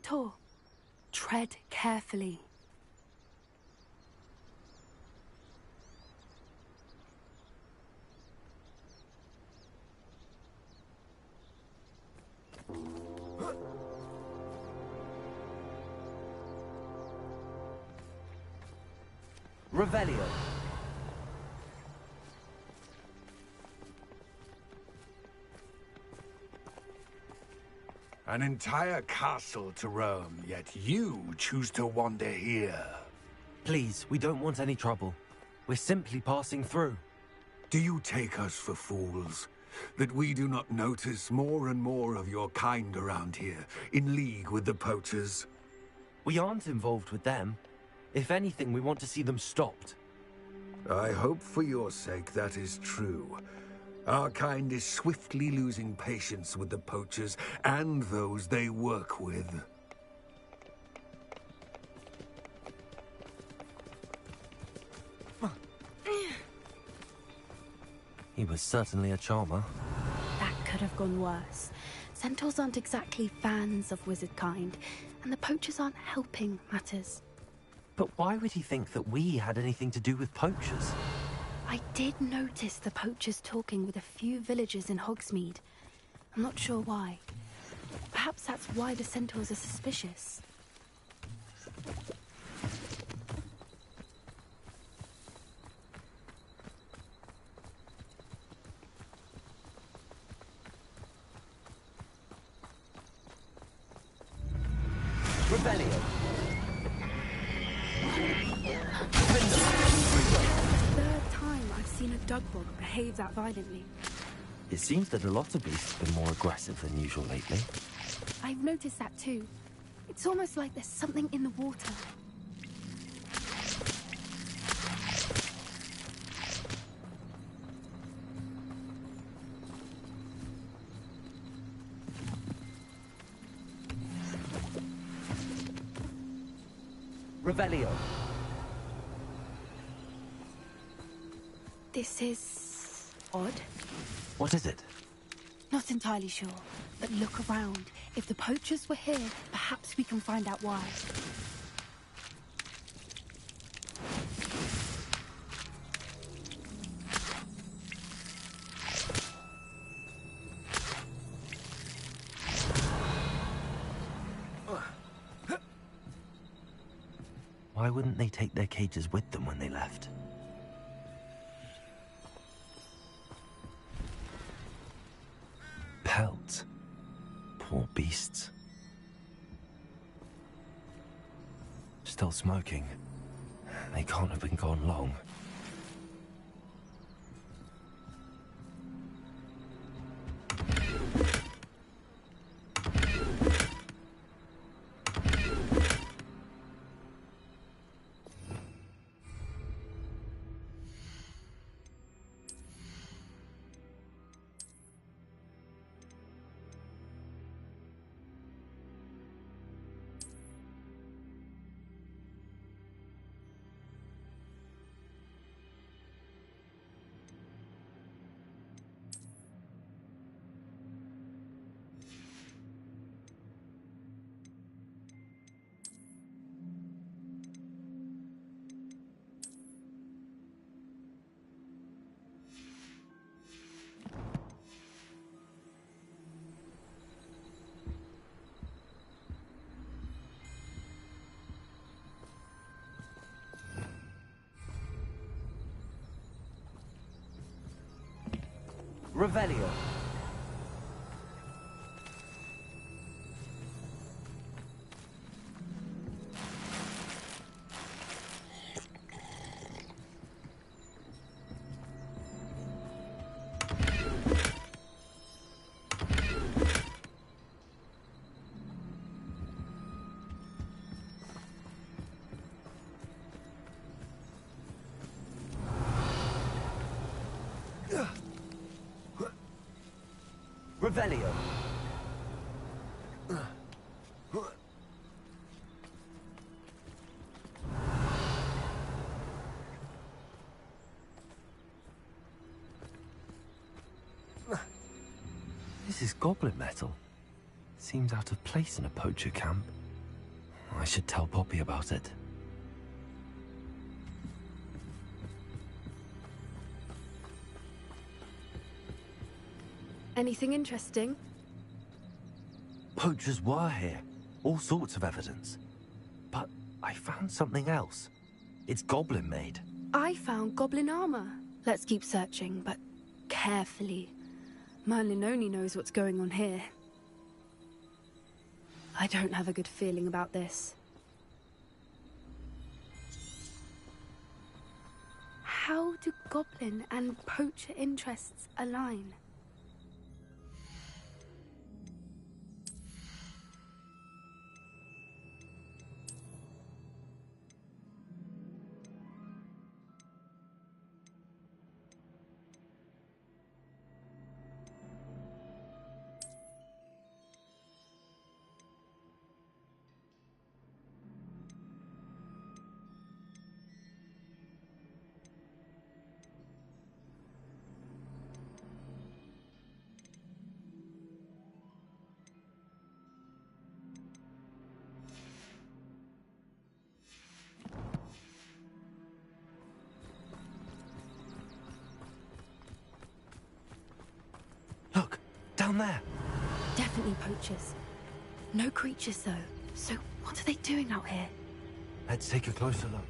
centaur. Tread carefully. Revelio. An entire castle to roam, yet you choose to wander here. Please, we don't want any trouble. We're simply passing through. Do you take us for fools? That we do not notice more and more of your kind around here, in league with the poachers? We aren't involved with them. If anything, we want to see them stopped. I hope for your sake that is true. Our kind is swiftly losing patience with the poachers and those they work with. He was certainly a charmer. That could have gone worse. Centaurs aren't exactly fans of wizard kind, and the poachers aren't helping matters. But why would he think that we had anything to do with poachers? I did notice the poachers talking with a few villagers in Hogsmeade. I'm not sure why. Perhaps that's why the centaurs are suspicious. Revelio. Third time I've seen a dugbog behave that violently. It seems that a lot of beasts have been more aggressive than usual lately. I've noticed that too. It's almost like there's something in the water. Revelio. This is odd. What is it? Not entirely sure, but look around. If the poachers were here, perhaps we can find out why. Why wouldn't they take their cages with them when they left? Pelts. Poor beasts. Still smoking. They can't have been gone long. Revelio. Revelio. This is goblin metal. Seems out of place in a poacher camp. I should tell Poppy about it. Anything interesting? Poachers were here. All sorts of evidence. But I found something else. It's goblin-made. I found goblin armor. Let's keep searching, but carefully. Merlin only knows what's going on here. I don't have a good feeling about this. How do goblin and poacher interests align? Look, down there. Definitely poachers. No creatures, though. So what are they doing out here? Let's take a closer look.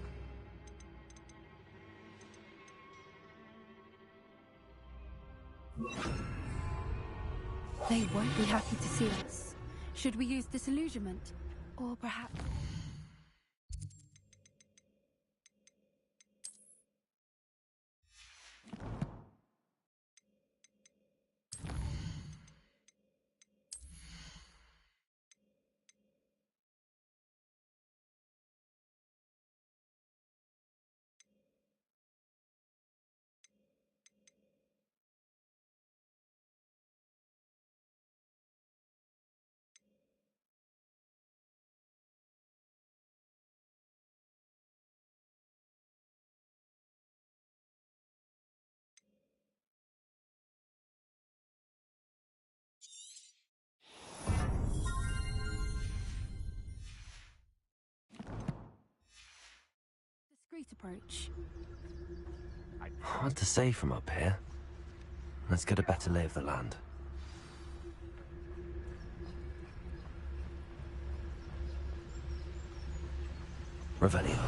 They won't be happy to see us. Should we use disillusionment? Or perhaps... discreet approach. Hard to say from up here. Let's get a better lay of the land. Revelio.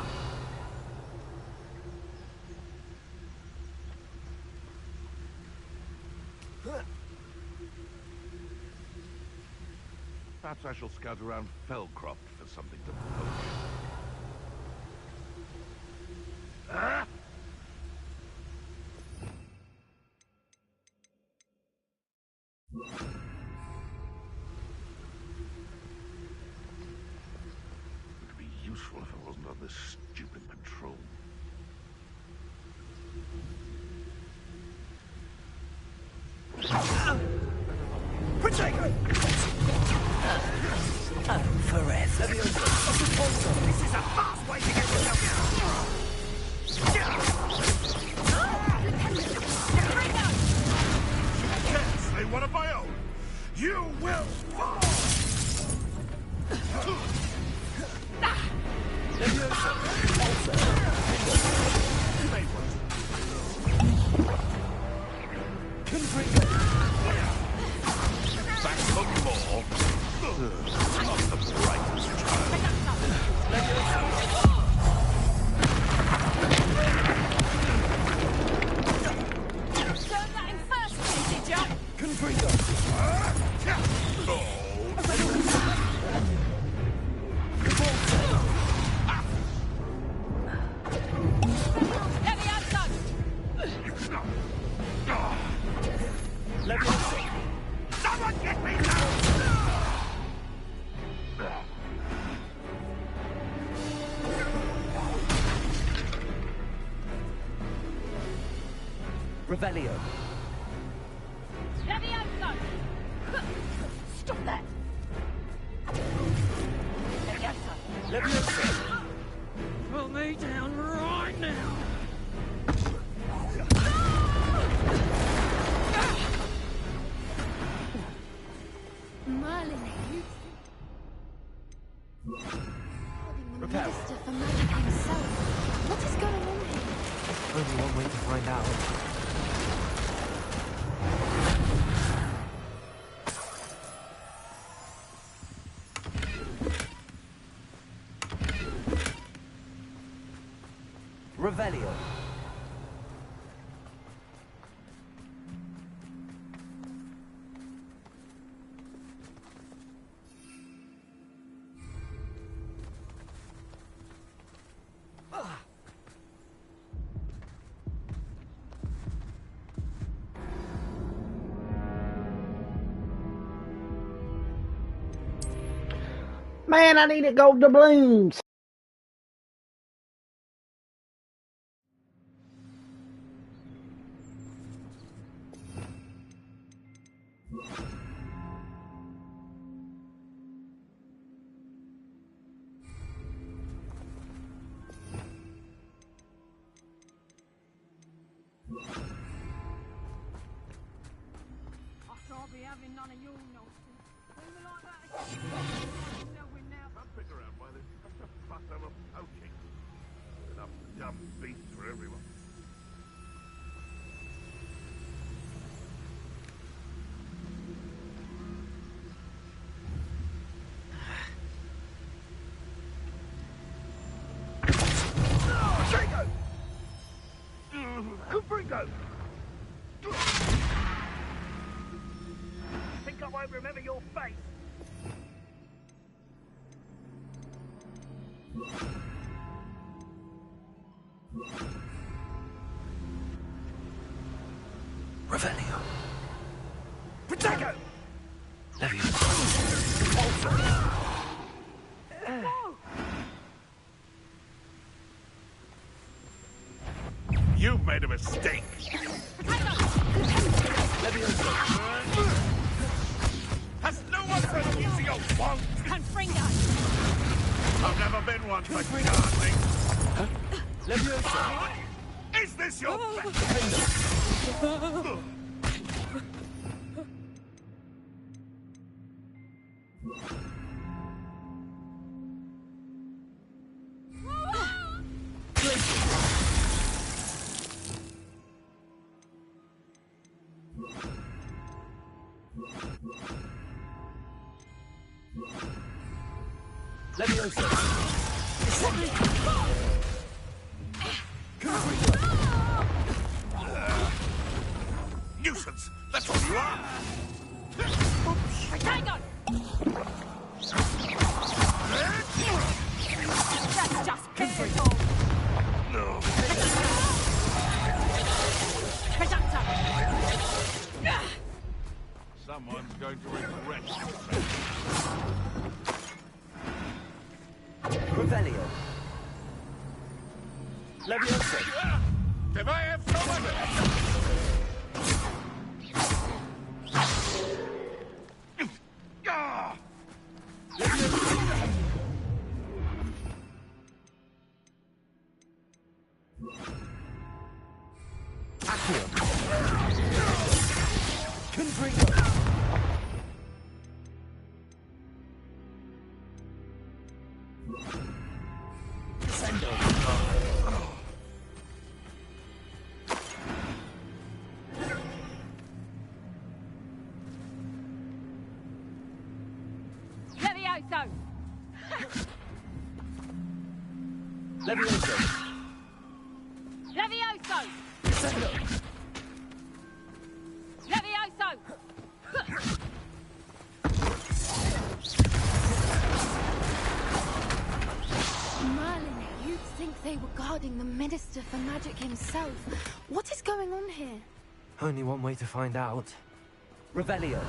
Perhaps I shall scout around Fellcroft for something to poach. It would be useful if I wasn't on this stupid patrol. Protect her! Forever. This is a fast way to get yourself. Can't slay one of my own! You will fall! Back look more. Not the brightest Learned that in first grade, did ya? Heavy outside! Someone get me down! Revelio. Heavy outside! Stop that! Heavy outside! Pull me down right now! Merlin, Minister for Magic himself. What is going on here? Only one way to find out. Revelio. Man, I need to go to Blooms. I can't be having none of your nonsense. We were like that a second ago. Now. I'm bigger around by this. I'm just fuss over poaching. Enough dumb beasts for everyone. Confringo! Think I won't remember your face? Revelio. Protego! You made a mistake. Has no one said using a wand? Confringo! I've never been one for gardening. Is this your nuisance? That's what you are. Protego! That's just pitiful! No. Conductor! Someone's going to regret Revelio. Leviosa. Can I have some of it? Ah! Accio. Confringo. Descendo. Levioso! Leviosa. Levioso! Descendo. Levioso! Merlin, you'd think they were guarding the Minister for Magic himself. What is going on here? Only one way to find out. Revelio.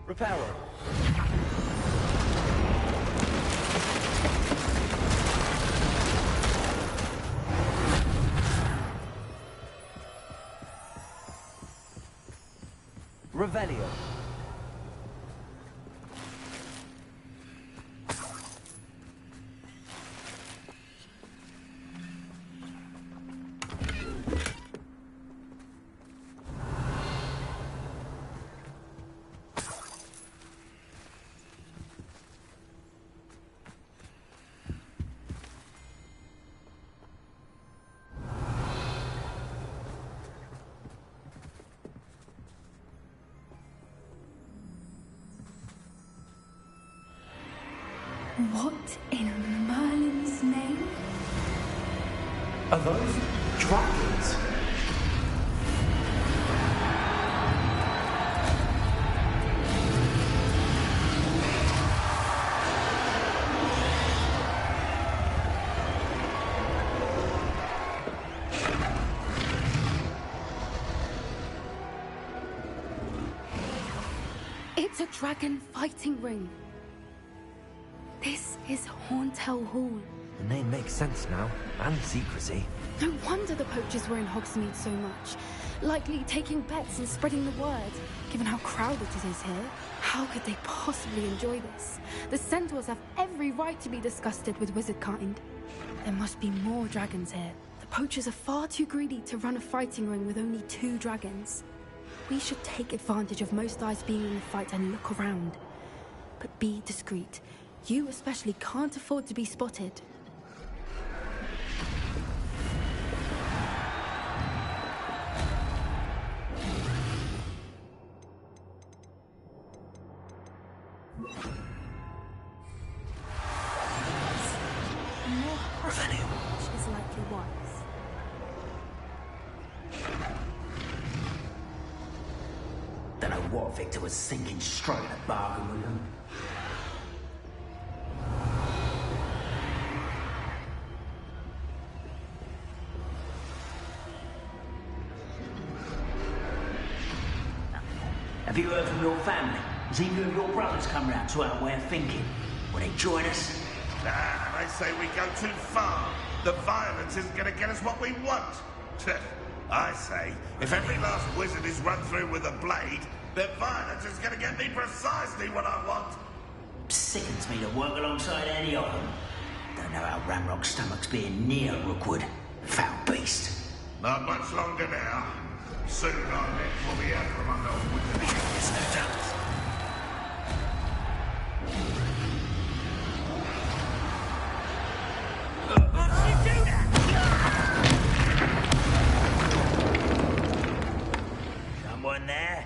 Reparo. Revelio. What in Merlin's name? Are those dragons? It's a dragon fighting ring. This is Hauntel Hall. The name makes sense now, and secrecy. No wonder the poachers were in Hogsmeade so much. Likely taking bets and spreading the word, given how crowded it is here. How could they possibly enjoy this? The centaurs have every right to be disgusted with wizard kind. There must be more dragons here. The poachers are far too greedy to run a fighting ring with only 2 dragons. We should take advantage of most eyes being in the fight and look around. But be discreet. You especially can't afford to be spotted. Is likely wise. Don't know what Victor was thinking, striking a bargain with him. Have you heard from your family? Has either of your brothers come round to our way of thinking? Will they join us? Nah, they say we go too far. The violence isn't going to get us what we want. I say, if every last wizard is run through with a blade, then violence is going to get me precisely what I want. Sickens me to work alongside any of them. Don't know how Ramrock's stomach's being near Rookwood. Foul beast. Not much longer now. Soon our necks will be out from under wizard. There's no doubt. Someone there?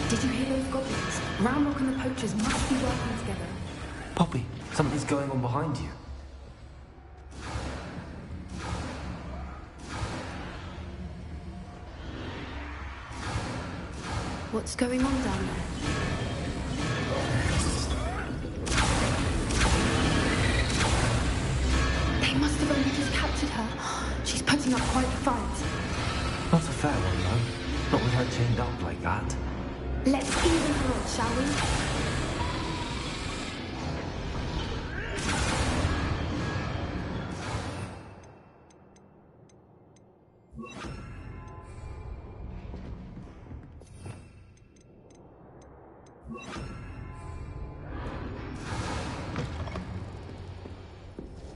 Did you hear those goblins? Ramrock and the poachers must be working together. Poppy, something's going on behind you. What's going on down there? They must have only just captured her. She's putting up quite the fight. Not a fair one, though. Not with her chained up like that. Let's even her on, shall we?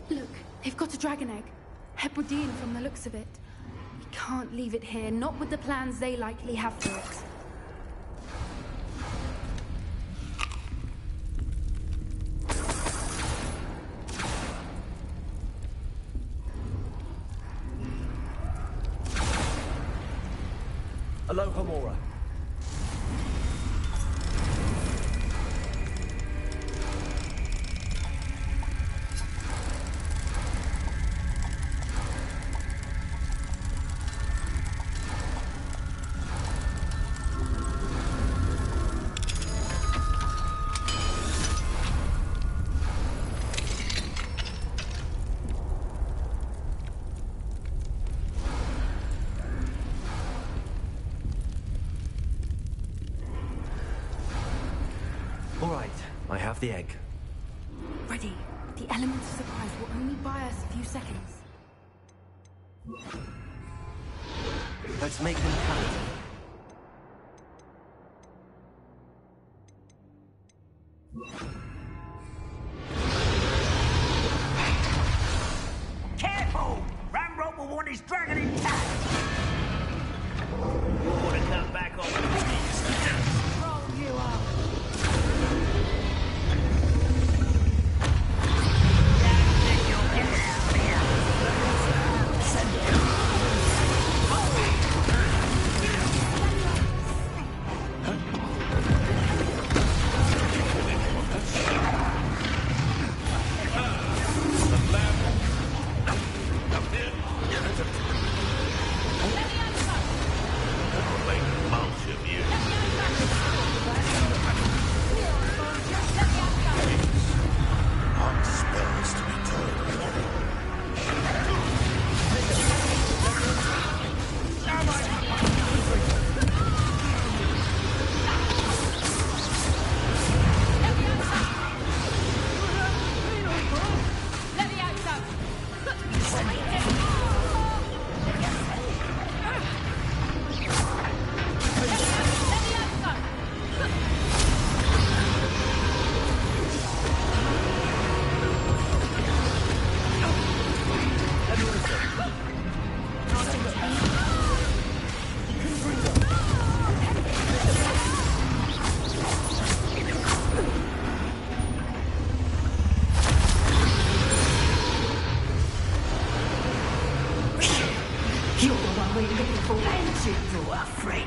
Look, they've got a dragon egg. Hebridean from the looks of it. We can't leave it here, not with the plans they likely have for it. Aloha, Mora. have the egg. Ready. The element of surprise will only buy us a few seconds. Let's make them count. Careful! Ramrock will want his dragon intact! You want to come back on the Roll you up. You're the one we're looking for, and you, our friend.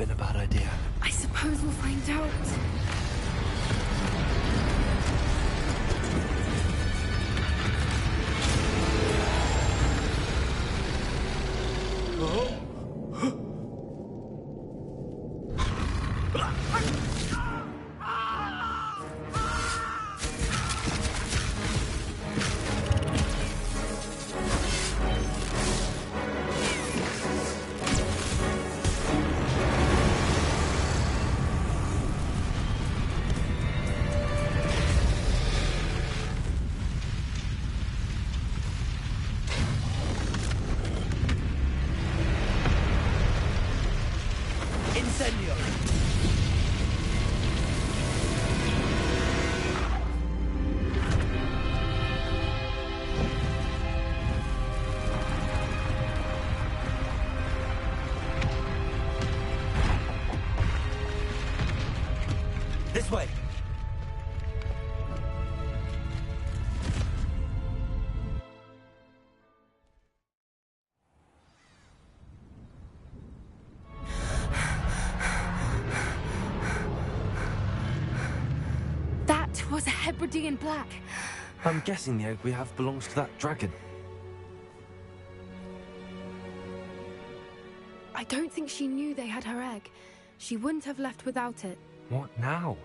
been a bad idea. I suppose we'll find out. This way! That was a Hebridean black. I'm guessing the egg we have belongs to that dragon. I don't think she knew they had her egg. She wouldn't have left without it. What now?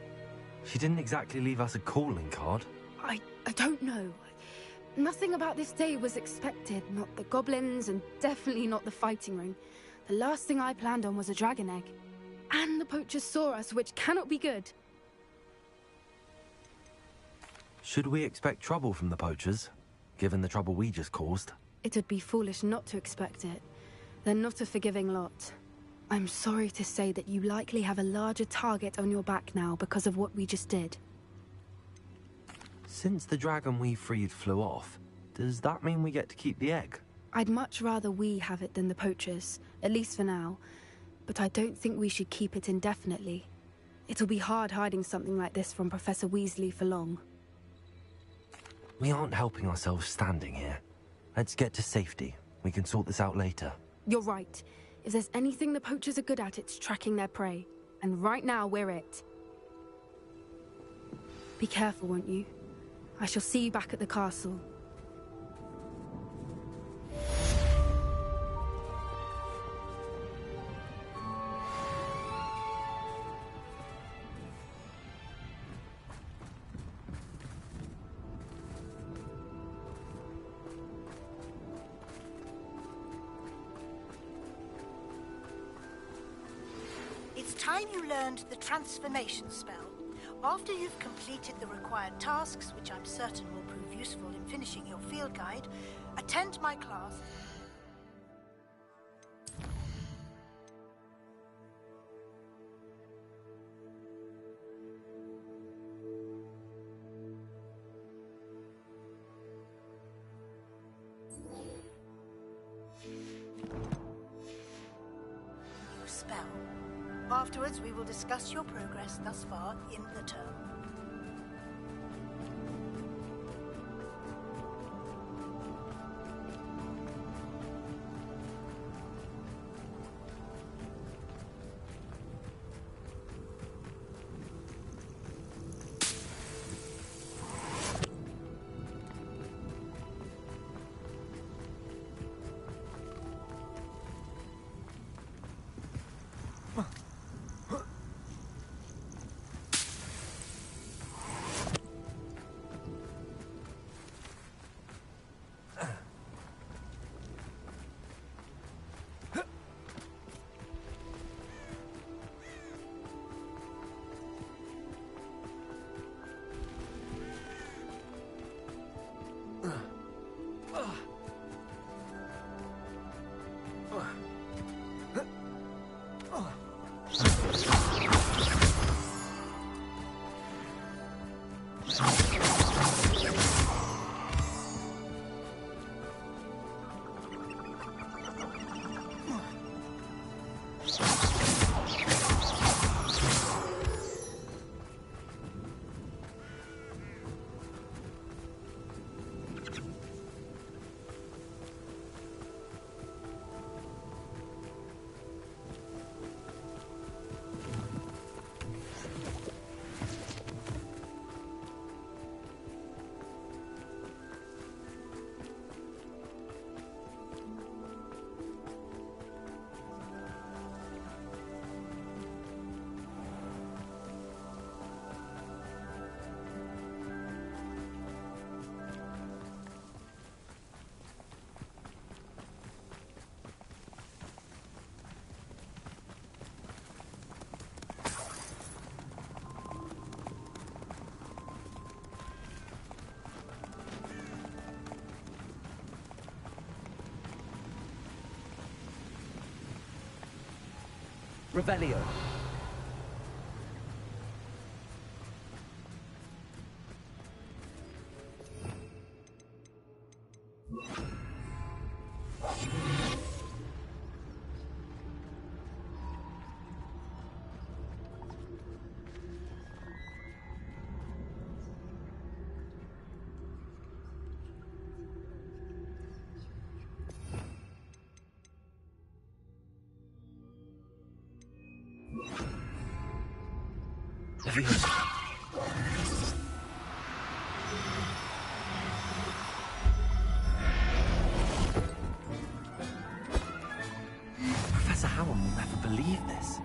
She didn't exactly leave us a calling card. I don't know. Nothing about this day was expected. Not the goblins, and definitely not the fighting ring. The last thing I planned on was a dragon egg. And the poachers saw us, which cannot be good. Should we expect trouble from the poachers, given the trouble we just caused? It'd be foolish not to expect it. They're not a forgiving lot. I'm sorry to say that you likely have a larger target on your back now because of what we just did. Since the dragon we freed flew off, does that mean we get to keep the egg? I'd much rather we have it than the poachers, at least for now. But I don't think we should keep it indefinitely. It'll be hard hiding something like this from Professor Weasley for long. We aren't helping ourselves standing here. Let's get to safety. We can sort this out later. You're right. If there's anything the poachers are good at, it's tracking their prey. And right now, we're it. Be careful, won't you? I shall see you back at the castle. It's time you learned the transformation spell. After you've completed the required tasks, which I'm certain will prove useful in finishing your field guide, attend my class. New spell. Afterwards, we will discuss your progress thus far in the term. Revelio. Professor Howard will never believe this.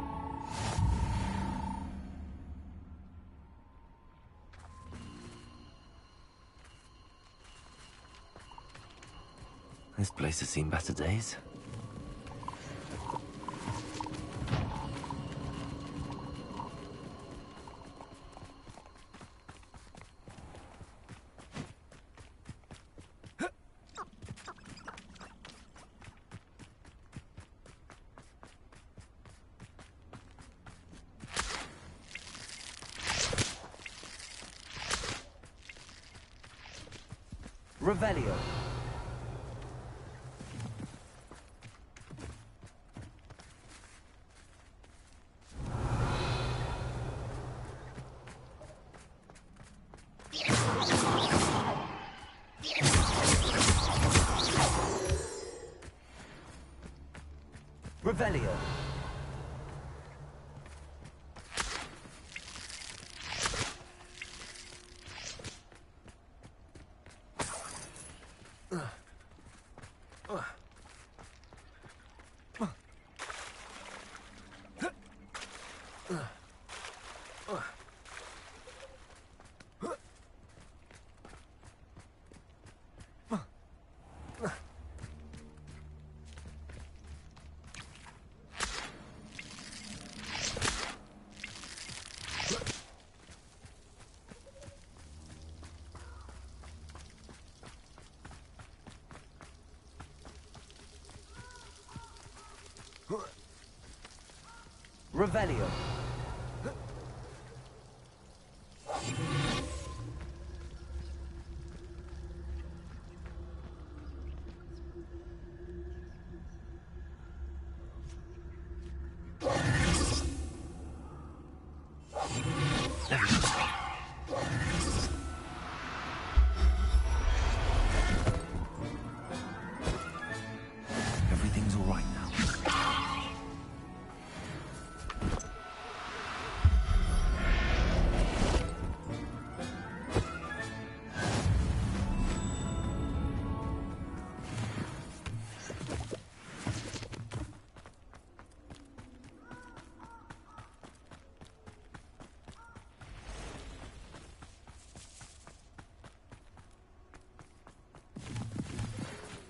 This place has seen better days. Revelio. Revelio. Revelio. Everything's all right now.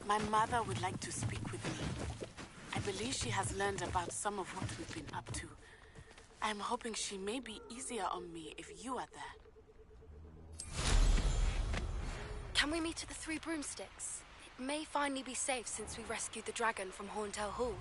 My mother would like to speak with me. I believe she has learned about some of what we've been up to. I'm hoping she may be easier on me if you are there. Can we meet at the Three Broomsticks? It may finally be safe since we rescued the dragon from Horntail Hall.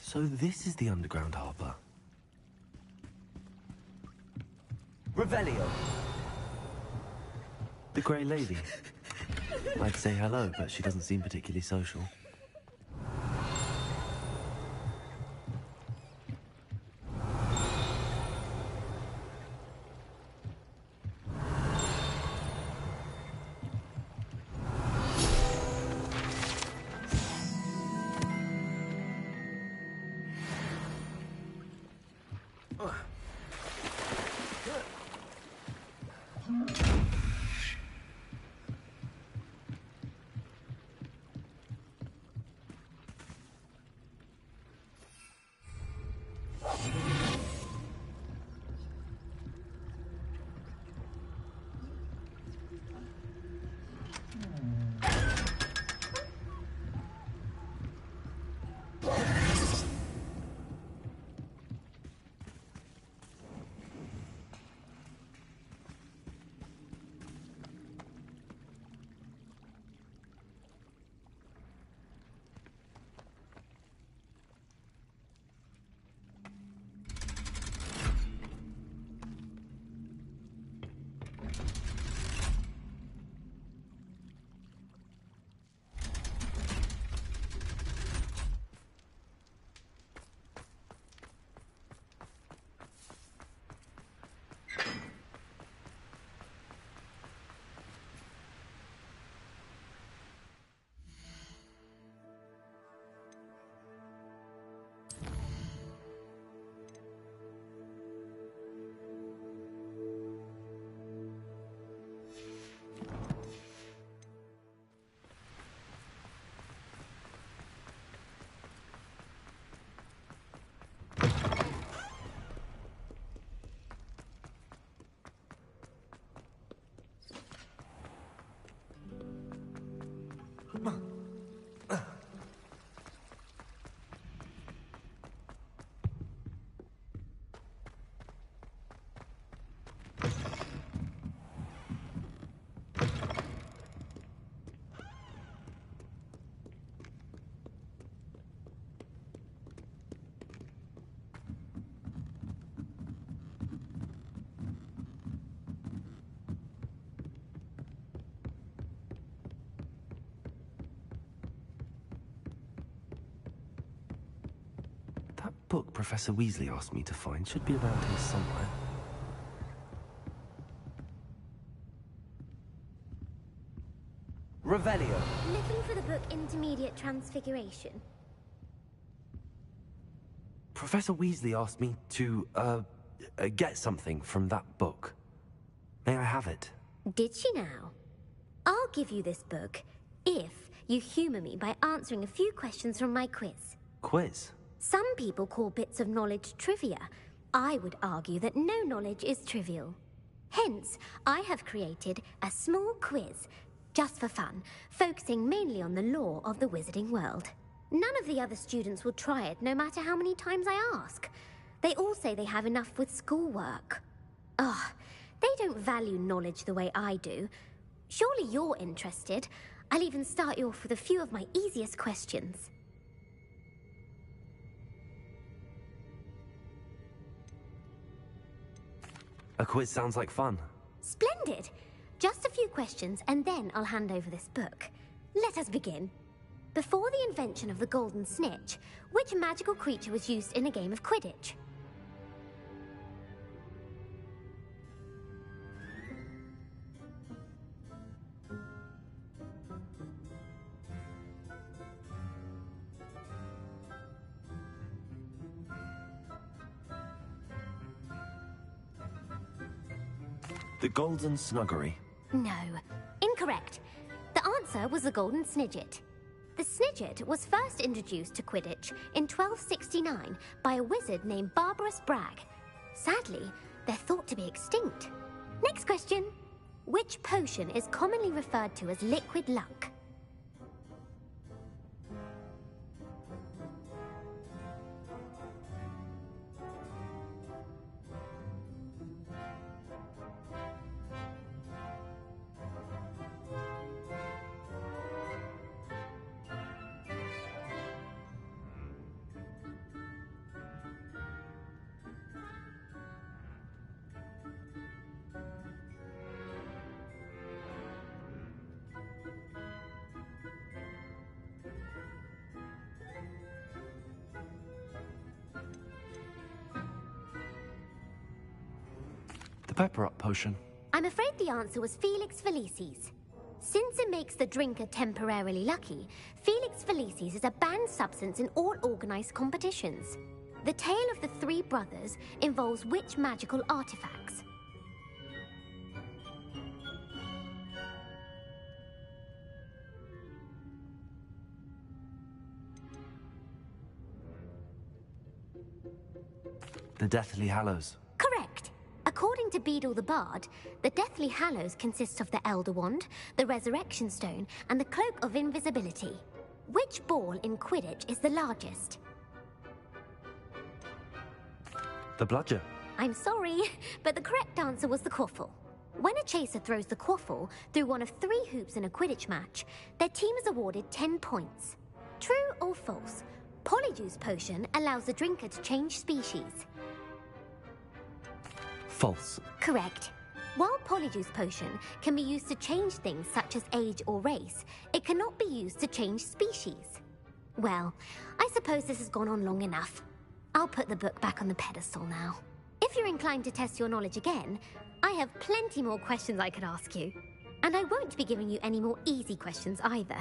So this is the underground harbour. Revelio. The Grey Lady. I'd say hello, but she doesn't seem particularly social. That book Professor Weasley asked me to find should be around here somewhere. Revelio. Looking for the book Intermediate Transfiguration. Professor Weasley asked me to, get something from that book. May I have it? Did she now? I'll give you this book if you humour me by answering a few questions from my quiz. Quiz? Some people call bits of knowledge trivia. I would argue that no knowledge is trivial. Hence, I have created a small quiz, just for fun, focusing mainly on the lore of the wizarding world. None of the other students will try it, no matter how many times I ask. They all say they have enough with schoolwork. Ugh, they don't value knowledge the way I do. Surely you're interested. I'll even start you off with a few of my easiest questions. A quiz sounds like fun. Splendid! Just a few questions, and then I'll hand over this book. Let us begin. Before the invention of the golden snitch, which magical creature was used in a game of Quidditch? The Golden Snuggery. No. Incorrect. The answer was the golden snidget. The snidget was first introduced to Quidditch in 1269 by a wizard named Barbarous Bragg. Sadly, they're thought to be extinct. Next question. Which potion is commonly referred to as liquid luck? pepper-up potion? I'm afraid the answer was Felix Felicis. Since it makes the drinker temporarily lucky, Felix Felicis is a banned substance in all organized competitions. The tale of the three brothers involves which magical artifacts? The Deathly Hallows. Correct. According to Beadle the Bard, the Deathly Hallows consists of the Elder Wand, the Resurrection Stone, and the Cloak of Invisibility. Which ball in Quidditch is the largest? The bludger. I'm sorry, but the correct answer was the quaffle. When a chaser throws the quaffle through one of 3 hoops in a Quidditch match, their team is awarded 10 points. True or false? Polyjuice Potion allows the drinker to change species. False. Correct. While Polyjuice Potion can be used to change things such as age or race, it cannot be used to change species. Well, I suppose this has gone on long enough. I'll put the book back on the pedestal now. If you're inclined to test your knowledge again, I have plenty more questions I could ask you. And I won't be giving you any more easy questions either.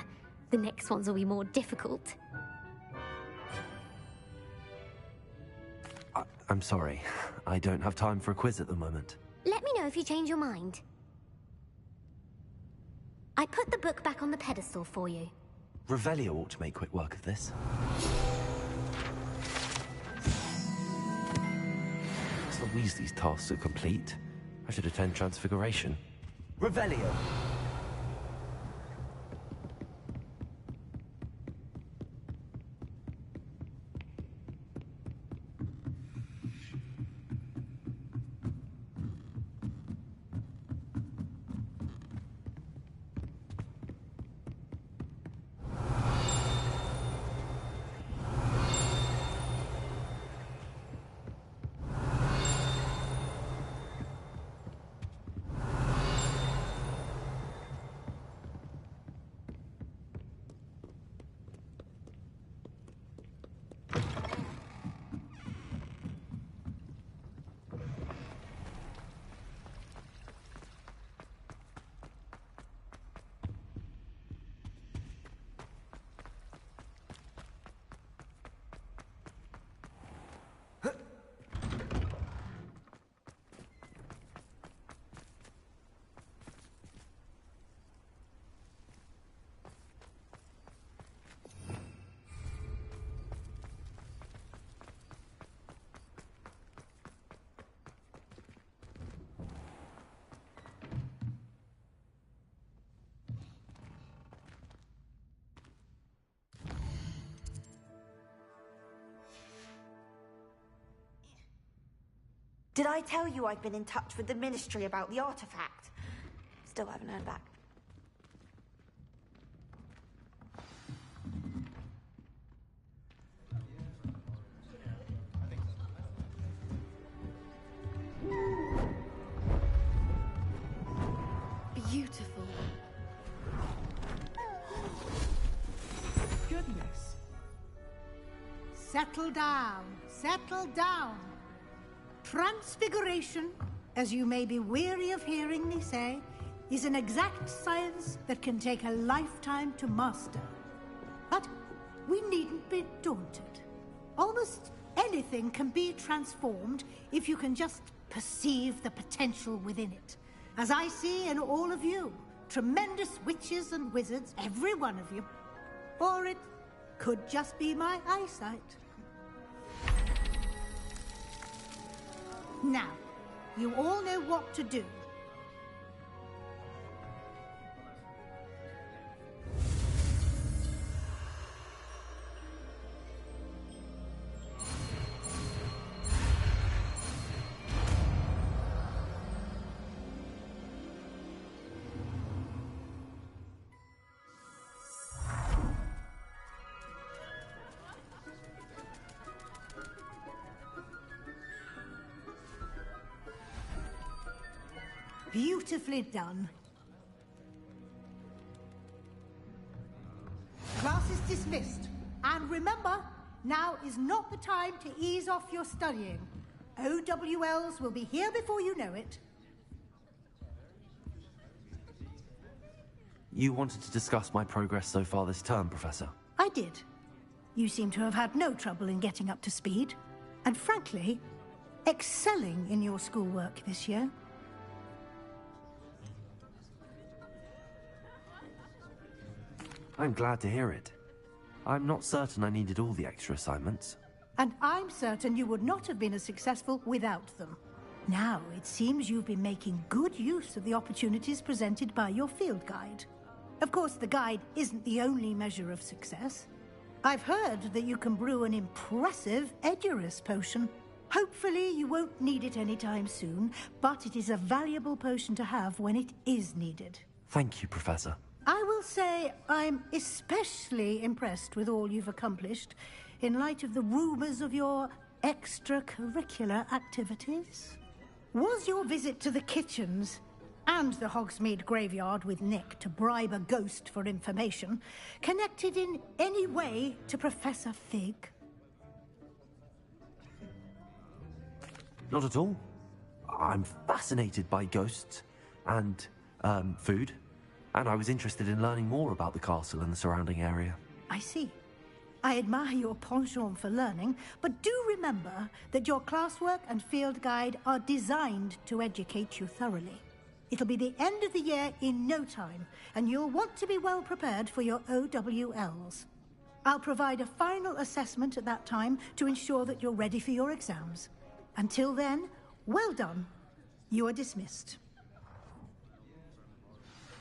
The next ones will be more difficult. I'm sorry. I don't have time for a quiz at the moment. Let me know if you change your mind. I put the book back on the pedestal for you. Revelio ought to make quick work of this. It's the Weasley's tasks are complete. I should attend Transfiguration. Revelio. Did I tell you I've been in touch with the Ministry about the artifact? Still haven't heard back. Beautiful. Goodness. Settle down. Settle down. Transfiguration, as you may be weary of hearing me say, is an exact science that can take a lifetime to master. But we needn't be daunted. Almost anything can be transformed if you can just perceive the potential within it. As I see in all of you, tremendous witches and wizards, every one of you. Or it could just be my eyesight. Now, you all know what to do. Beautifully done. Class is dismissed. And remember, now is not the time to ease off your studying. OWLs will be here before you know it. You wanted to discuss my progress so far this term, Professor? I did. You seem to have had no trouble in getting up to speed, and frankly, excelling in your schoolwork this year. I'm glad to hear it. I'm not certain I needed all the extra assignments. And I'm certain you would not have been as successful without them. Now, it seems you've been making good use of the opportunities presented by your field guide. Of course, the guide isn't the only measure of success. I've heard that you can brew an impressive Edurus potion. Hopefully, you won't need it anytime soon, but it is a valuable potion to have when it is needed. Thank you, Professor. I will say I'm especially impressed with all you've accomplished in light of the rumors of your extracurricular activities. Was your visit to the kitchens and the Hogsmeade graveyard with Nick to bribe a ghost for information connected in any way to Professor Fig? Not at all. I'm fascinated by ghosts and, food, and I was interested in learning more about the castle and the surrounding area. I see. I admire your penchant for learning, but do remember that your classwork and field guide are designed to educate you thoroughly. It'll be the end of the year in no time, and you'll want to be well prepared for your OWLs. I'll provide a final assessment at that time to ensure that you're ready for your exams. Until then, well done. You are dismissed.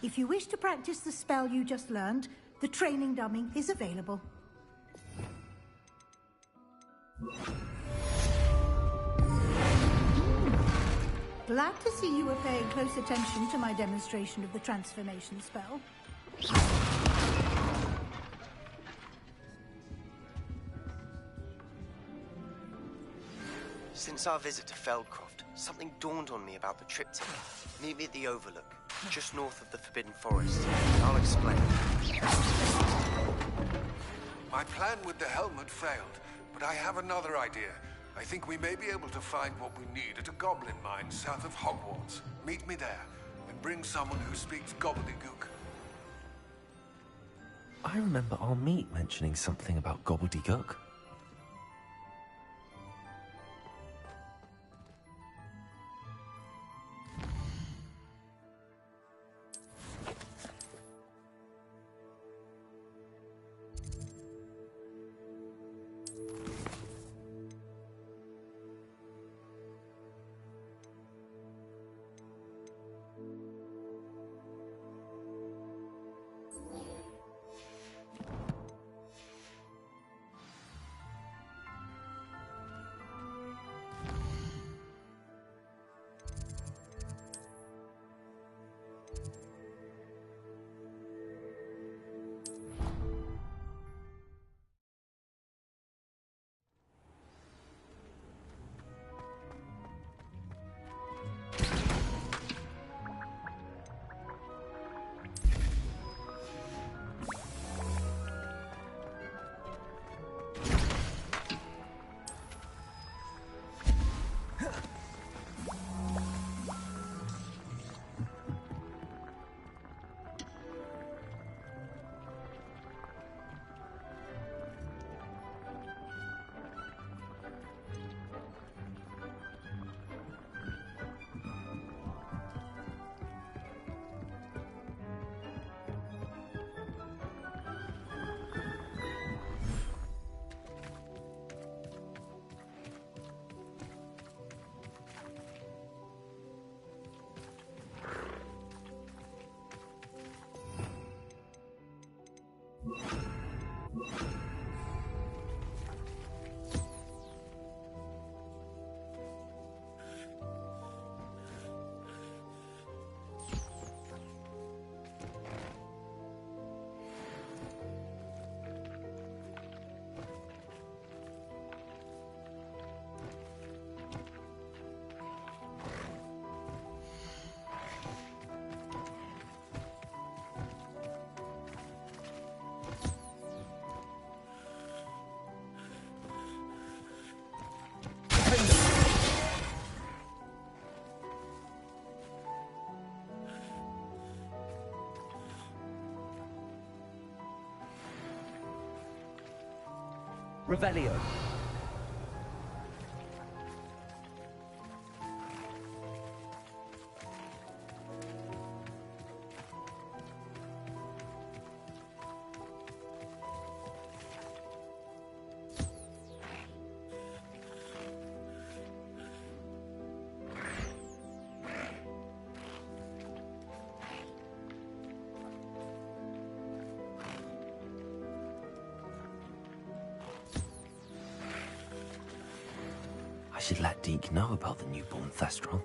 If you wish to practice the spell you just learned, the training dummy is available. Glad to see you were paying close attention to my demonstration of the transformation spell. Since our visit to Feldcroft, something dawned on me about the triptych. Meet me at the Overlook, just north of the Forbidden Forest. I'll explain. My plan with the helmet failed, but I have another idea. I think we may be able to find what we need at a goblin mine south of Hogwarts. Meet me there, and bring someone who speaks gobbledygook. I remember our meet mentioning something about gobbledygook. Revelio. I should let Deke know about the newborn Thestral.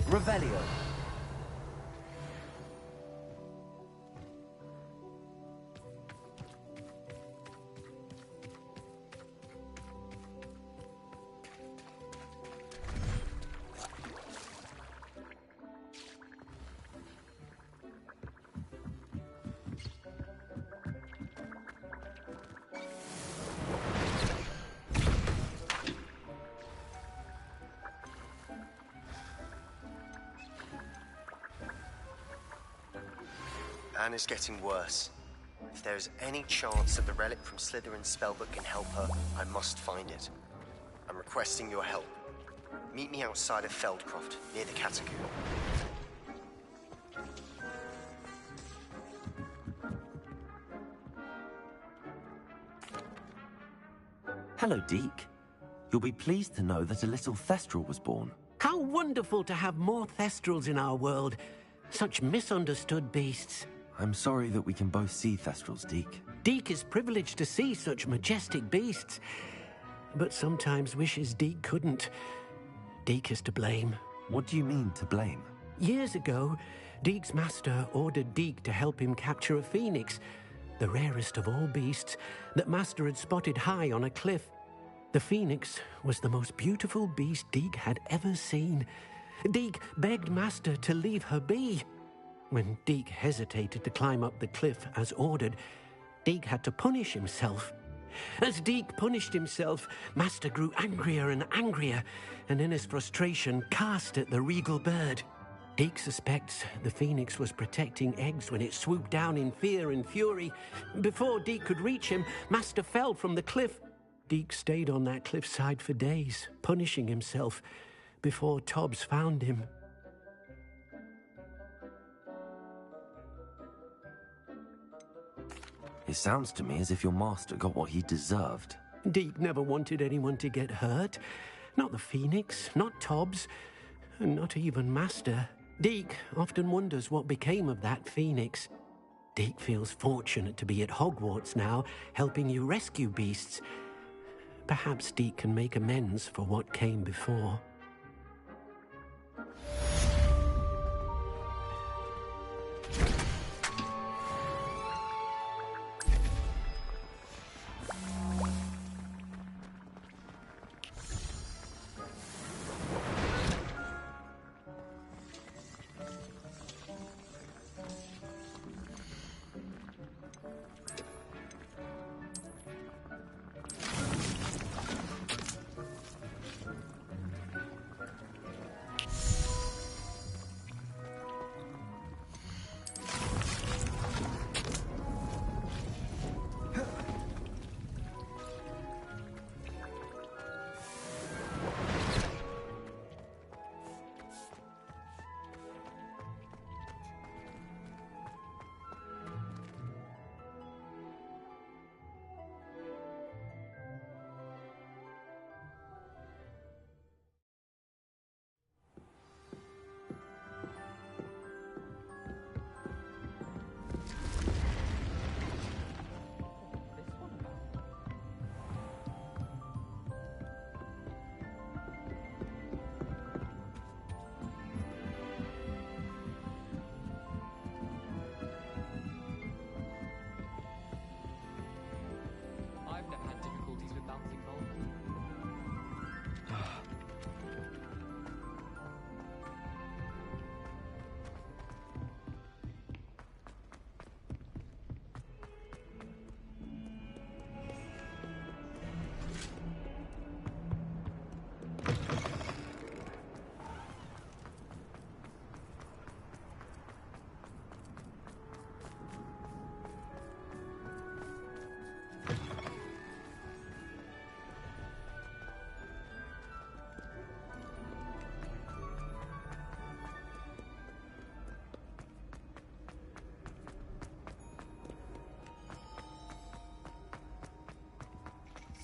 Revelio. Anne is getting worse. If there is any chance that the relic from Slytherin's spellbook can help her, I must find it. I'm requesting your help. Meet me outside of Feldcroft, near the catacomb. Hello, Deke. You'll be pleased to know that a little Thestral was born. How wonderful to have more Thestrals in our world. Such misunderstood beasts. I'm sorry that we can both see Thestrals, Deke. Deke is privileged to see such majestic beasts, but sometimes wishes Deke couldn't. Deke is to blame. What do you mean, to blame? Years ago, Deke's master ordered Deke to help him capture a phoenix, the rarest of all beasts, that master had spotted high on a cliff. The phoenix was the most beautiful beast Deke had ever seen. Deke begged master to leave her be. When Deke hesitated to climb up the cliff as ordered, Deke had to punish himself. As Deke punished himself, master grew angrier and angrier, and in his frustration cast at the regal bird. Deke suspects the phoenix was protecting eggs when it swooped down in fear and fury. Before Deke could reach him, master fell from the cliff. Deke stayed on that cliffside for days, punishing himself, before Tobbs found him. It sounds to me as if your master got what he deserved. Deke never wanted anyone to get hurt. Not the Phoenix, not Tobbs, and not even Master. Deke often wonders what became of that Phoenix. Deke feels fortunate to be at Hogwarts now, helping you rescue beasts. Perhaps Deke can make amends for what came before.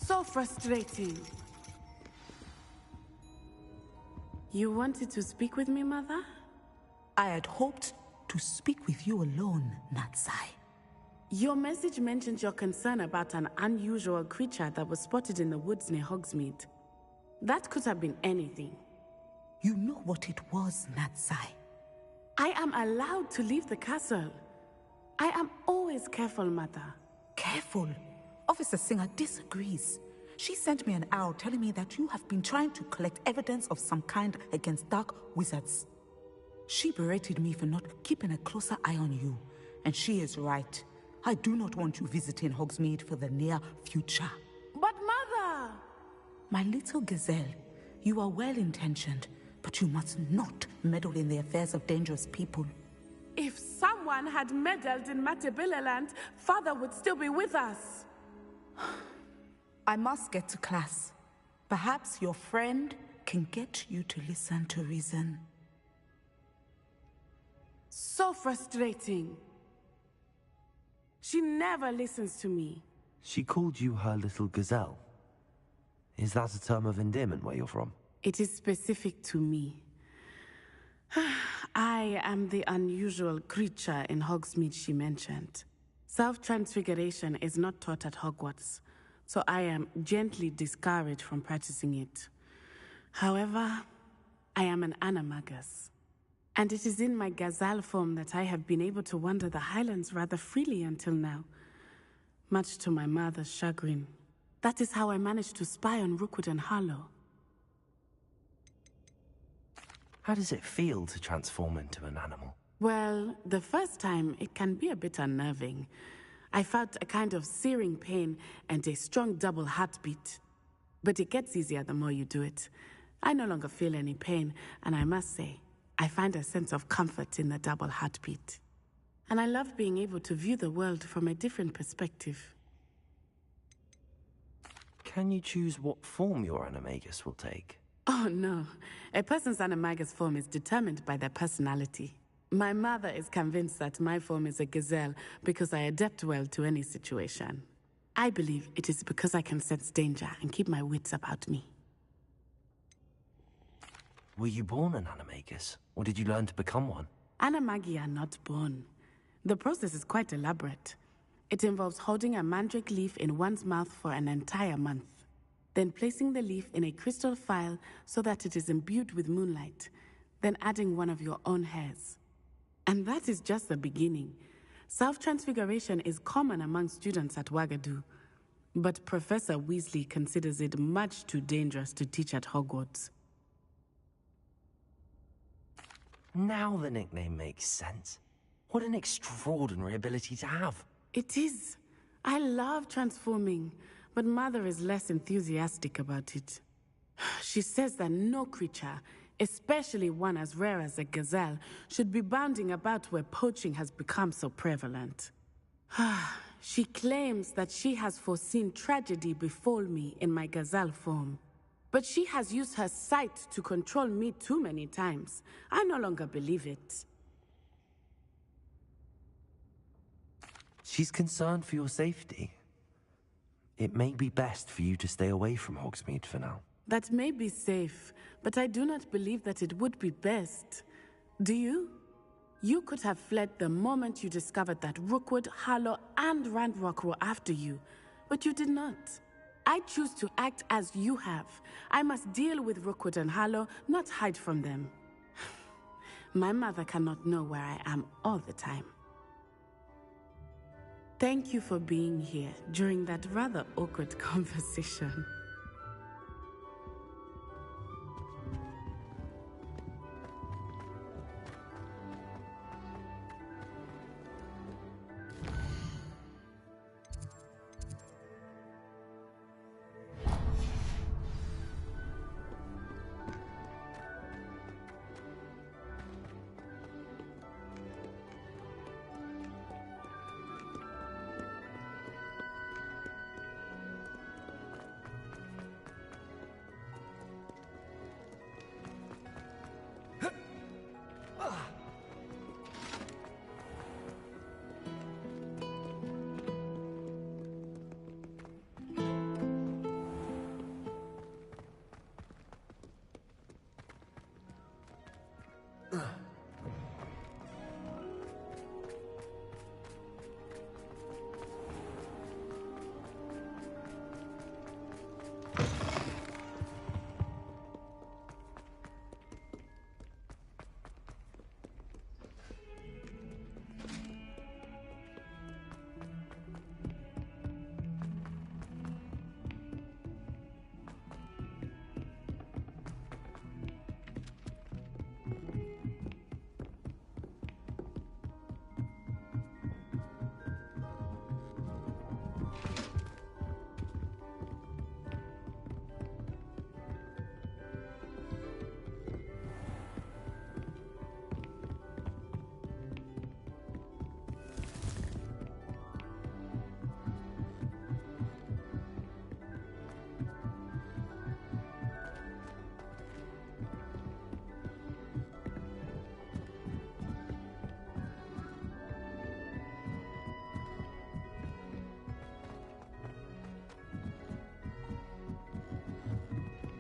So frustrating. You wanted to speak with me, Mother? I had hoped to speak with you alone, Natsai. Your message mentioned your concern about an unusual creature that was spotted in the woods near Hogsmeade. That could have been anything. You know what it was, Natsai. I am allowed to leave the castle. I am always careful, Mother. Careful? Officer Singer disagrees. She sent me an arrow telling me that you have been trying to collect evidence of some kind against dark wizards. She berated me for not keeping a closer eye on you, and she is right. I do not want you visiting Hogsmeade for the near future. But Mother! My little gazelle, you are well-intentioned, but you must not meddle in the affairs of dangerous people. If someone had meddled in Matabeleland, Father would still be with us. I must get to class. Perhaps your friend can get you to listen to reason. So frustrating. She never listens to me. She called you her little gazelle. Is that a term of endearment where you're from? It is specific to me. I am the unusual creature in Hogsmeade she mentioned. Self-transfiguration is not taught at Hogwarts, so I am gently discouraged from practicing it. However, I am an animagus, and it is in my gazelle form that I have been able to wander the Highlands rather freely until now, much to my mother's chagrin. That is how I managed to spy on Rookwood and Harlow. How does it feel to transform into an animal? Well, the first time, it can be a bit unnerving. I felt a kind of searing pain and a strong double heartbeat. But it gets easier the more you do it. I no longer feel any pain, and I must say, I find a sense of comfort in the double heartbeat. And I love being able to view the world from a different perspective. can you choose what form your animagus will take? Oh, no. A person's animagus form is determined by their personality. My mother is convinced that my form is a gazelle because I adapt well to any situation. I believe it is because I can sense danger and keep my wits about me. Were you born an animagus, or did you learn to become one? Animagi are not born. The process is quite elaborate. It involves holding a mandrake leaf in one's mouth for an entire month, then placing the leaf in a crystal phial so that it is imbued with moonlight, then adding one of your own hairs. And that is just the beginning. Self-transfiguration is common among students at Wagadu, but Professor Weasley considers it much too dangerous to teach at Hogwarts. Now the nickname makes sense. What an extraordinary ability to have. It is. I love transforming, but Mother is less enthusiastic about it. She says that no creature, especially one as rare as a gazelle, should be bounding about where poaching has become so prevalent. She claims that she has foreseen tragedy befall me in my gazelle form. But she has used her sight to control me too many times. I no longer believe it. She's concerned for your safety. It may be best for you to stay away from Hogsmeade for now. That may be safe, but I do not believe that it would be best. Do you? You could have fled the moment you discovered that Rookwood, Harlow, and Ranrock were after you, but you did not. I choose to act as you have. I must deal with Rookwood and Harlow, not hide from them. My mother cannot know where I am all the time. Thank you for being here during that rather awkward conversation.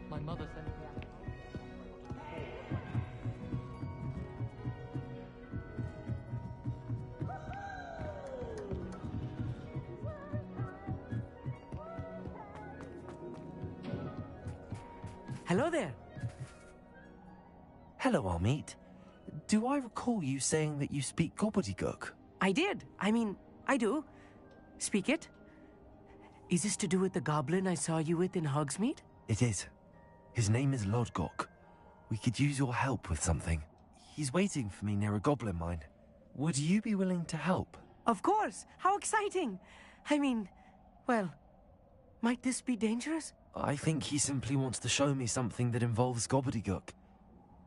My mother sent me out. Hello there. Hello, Armeet. Do I recall you saying that you speak gobbledygook? I did. I do. Speak it. Is this to do with the goblin I saw you with in Hogsmeade? It is. His name is Lodgok. We could use your help with something. He's waiting for me near a goblin mine. Would you be willing to help? Of course. How exciting. Well, might this be dangerous? I think he simply wants to show me something that involves gobbledygook.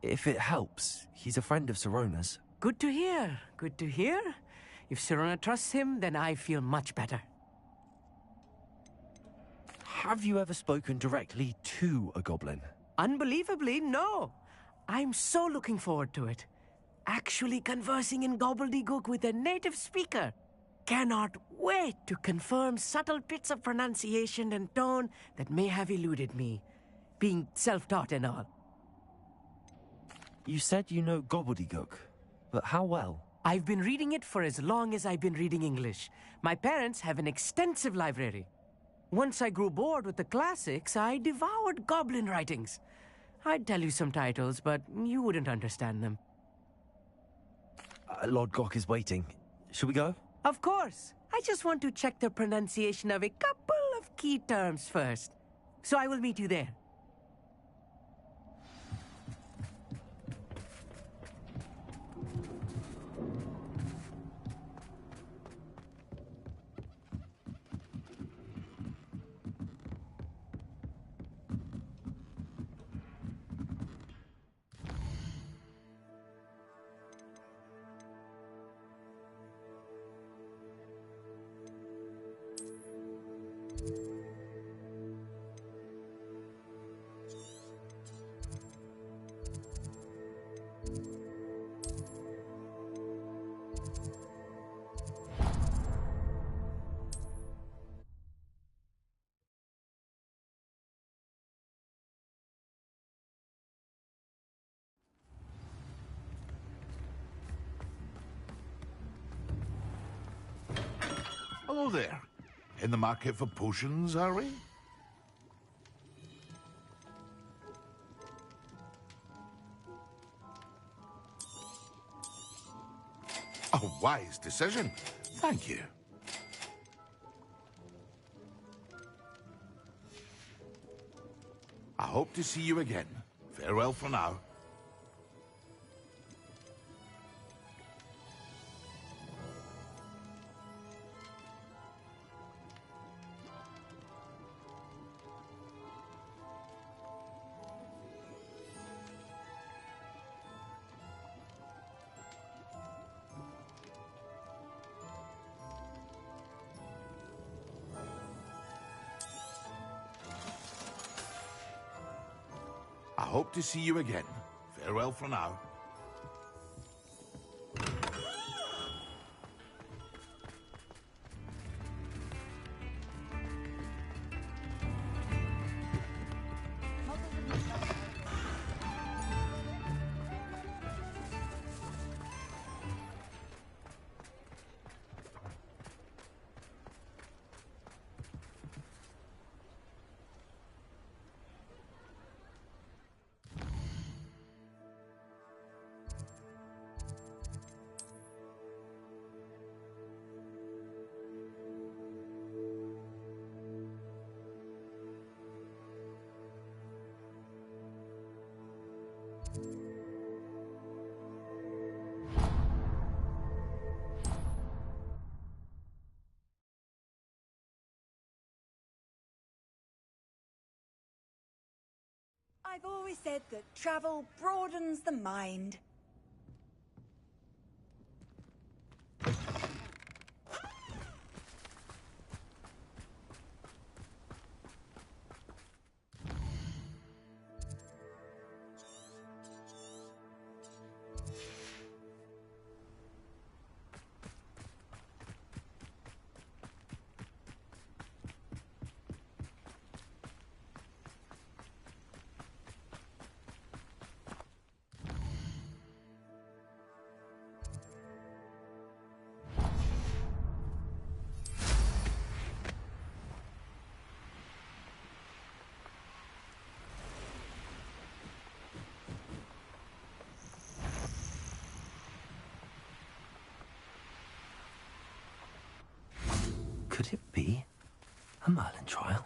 If it helps, he's a friend of Sirona's. Good to hear. Good to hear. If Sirona trusts him, then I feel much better. Have you ever spoken directly to a goblin? Unbelievably, no. I'm so looking forward to it. Actually conversing in gobbledygook with a native speaker. Cannot wait to confirm subtle bits of pronunciation and tone that may have eluded me, being self-taught and all. You said you know gobbledygook, but how well? I've been reading it for as long as I've been reading English. My parents have an extensive library. Once I grew bored with the classics, I devoured goblin writings. I'd tell you some titles, but you wouldn't understand them. Lord Gok is waiting. Should we go? Of course. I just want to check the pronunciation of a couple of key terms first. So I will meet you there. Hello there. In the market for potions, are we? A wise decision. Thank you. I hope to see you again. Farewell for now. I hope to see you again. Farewell for now. I've always said that travel broadens the mind. Could it be a Merlin trial?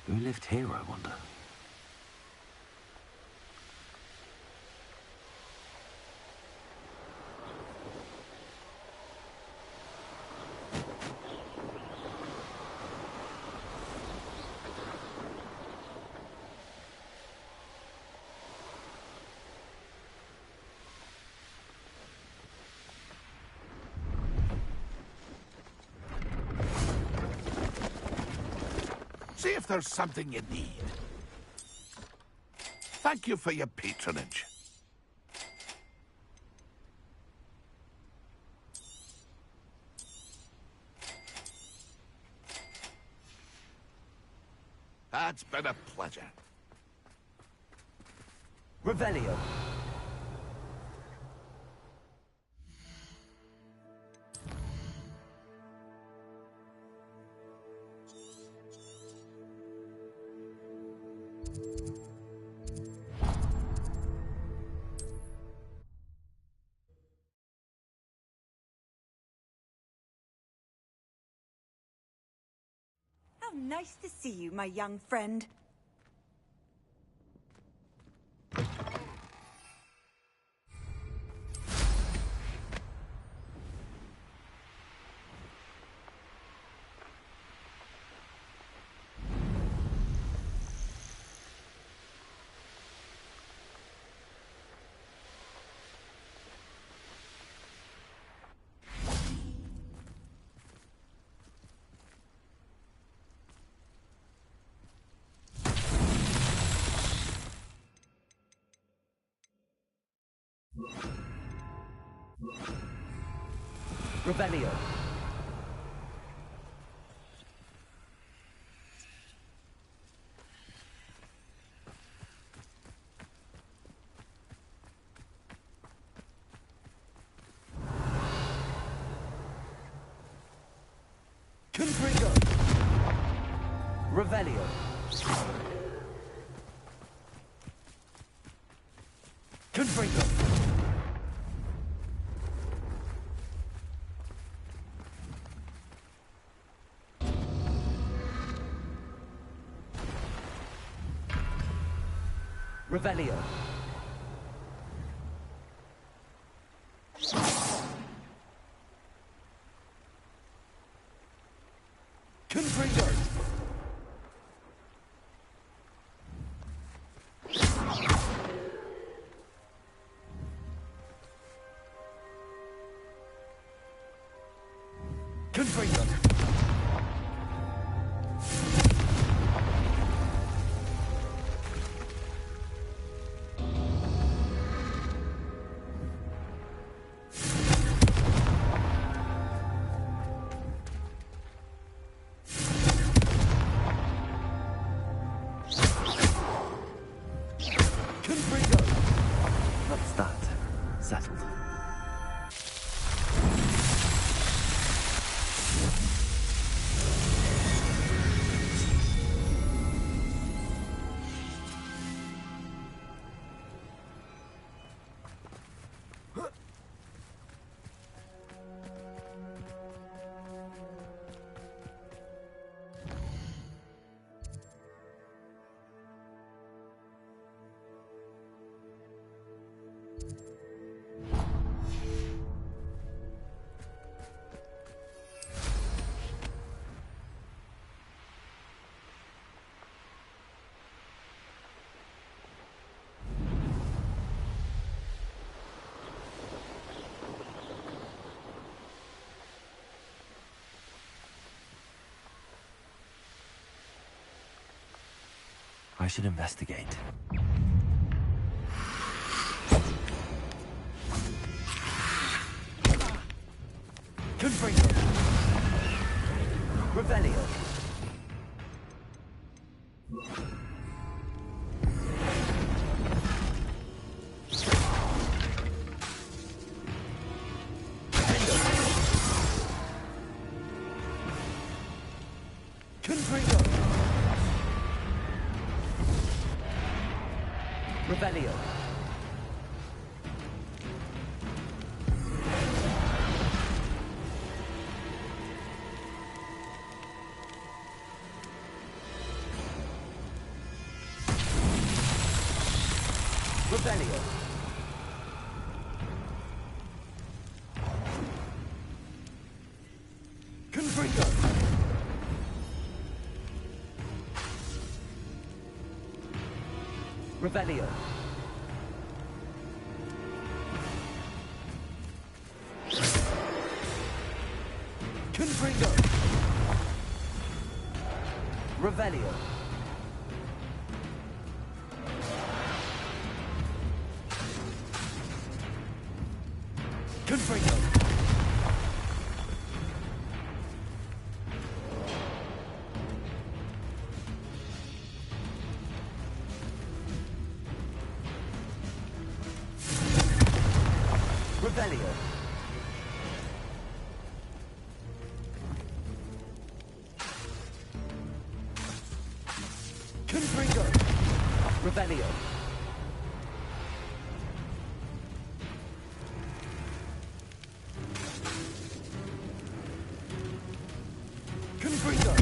Who lived here, I wonder? See if there's something you need. Thank you for your patronage. It's been a pleasure. Revelio. How nice to see you, my young friend. Revelio. Confringo. Revelio. Confringo. Revelio. Confringo. Confringo. That's that. Settled. I should investigate. Confringo. Revelio. Confringo. Revelio. Revelio. Confringo. Revelio. Confringo. Revelio. Confringo. Revelio. Confringo. Revelio. Confringo.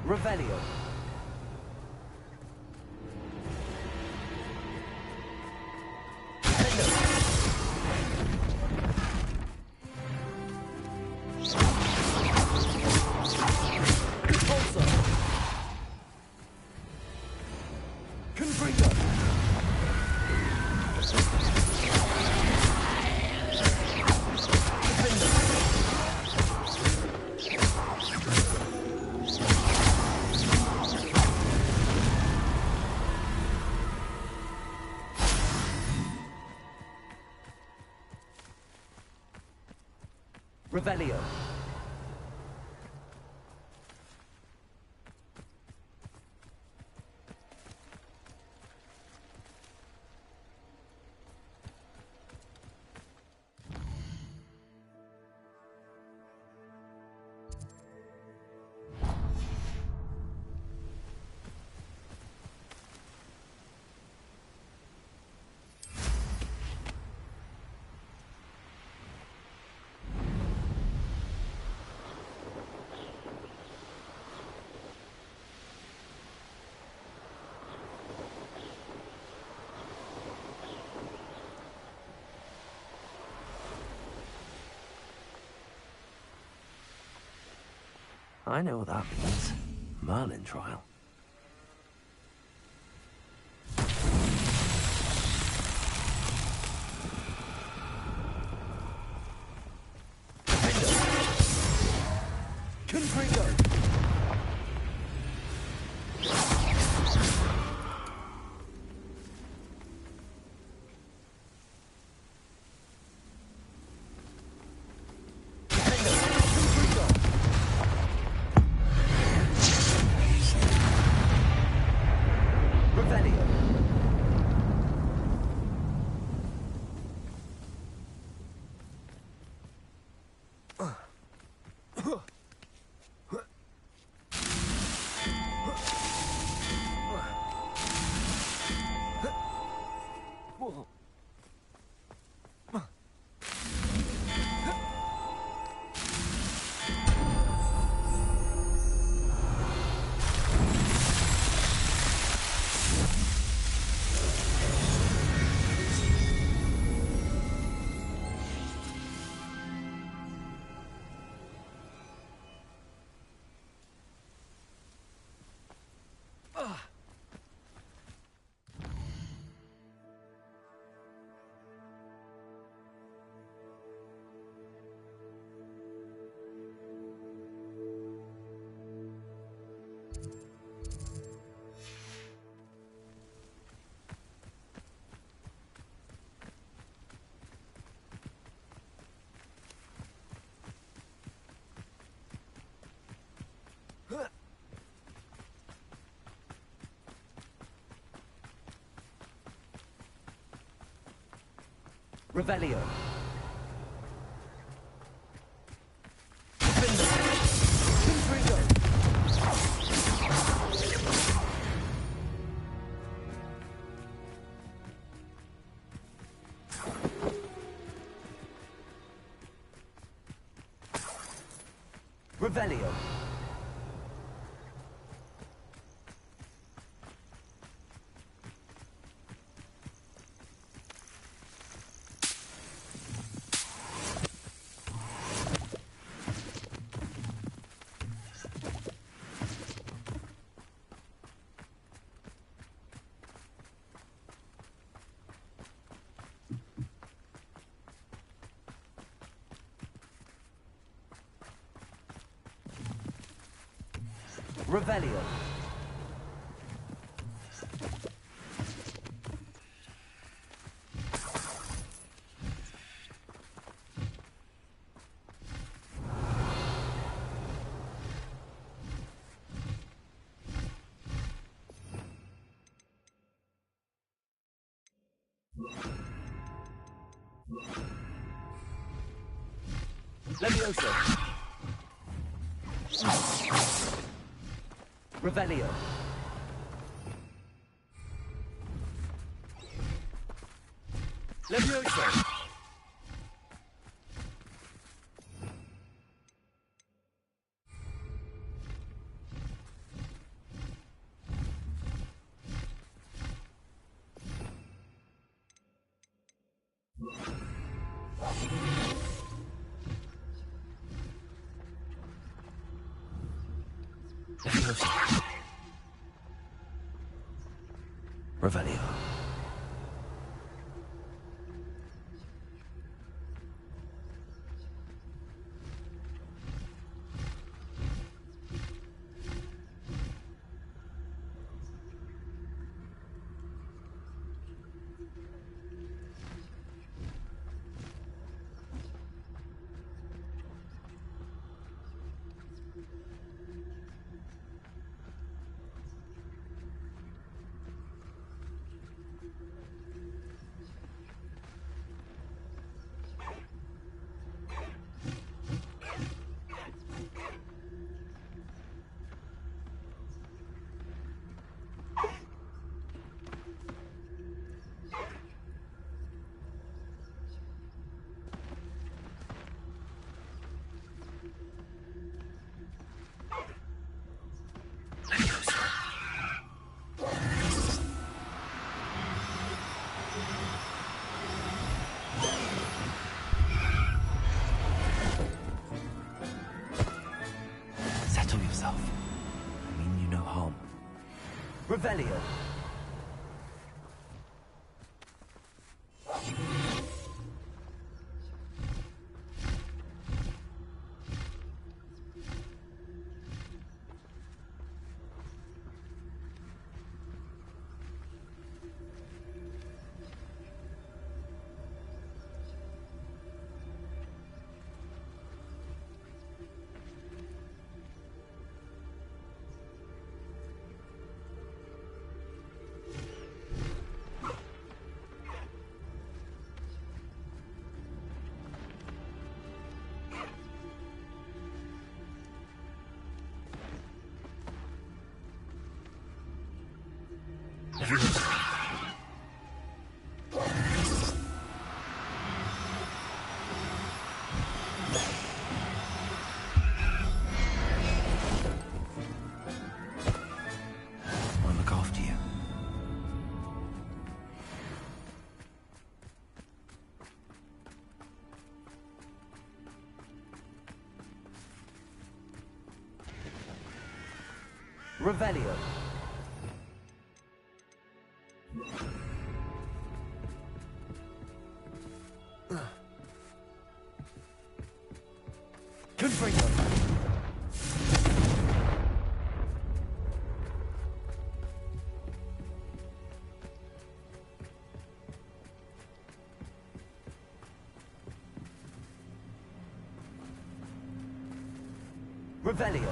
Revelio. Confringo. Revelio. I know what that means. Merlin trial. Confringo. Revelio. Revelio. Revelio. Levioso. Revelio. Levioso. Levioso. Revelio. Settle yourself. I mean you no harm. Revelio. I'll look after you. Revelio. Confringo. Revelio.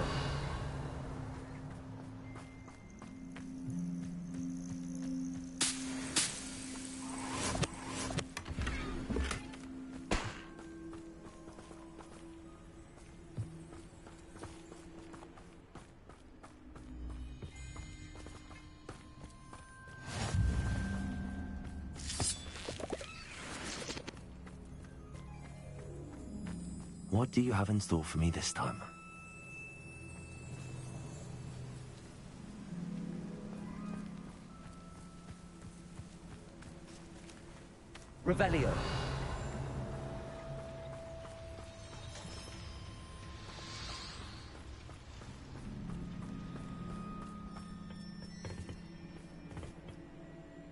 What do you have in store for me this time? Revelio.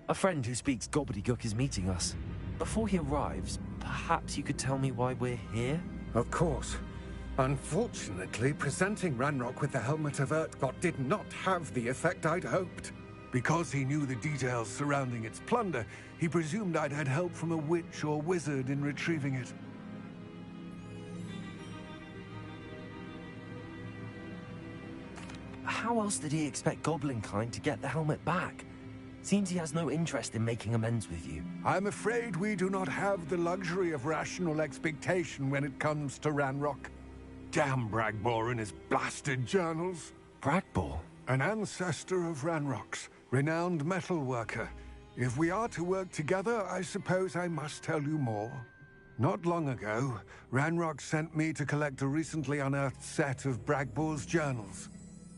A friend who speaks gobbledygook is meeting us. Before he arrives, perhaps you could tell me why we're here? Of course. Unfortunately, presenting Ranrock with the Helmet of Urtkot did not have the effect I'd hoped. Because he knew the details surrounding its plunder, he presumed I'd had help from a witch or wizard in retrieving it. How else did he expect Goblinkind to get the helmet back? Seems he has no interest in making amends with you. I'm afraid we do not have the luxury of rational expectation when it comes to Ranrock. Damn Bragbor and his blasted journals. Bragbor? An ancestor of Ranrock's, renowned metal worker. If we are to work together, I suppose I must tell you more. Not long ago, Ranrock sent me to collect a recently unearthed set of Bragbor's journals.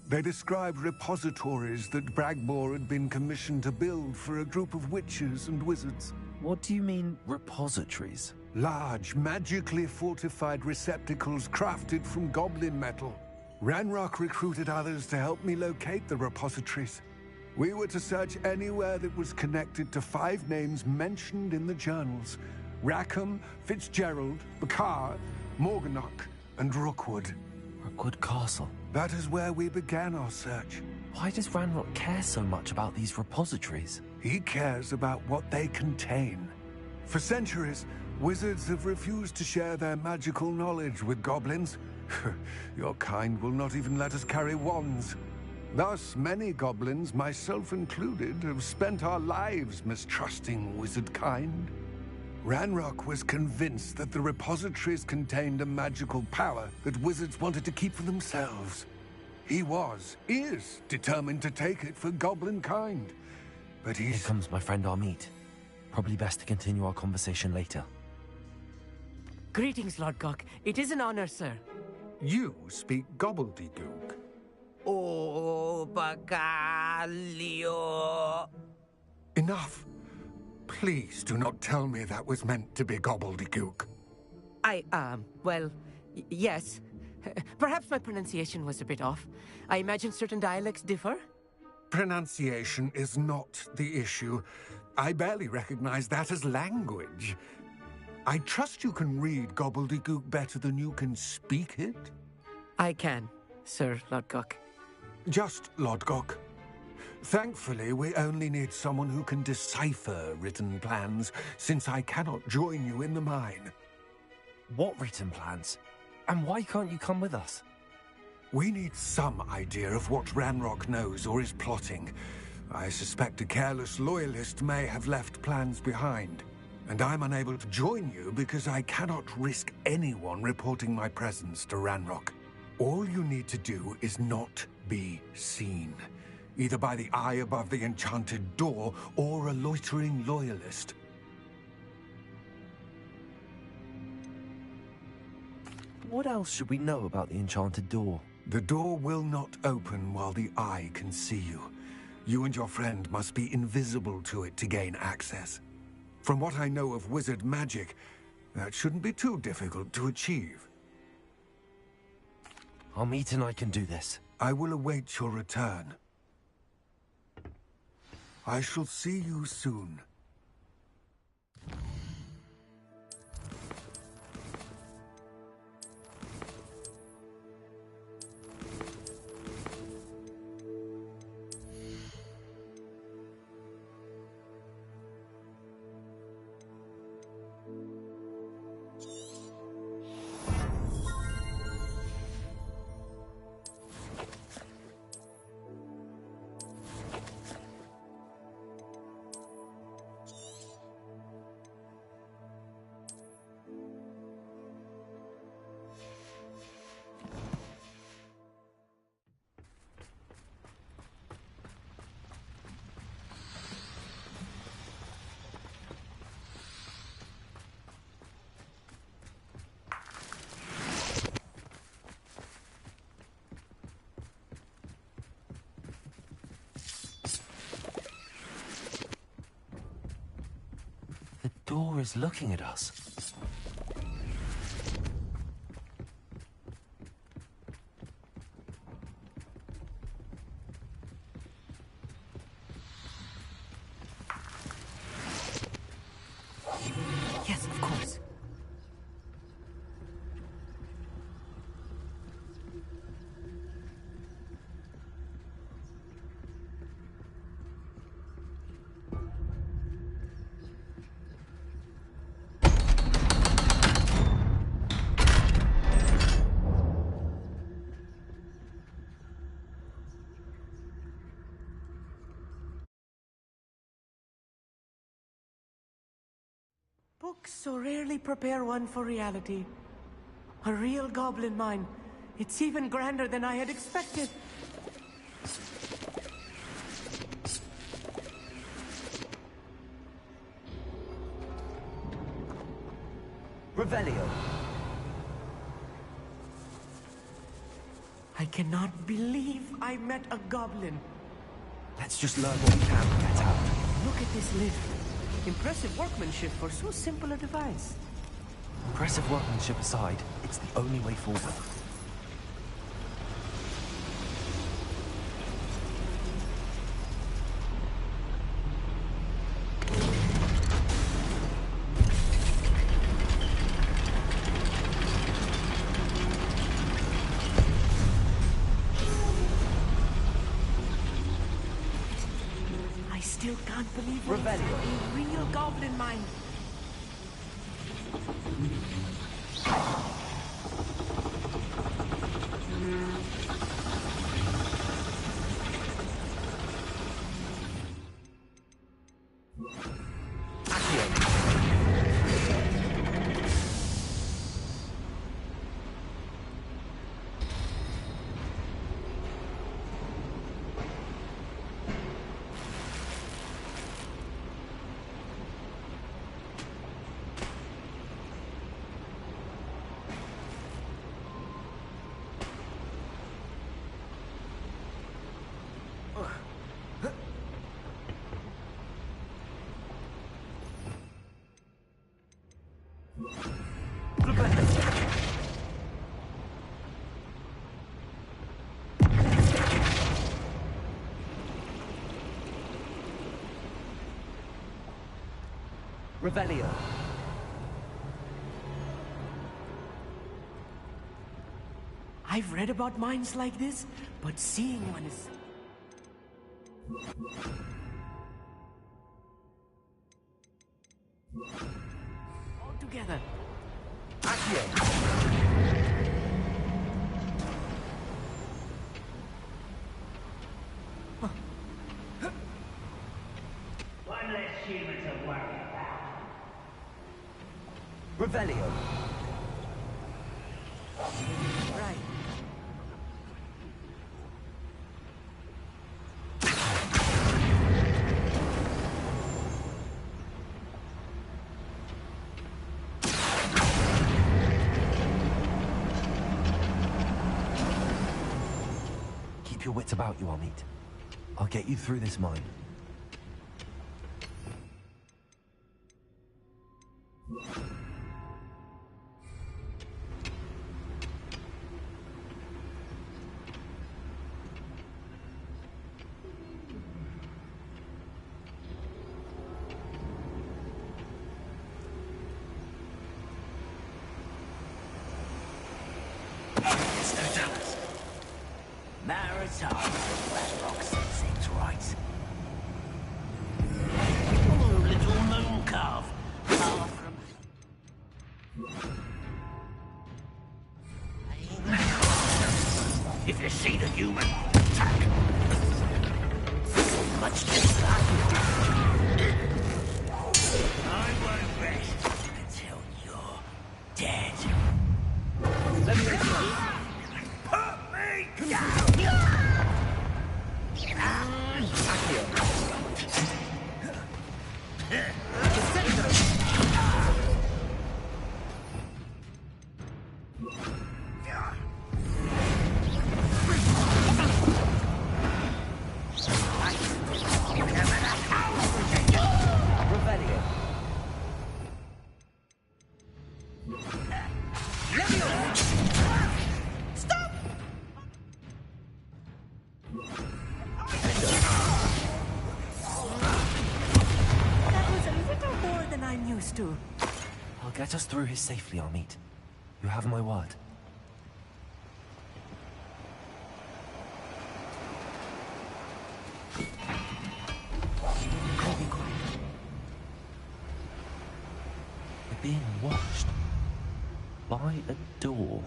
They described repositories that Bragbor had been commissioned to build for a group of witches and wizards. What do you mean, repositories? Large, magically fortified receptacles crafted from goblin metal. Ranrock recruited others to help me locate the repositories. We were to search anywhere that was connected to 5 names mentioned in the journals: Rackham, Fitzgerald, Bakar, Morganach, and Rookwood. Rookwood Castle? That is where we began our search. Why does Ranrock care so much about these repositories? He cares about what they contain. For centuries, wizards have refused to share their magical knowledge with goblins. Your kind will not even let us carry wands. Thus, many goblins, myself included, have spent our lives mistrusting wizard kind. Ranrock was convinced that the repositories contained a magical power that wizards wanted to keep for themselves. He is determined to take it for goblin kind. But Here comes my friend Amit. Probably best to continue our conversation later. Greetings, Lord Gok. It is an honor, sir. You speak gobbledygook. Oh, Bagalio. Enough. Please do not tell me that was meant to be gobbledygook. Well, yes. Perhaps my pronunciation was a bit off. I imagine certain dialects differ? Pronunciation is not the issue. I barely recognize that as language. I trust you can read gobbledygook better than you can speak it? I can, Sir Lodgok. Just Lodgok. Thankfully, we only need someone who can decipher written plans, since I cannot join you in the mine. What written plans? And why can't you come with us? We need some idea of what Ranrock knows or is plotting. I suspect a careless loyalist may have left plans behind. And I'm unable to join you because I cannot risk anyone reporting my presence to Ranrock. All you need to do is not be seen, either by the eye above the enchanted door or a loitering loyalist. What else should we know about the enchanted door? The door will not open while the eye can see you. You and your friend must be invisible to it to gain access. From what I know of wizard magic, that shouldn't be too difficult to achieve. Amit and I can do this. I will await your return. I shall see you soon. door is looking at us. Yes, of course. Books so rarely prepare one for reality. A real goblin mine. It's even grander than I had expected. Revelio. I cannot believe I met a goblin. Let's just learn what we can and get out. Look at this lift. Impressive workmanship for so simple a device. Impressive workmanship aside, it's the only way forward. I still can't believe we're inside a real goblin mine. Revelio. I've read about mines like this, but seeing one is... all together. One less human to worry about. Revelio. Right. Keep your wits about you, Amit. I'll get you through this mine. Matter of time, Ramrock says things right. Oh, little moon calf. Far from... If you see the human, attack. Much just that. I won't rest until you're dead. Let me get Put me down! to. I'll get us through here safely, Amit. You have my word. I'll be quiet. We're being watched by a door.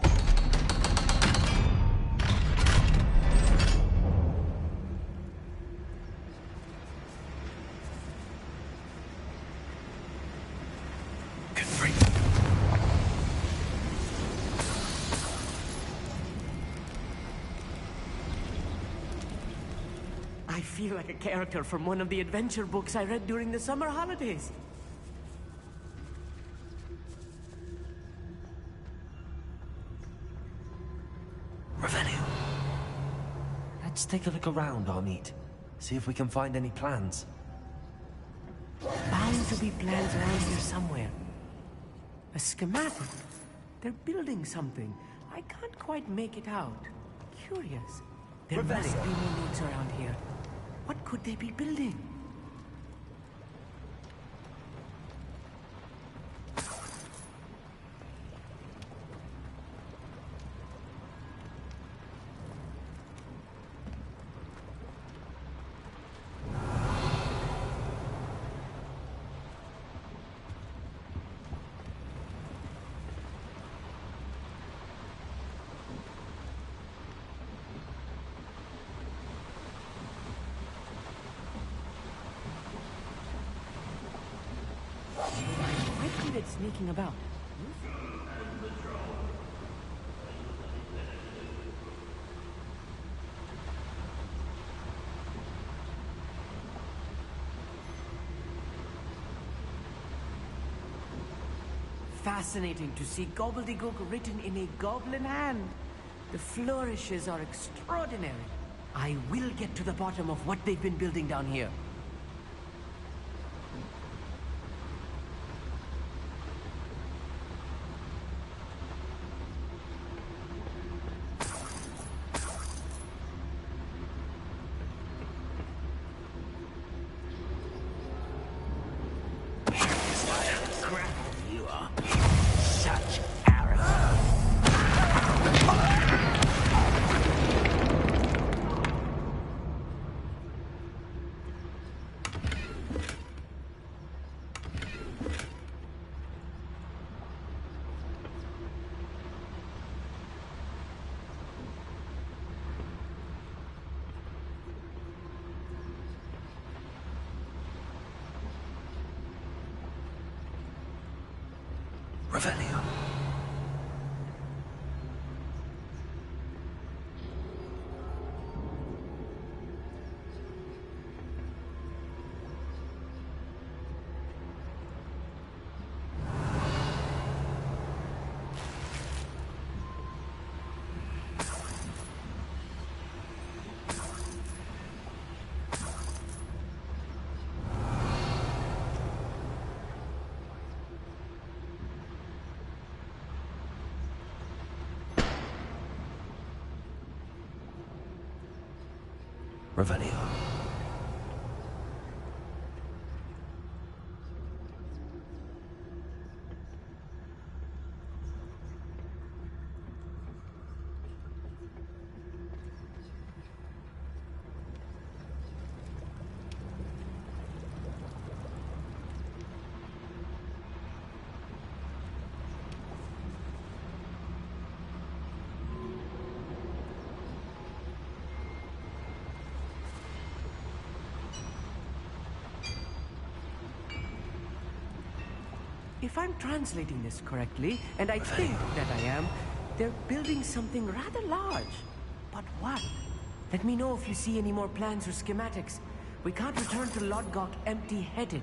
I feel like a character from one of the adventure books I read during the summer holidays. Revelio. Let's take a look around, Amit. See if we can find any plans. Bound to be plans around here somewhere. A schematic. They're building something. I can't quite make it out. Curious. There must be more notes around here. What could they be building? Sneaking about. Fascinating to see gobbledygook written in a goblin hand. The flourishes are extraordinary. I will get to the bottom of what they've been building down here. Revelio. Revelio. If I'm translating this correctly, and I think that I am, they're building something rather large. But what? Let me know if you see any more plans or schematics. We can't return to Lodgok empty-headed.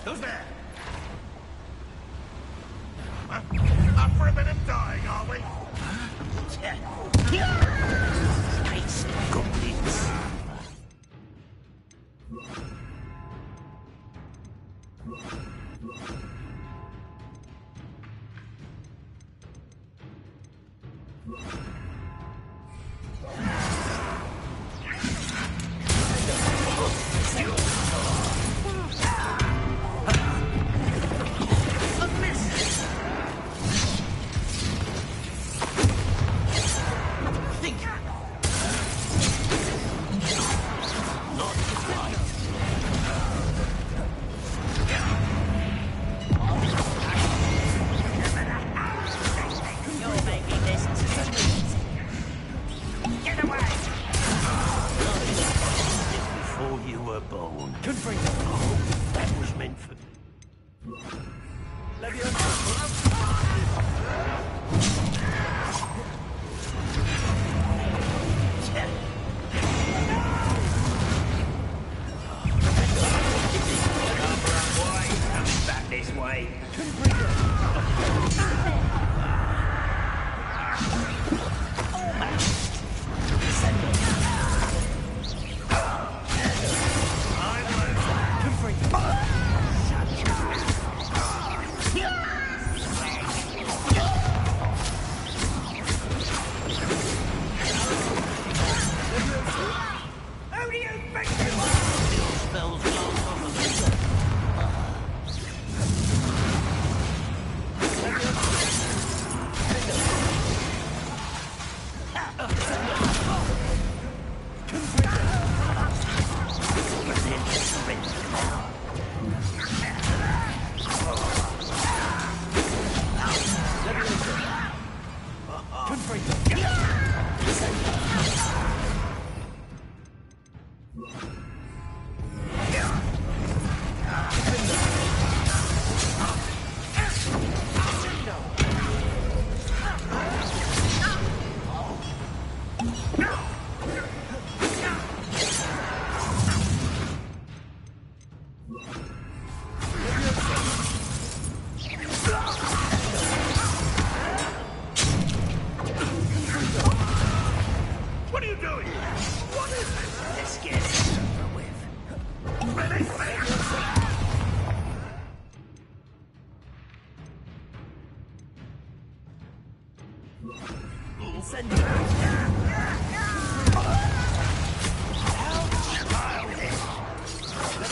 Who's there? Up for a bit of dying, are we? Space goblins.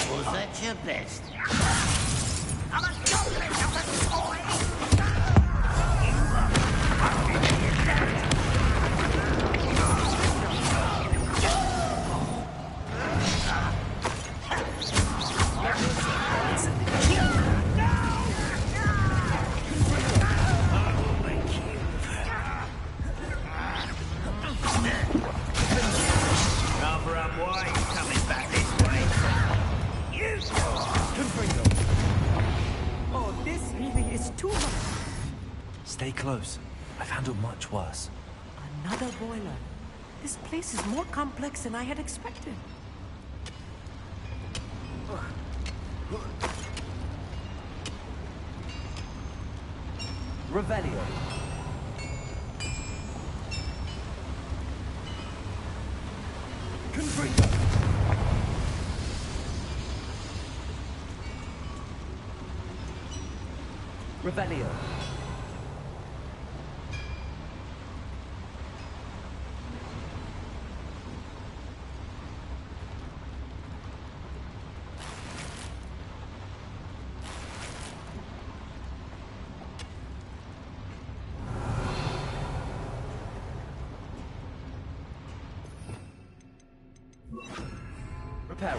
Was that your best? I'm a goblin, not a toy! Stay close. I've handled much worse. Another boiler. This place is more complex than I had expected. Revelio. Confringo. Revelio. Reparo.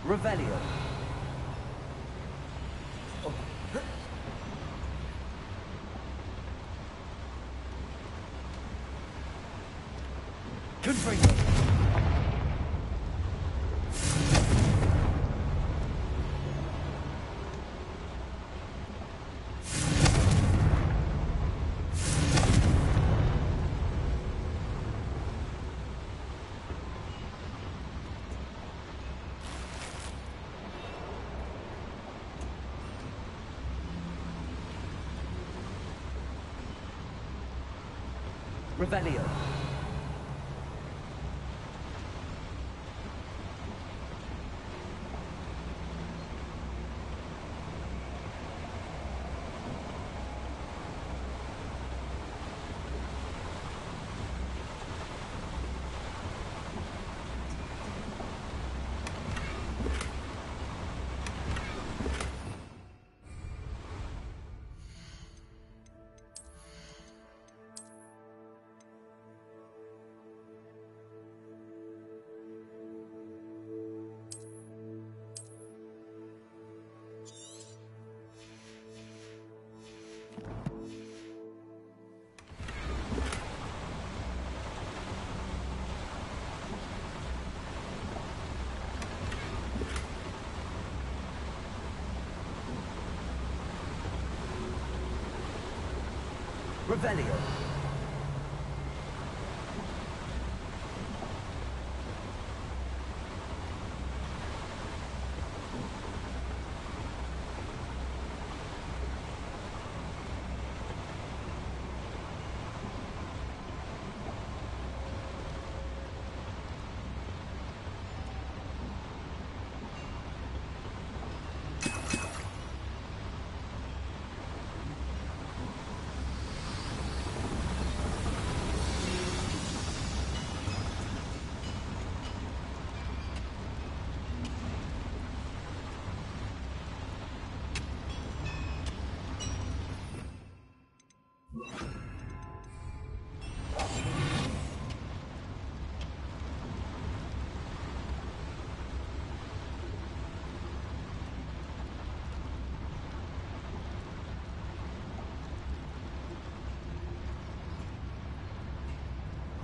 Revelio. Good for you. Revelio.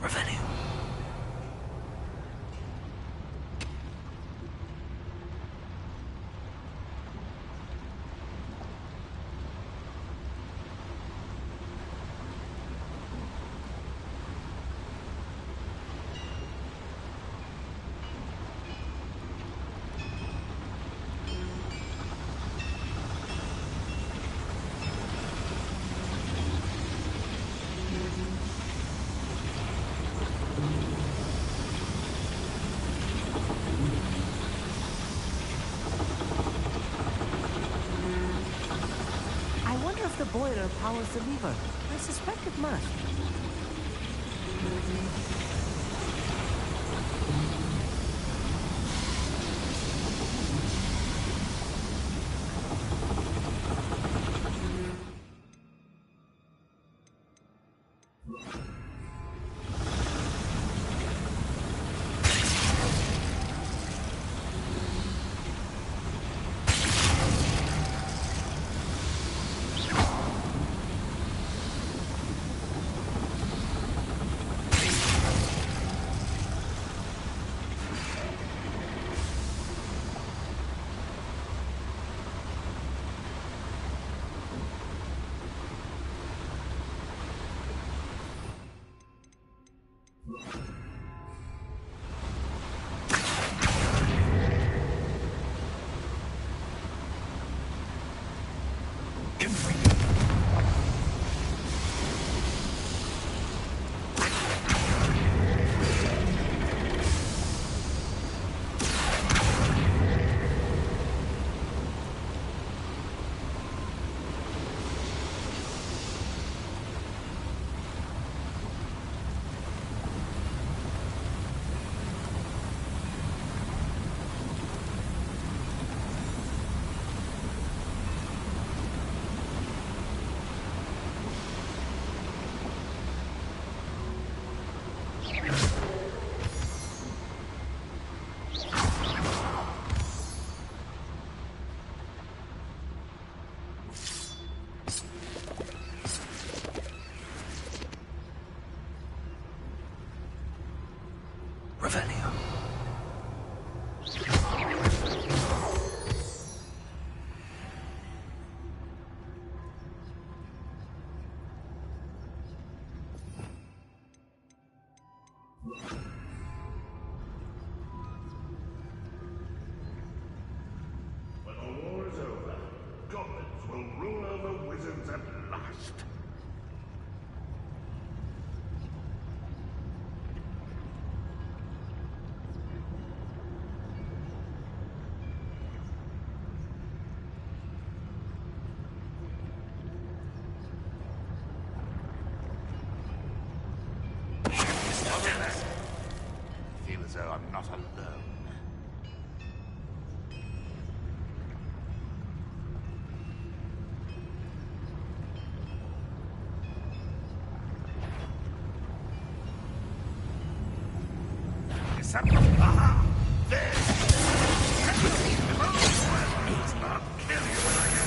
Revelio. The boiler powers the lever. I suspect it must. When the war is over, goblins will rule over wizards at last. I feel as though I'm not alone. Something. Aha! There! I'll kill you when I get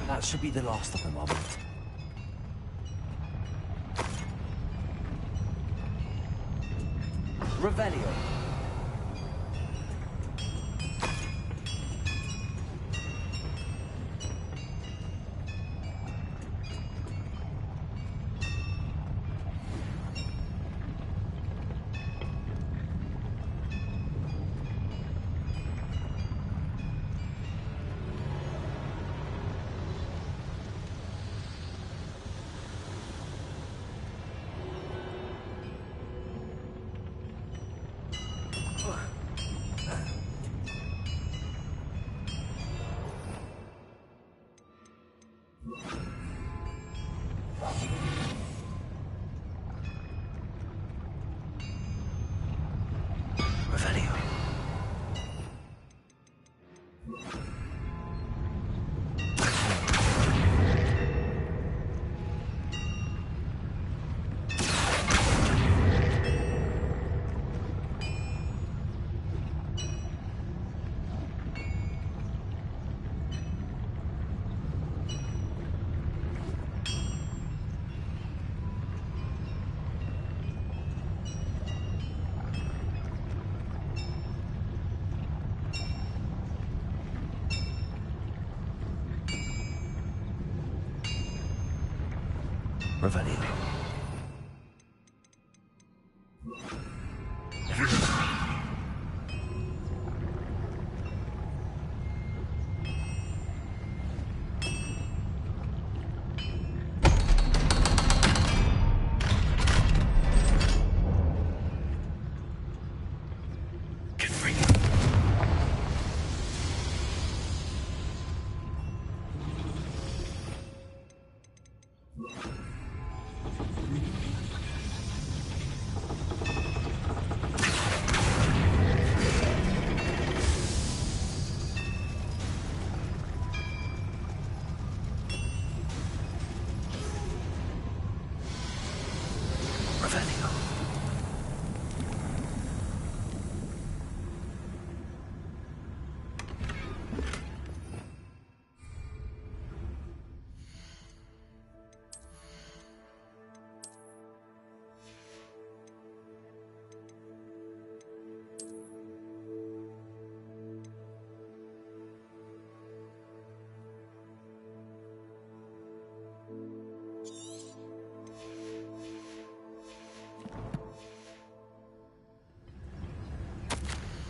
That should be the last of them, Armand. Revelio. Revelio.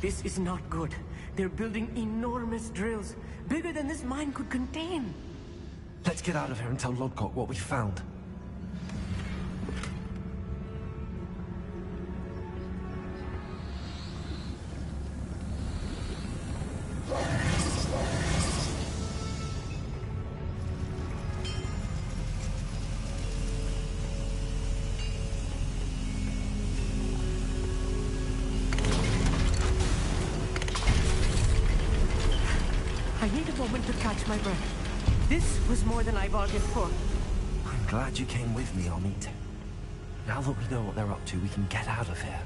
This is not good. They're building enormous drills, bigger than this mine could contain. Let's get out of here and tell Lodgok what we found. I need a moment to catch my breath. This was more than I bargained for. I'm glad you came with me, Amit. Now that we know what they're up to, we can get out of here.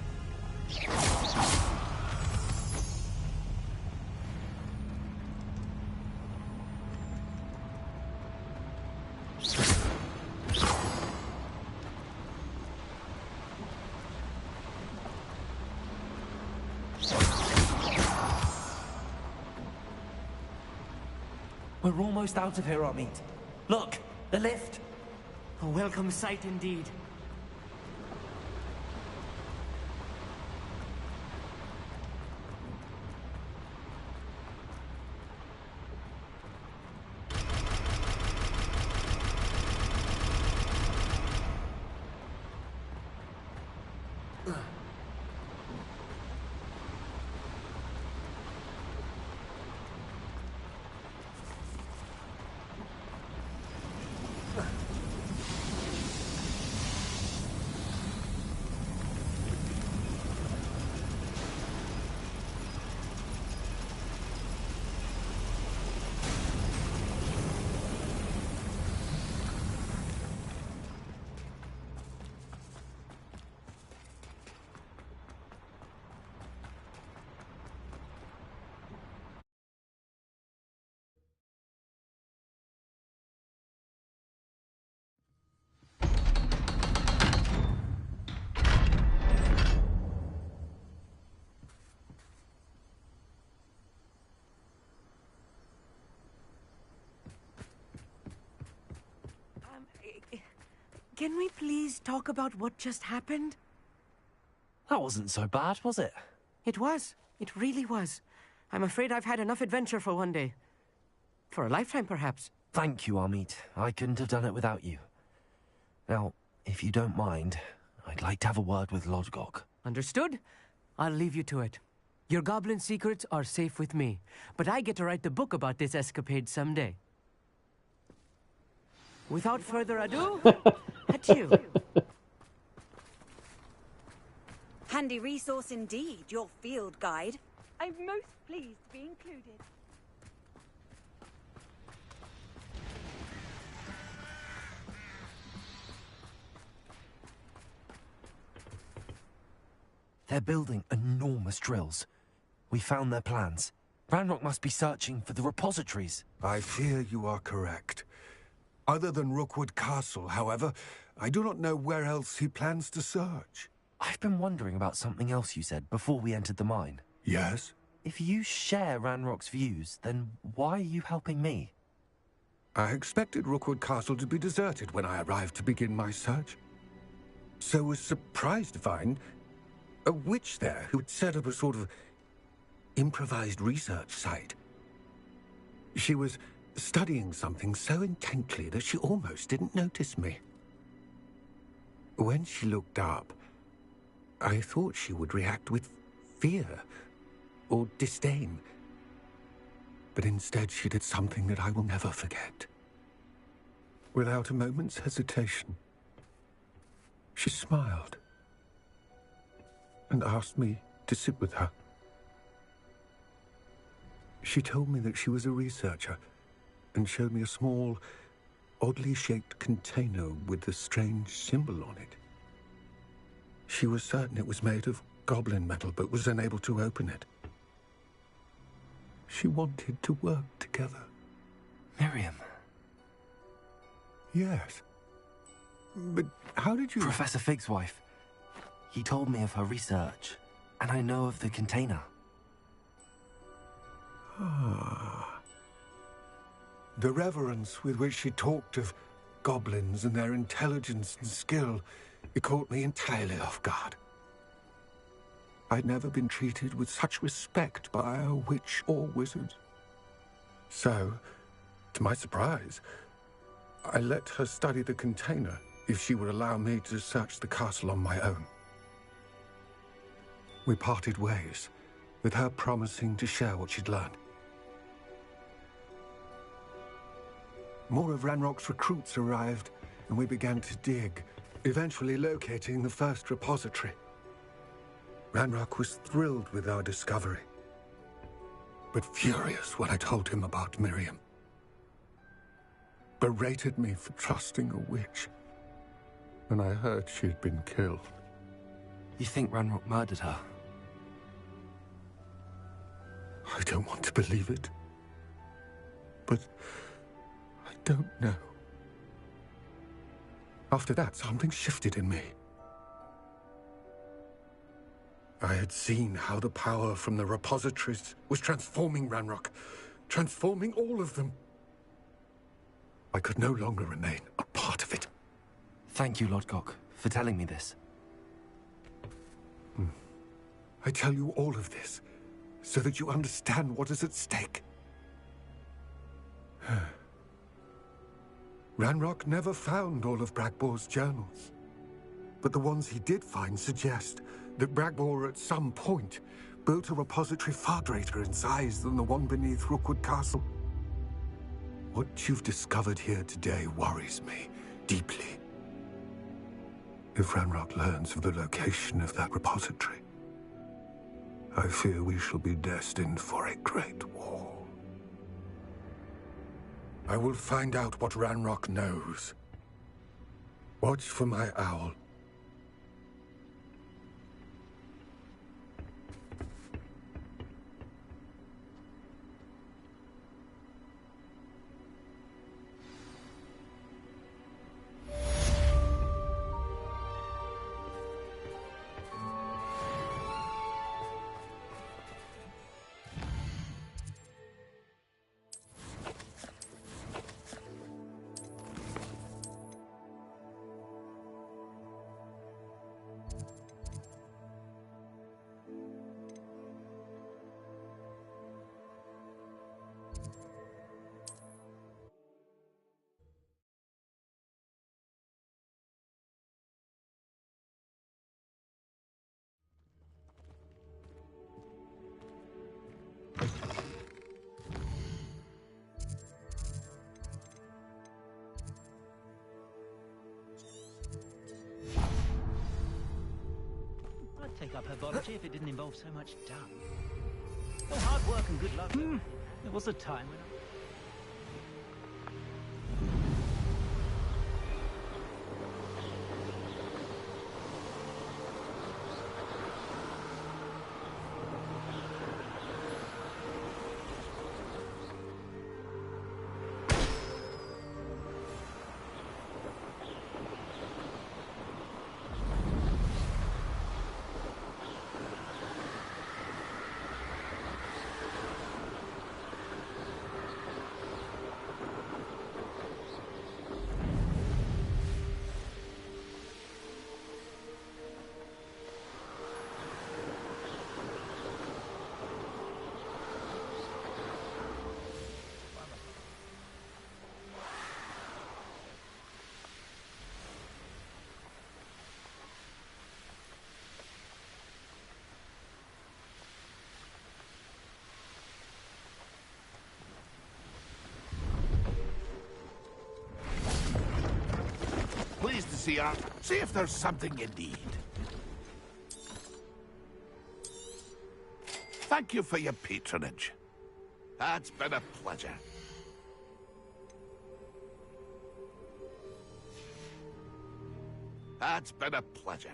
We're almost out of here, Amit. Look, the lift. A welcome sight indeed. Can we please talk about what just happened? That wasn't so bad, was it? It was. It really was. I'm afraid I've had enough adventure for one day. For a lifetime, perhaps. Thank you, Amit. I couldn't have done it without you. Now, if you don't mind, I'd like to have a word with Lodgok. Understood? I'll leave you to it. Your goblin secrets are safe with me, but I get to write the book about this escapade someday. Without further ado, adieu. Handy resource indeed, your field guide. I'm most pleased to be included. They're building enormous drills. We found their plans. Ranrock must be searching for the repositories. I fear you are correct. Other than Rookwood Castle, however, I do not know where else he plans to search. I've been wondering about something else you said before we entered the mine. Yes? If you share Ranrock's views, then why are you helping me? I expected Rookwood Castle to be deserted when I arrived to begin my search. So was surprised to find a witch there who had set up a sort of improvised research site. She was studying something so intently that she almost didn't notice me. When she looked up, I thought she would react with fear or disdain. But instead she did something that I will never forget. Without a moment's hesitation, she smiled and asked me to sit with her. She told me that she was a researcher and showed me a small, oddly shaped container with a strange symbol on it. She was certain it was made of goblin metal, but was unable to open it. She wanted to work together. Miriam. Yes. But how did you... Professor Fig's wife. He told me of her research, and I know of the container. Ah. The reverence with which she talked of goblins and their intelligence and skill, it caught me entirely off guard. I'd never been treated with such respect by a witch or wizard. So, to my surprise, I let her study the container if she would allow me to search the castle on my own. We parted ways, with her promising to share what she'd learned. More of Ranrock's recruits arrived, and we began to dig, eventually locating the first repository. Ranrock was thrilled with our discovery, but furious when I told him about Miriam. Berated me for trusting a witch, and I heard she had been killed. You think Ranrock murdered her? I don't want to believe it, but I don't know. After that, something shifted in me. I had seen how the power from the repositories was transforming Ranrock, transforming all of them. I could no longer remain a part of it. Thank you, Lodgok, for telling me this. I tell you all of this so that you understand what is at stake. Ranrock never found all of Bragbor's journals, but the ones he did find suggest that Bragbor at some point built a repository far greater in size than the one beneath Rookwood Castle. What you've discovered here today worries me deeply. If Ranrock learns of the location of that repository, I fear we shall be destined for a great war. I will find out what Ranrock knows. Watch for my owl. I'd take up her volunteer if it didn't involve so much dung. Well, hard work and good luck. There was a time when See if there's something you need. Thank you for your patronage. It's been a pleasure. It's been a pleasure.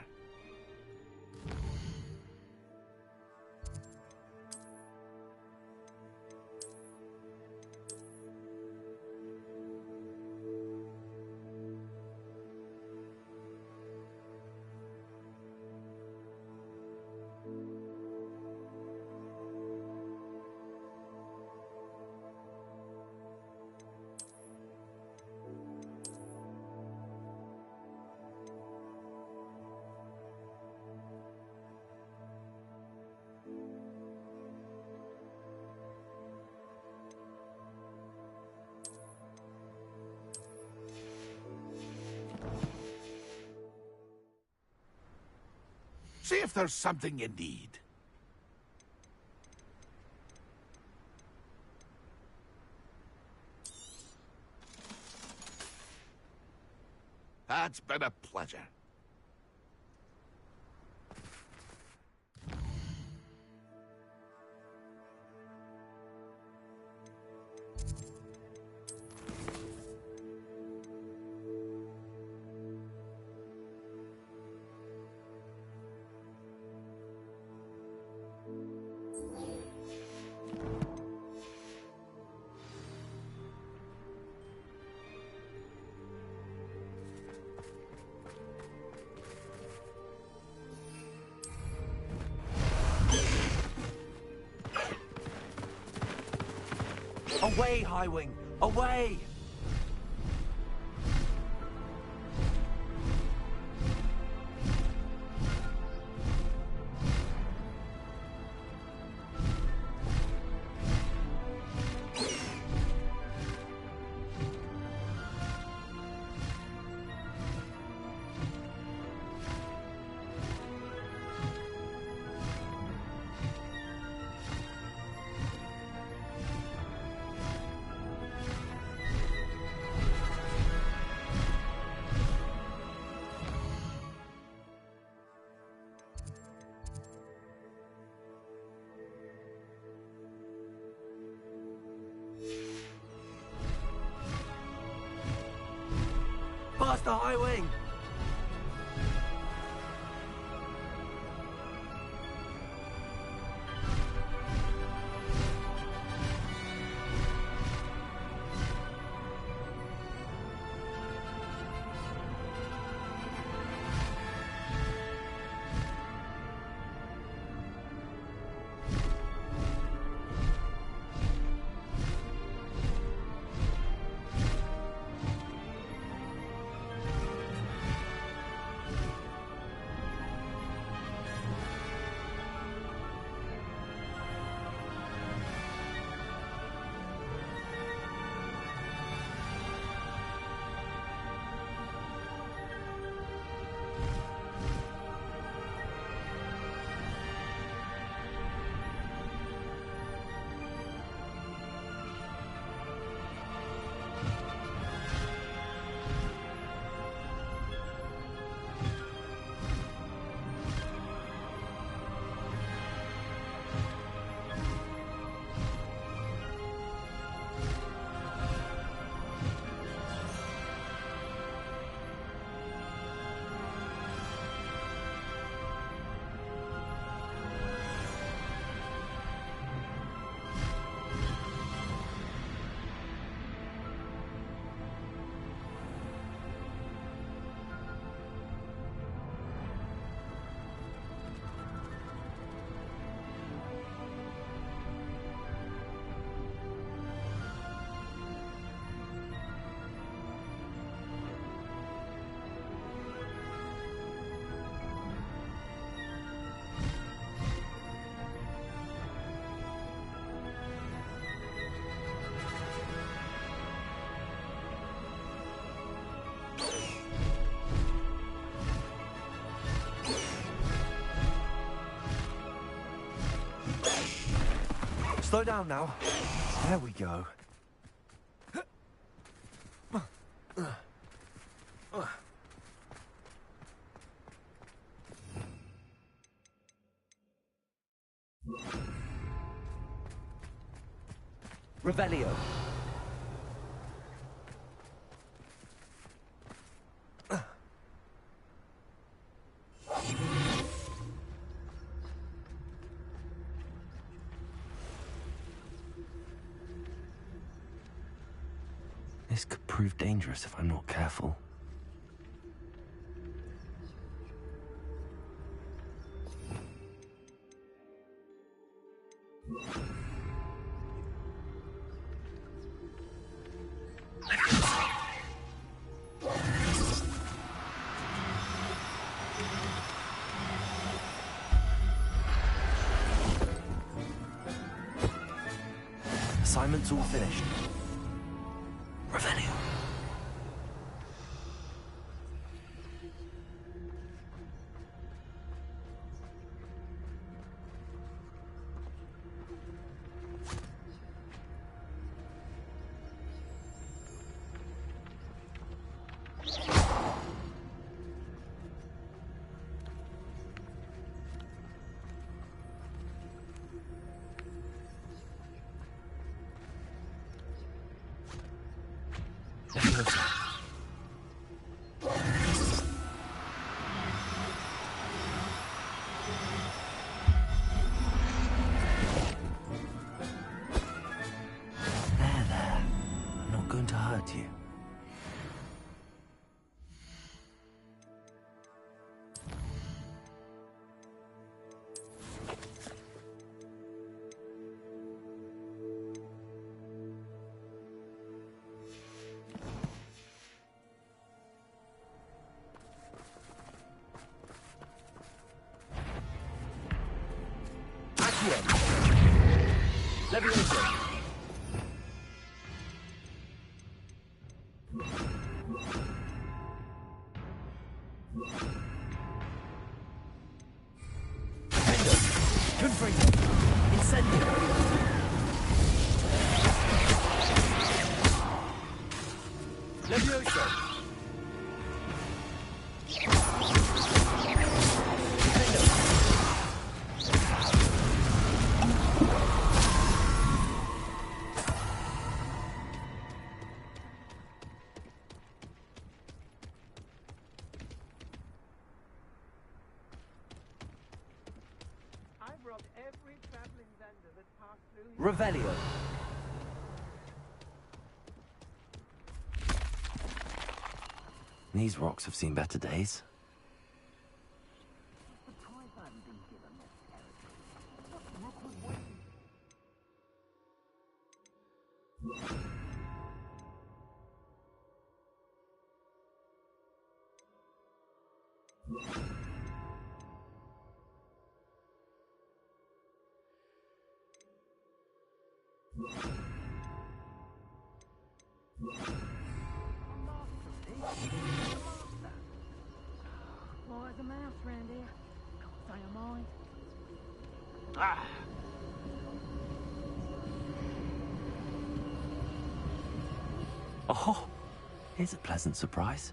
See if there's something you need. It's been a pleasure. Away, Highwing! Away! Past the Highwing! Slow down now. There we go. Revelio. This could prove dangerous if I'm not careful. Assignment's all finished. Revelio. You. Accio. Levioso. Revelio. These rocks have seen better days. Boy, as a mouse round here. Can't say I mind. Ah. Oh, here's a pleasant surprise.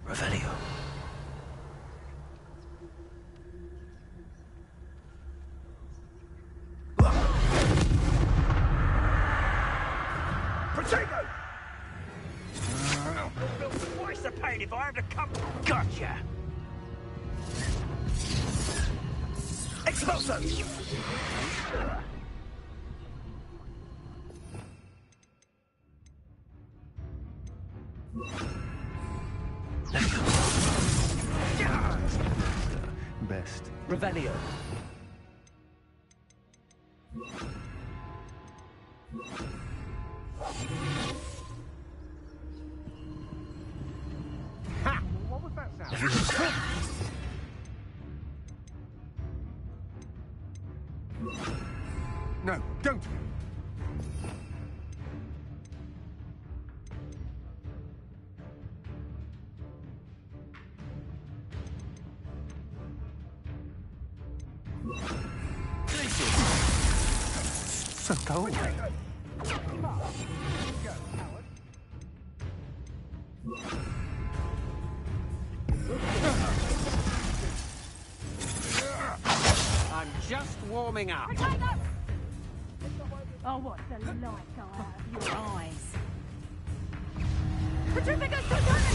Revelio. Potato! Twice the pain if I have to come. Gotcha! Expulso! Best. Revelio. Ha! What was that sound? No, don't! So cold. I just warming up. Oh, what the light go out of your eyes? Petrificus, don't turn it!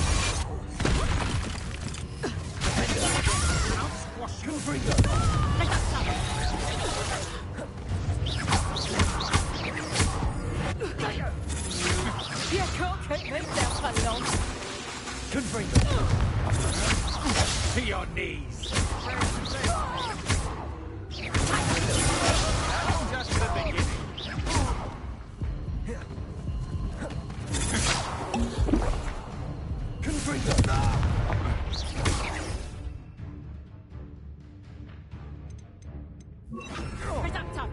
I'll squash you. Take that stuff! You can't keep me down for long. Confringo. To your knees. That's just the beginning. Confringo. Reducto!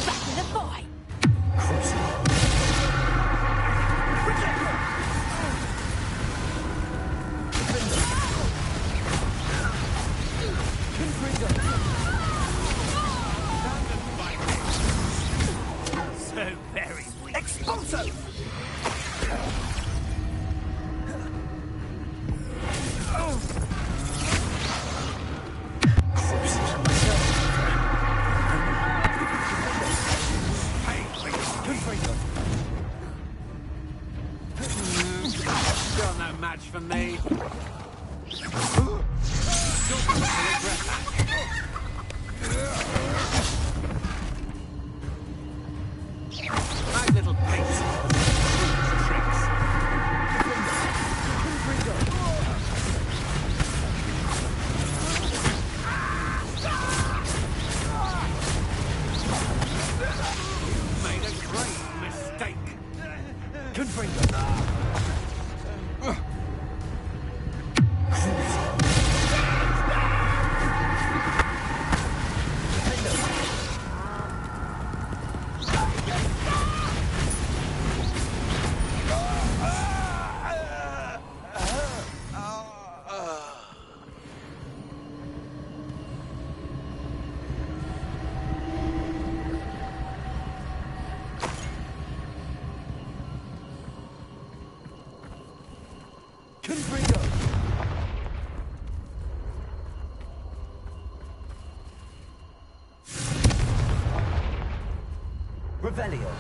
Back in the fight. So very weak. Expulso! You're no match for me. You'll regret that. My little pace tricks. You made a great mistake. Confringo. Confringo. Revelio.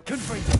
Confringo.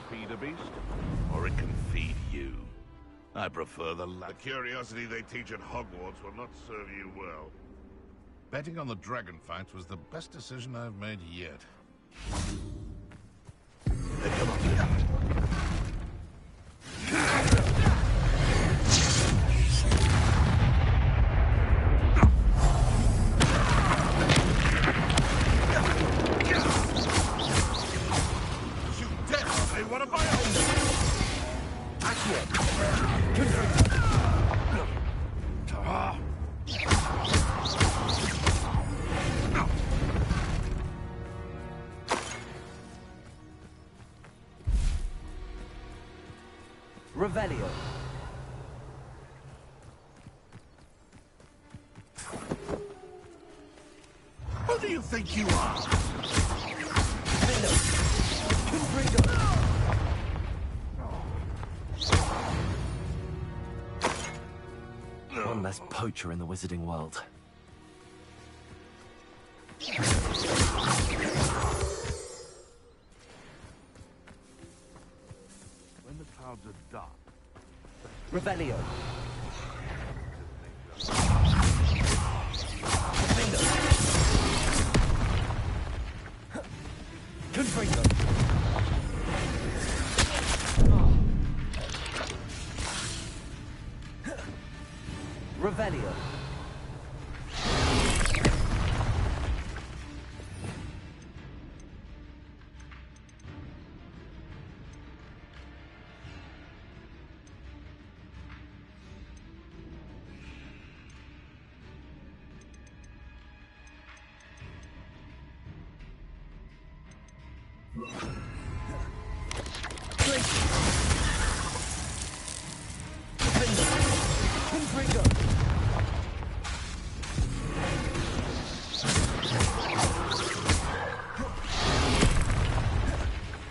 Feed a beast, or it can feed you. I prefer the latter. The curiosity they teach at Hogwarts will not serve you well. Betting on the dragon fights was the best decision I've made yet. Revelio. Who do you think you are? One less poacher in the wizarding world. When the clouds are dark. Revelio. Confringo. Revelio.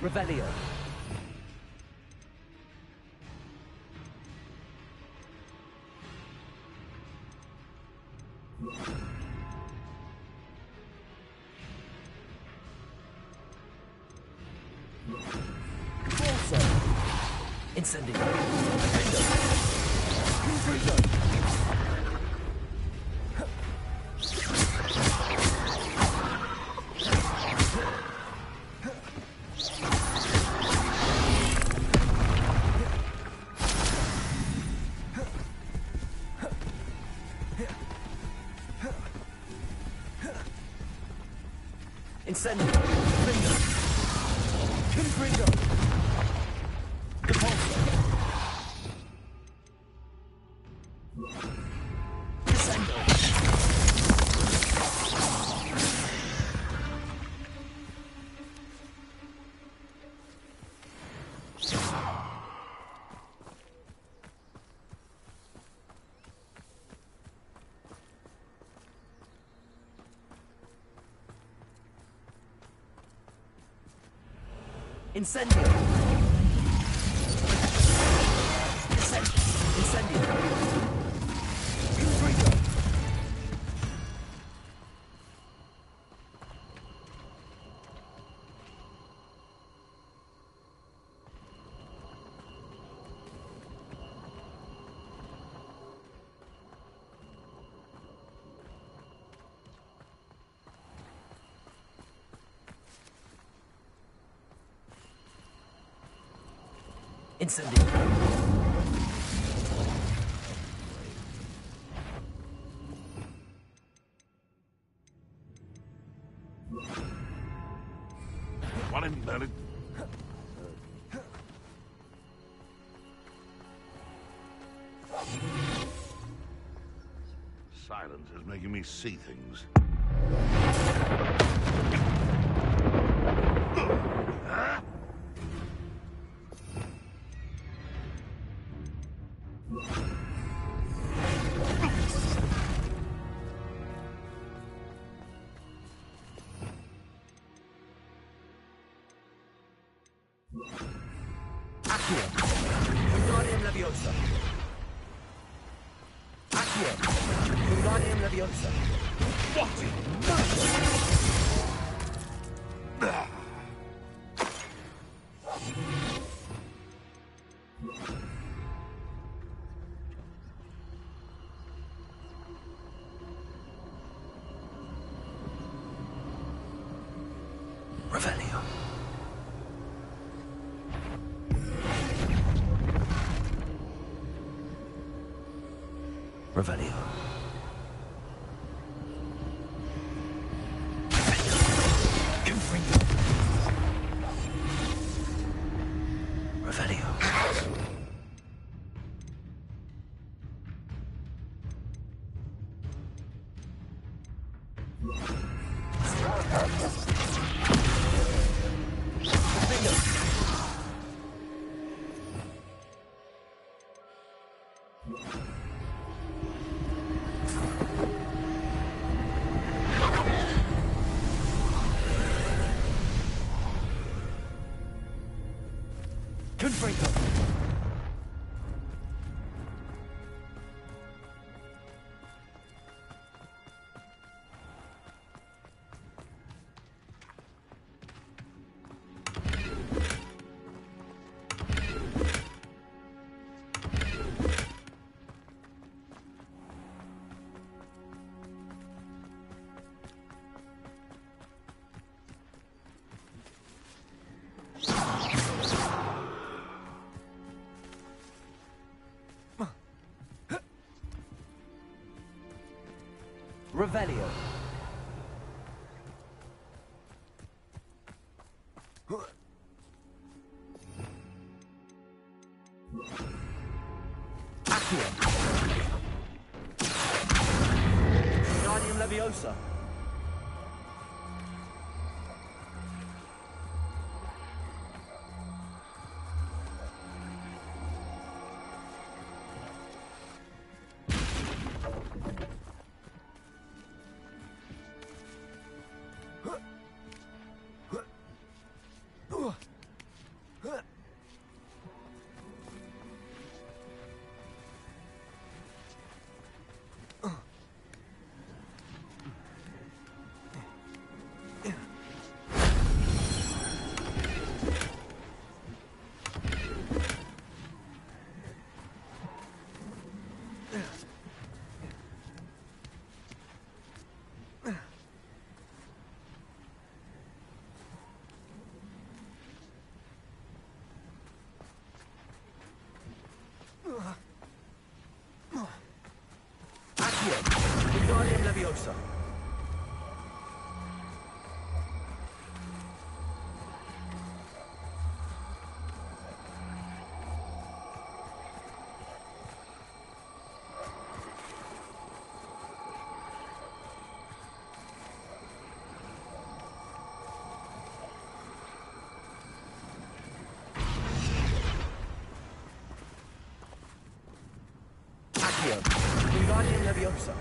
Revelio. Incendio. Incendio. Confringo. Depulso. Descendo. Incendio. Incendio. Confringo. Incendio. What embedded? Silence is making me see things. Accio. Wingardium Leviosa. Accio. Wingardium Leviosa. What in mercy? Revelio. Revelio. Revelio. Confringo. Revelio. Accio. Wingardium Leviosa. Accio. Wingardium Leviosa. Accio. Wingardium Leviosa.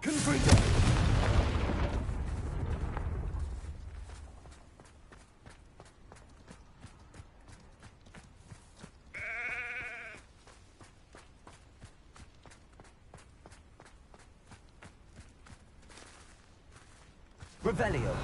Confringo. Revelio.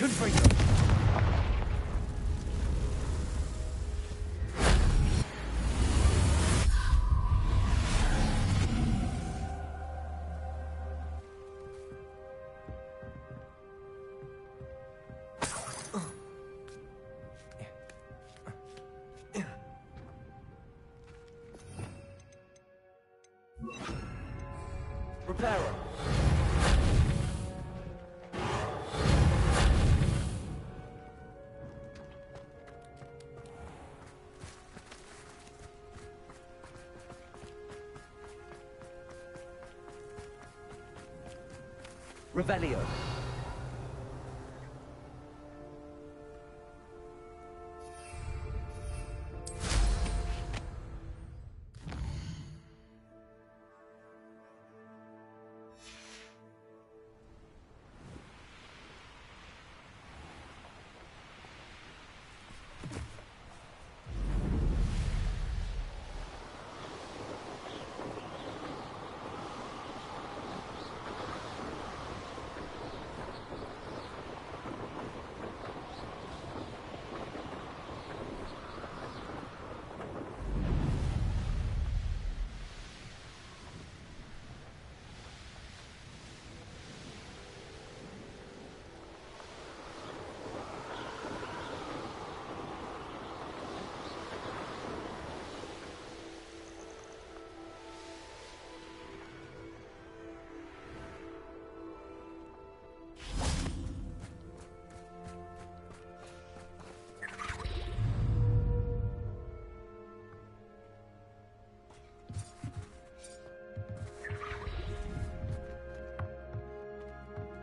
Confringo. Reparo. Revelio.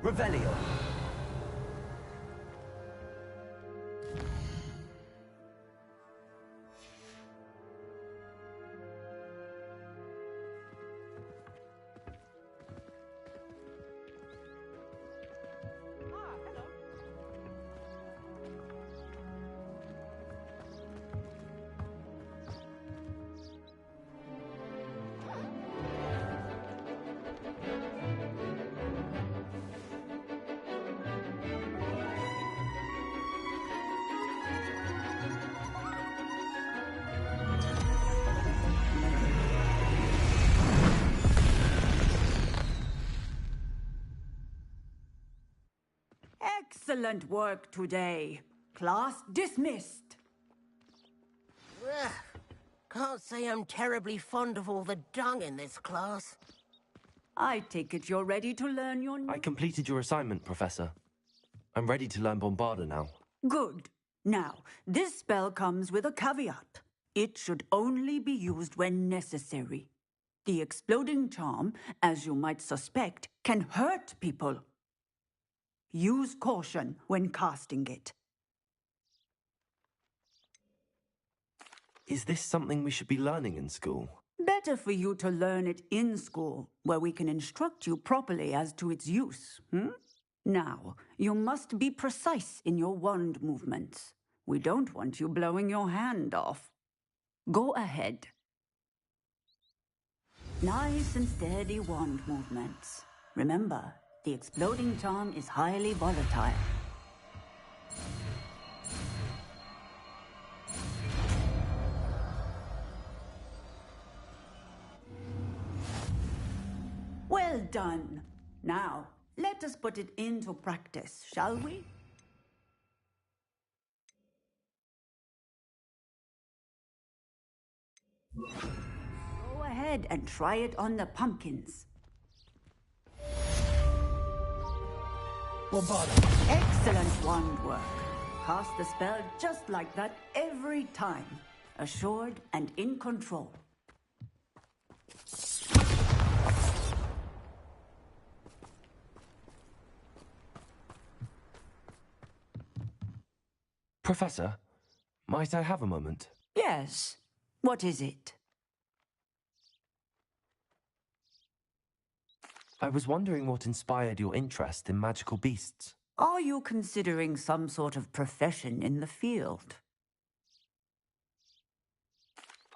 Revelio. Excellent work today. Class dismissed. Can't say I'm terribly fond of all the dung in this class. I take it you're ready to learn your new... I completed your assignment, Professor. I'm ready to learn Bombarda now. Good. Now, this spell comes with a caveat. It should only be used when necessary. The exploding charm, as you might suspect, can hurt people. Use caution when casting it. Is this something we should be learning in school? Better for you to learn it in school, where we can instruct you properly as to its use. Now, you must be precise in your wand movements. We don't want you blowing your hand off. Go ahead. Nice and steady wand movements. Remember, The exploding charm is highly volatile. Well done. Now, let us put it into practice, shall we? Go ahead and try it on the pumpkins. Excellent wand work. Cast the spell just like that every time. Assured and in control. Professor, might I have a moment? Yes. What is it? I was wondering what inspired your interest in magical beasts. Are you considering some sort of profession in the field?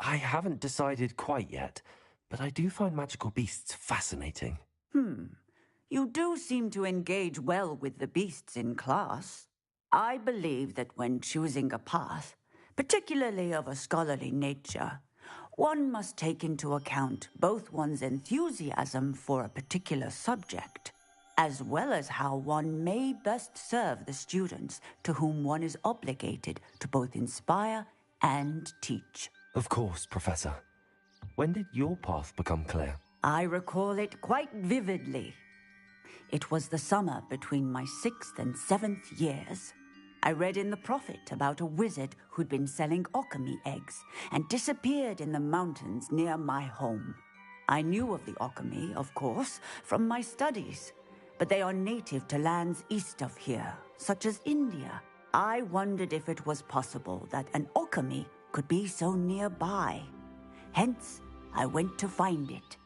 I haven't decided quite yet, but I do find magical beasts fascinating. You do seem to engage well with the beasts in class. I believe that when choosing a path, particularly of a scholarly nature, one must take into account both one's enthusiasm for a particular subject, as well as how one may best serve the students to whom one is obligated to both inspire and teach. Of course, Professor. When did your path become clear? I recall it quite vividly. It was the summer between my 6th and 7th years. I read in the Prophet about a wizard who'd been selling alchemy eggs and disappeared in the mountains near my home. I knew of the alchemy, of course, from my studies, but they are native to lands east of here, such as India. I wondered if it was possible that an alchemy could be so nearby. Hence, I went to find it.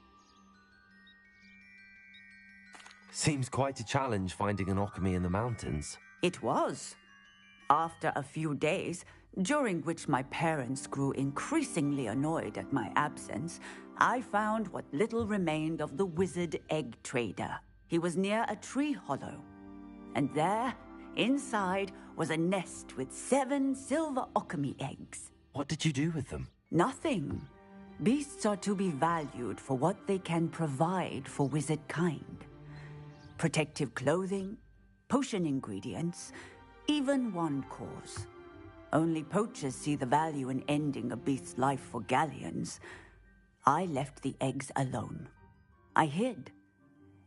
Seems quite a challenge finding an alchemy in the mountains. It was. After a few days, during which my parents grew increasingly annoyed at my absence, I found what little remained of the wizard egg trader. He was near a tree hollow. And there, inside, was a nest with 7 silver alchemy eggs. What did you do with them? Nothing. Beasts are to be valued for what they can provide for wizard kind. Protective clothing, potion ingredients, even wand cores. Only poachers see the value in ending a beast's life for galleons. I left the eggs alone. I hid.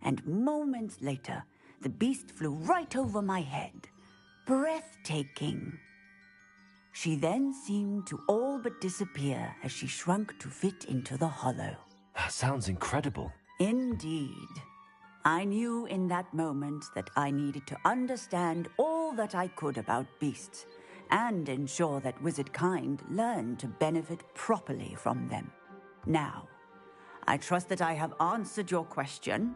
And moments later, the beast flew right over my head. Breathtaking. She then seemed to all but disappear as she shrunk to fit into the hollow. That sounds incredible. Indeed. I knew in that moment that I needed to understand all that I could about beasts and ensure that wizard kind learned to benefit properly from them. Now, I trust that I have answered your question.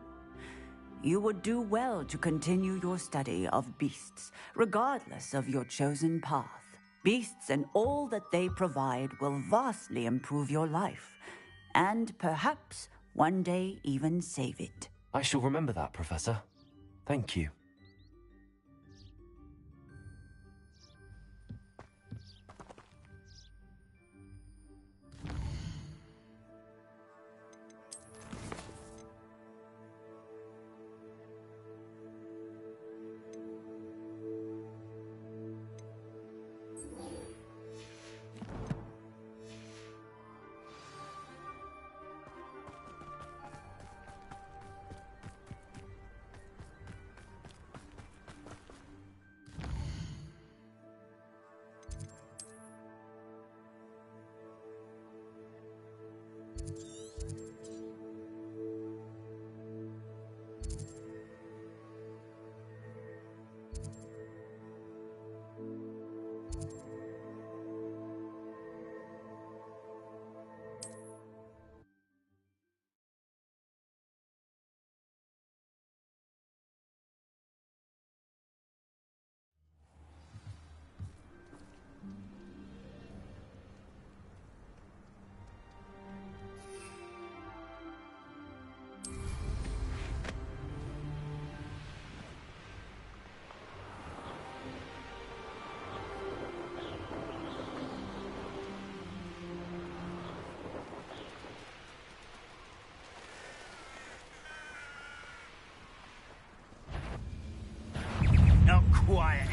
You would do well to continue your study of beasts, regardless of your chosen path. Beasts and all that they provide will vastly improve your life, and perhaps one day even save it. I shall remember that, Professor. Thank you.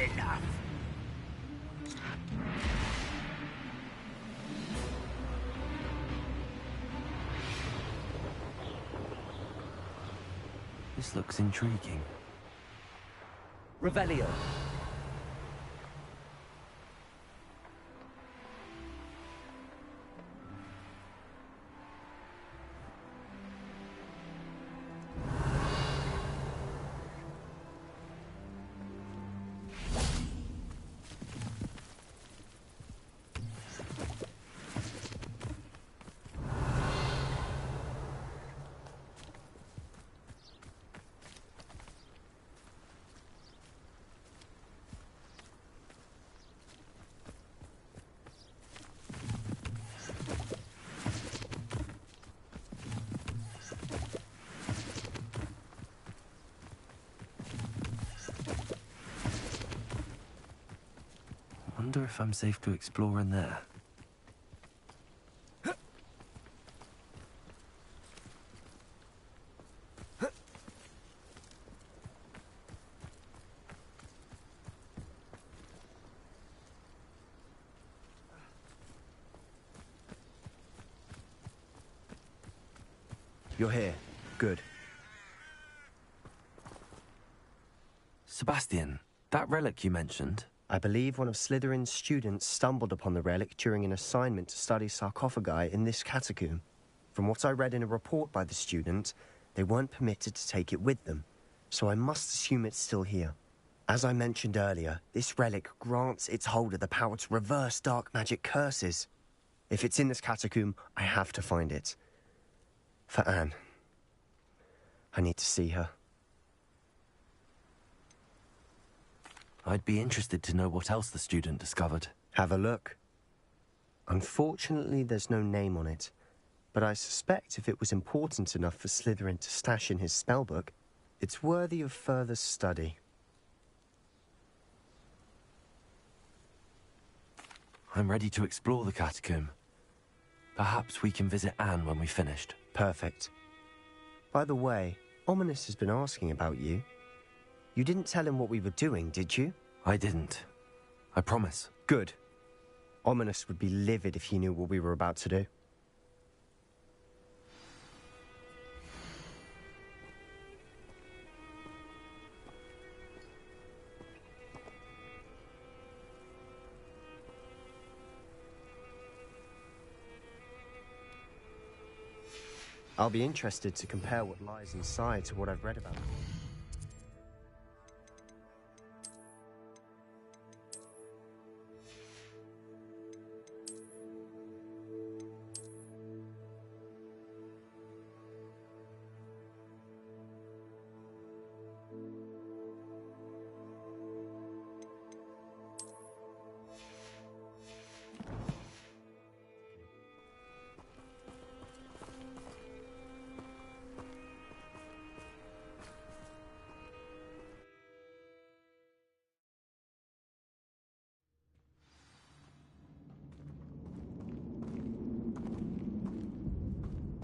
enough. This looks intriguing. Revelio. Wonder if I'm safe to explore in there. You're here. Good. Sebastian, that relic you mentioned. I believe one of Slytherin's students stumbled upon the relic during an assignment to study sarcophagi in this catacomb. From what I read in a report by the student, they weren't permitted to take it with them, so I must assume it's still here. As I mentioned earlier, this relic grants its holder the power to reverse dark magic curses. If it's in this catacomb, I have to find it. For Anne. I need to see her. I'd be interested to know what else the student discovered. Have a look. Unfortunately, there's no name on it, but I suspect if it was important enough for Slytherin to stash in his spellbook, it's worthy of further study. I'm ready to explore the catacomb. Perhaps we can visit Anne when we've finished. Perfect. By the way, Ominous has been asking about you. You didn't tell him what we were doing, did you? I didn't. I promise. Good. Ominous would be livid if he knew what we were about to do. I'll be interested to compare what lies inside to what I've read about.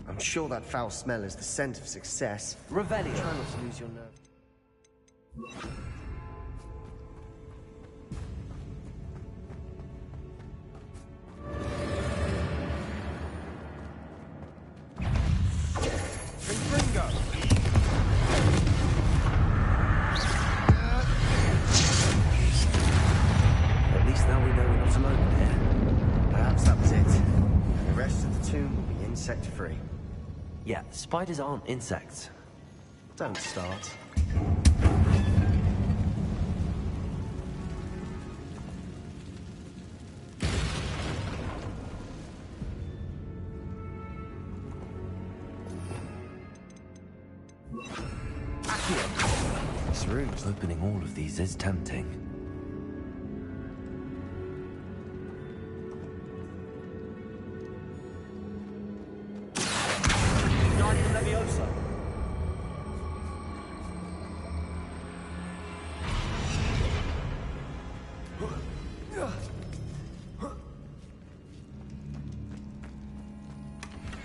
I'm sure that foul smell is the scent of success. Revelio. Try not to lose your nerve. At least now we know we're not alone here. Perhaps that was it. And the rest of the tomb will be insect-free. Yeah, spiders aren't insects. Don't start. This room, opening all of these is tempting.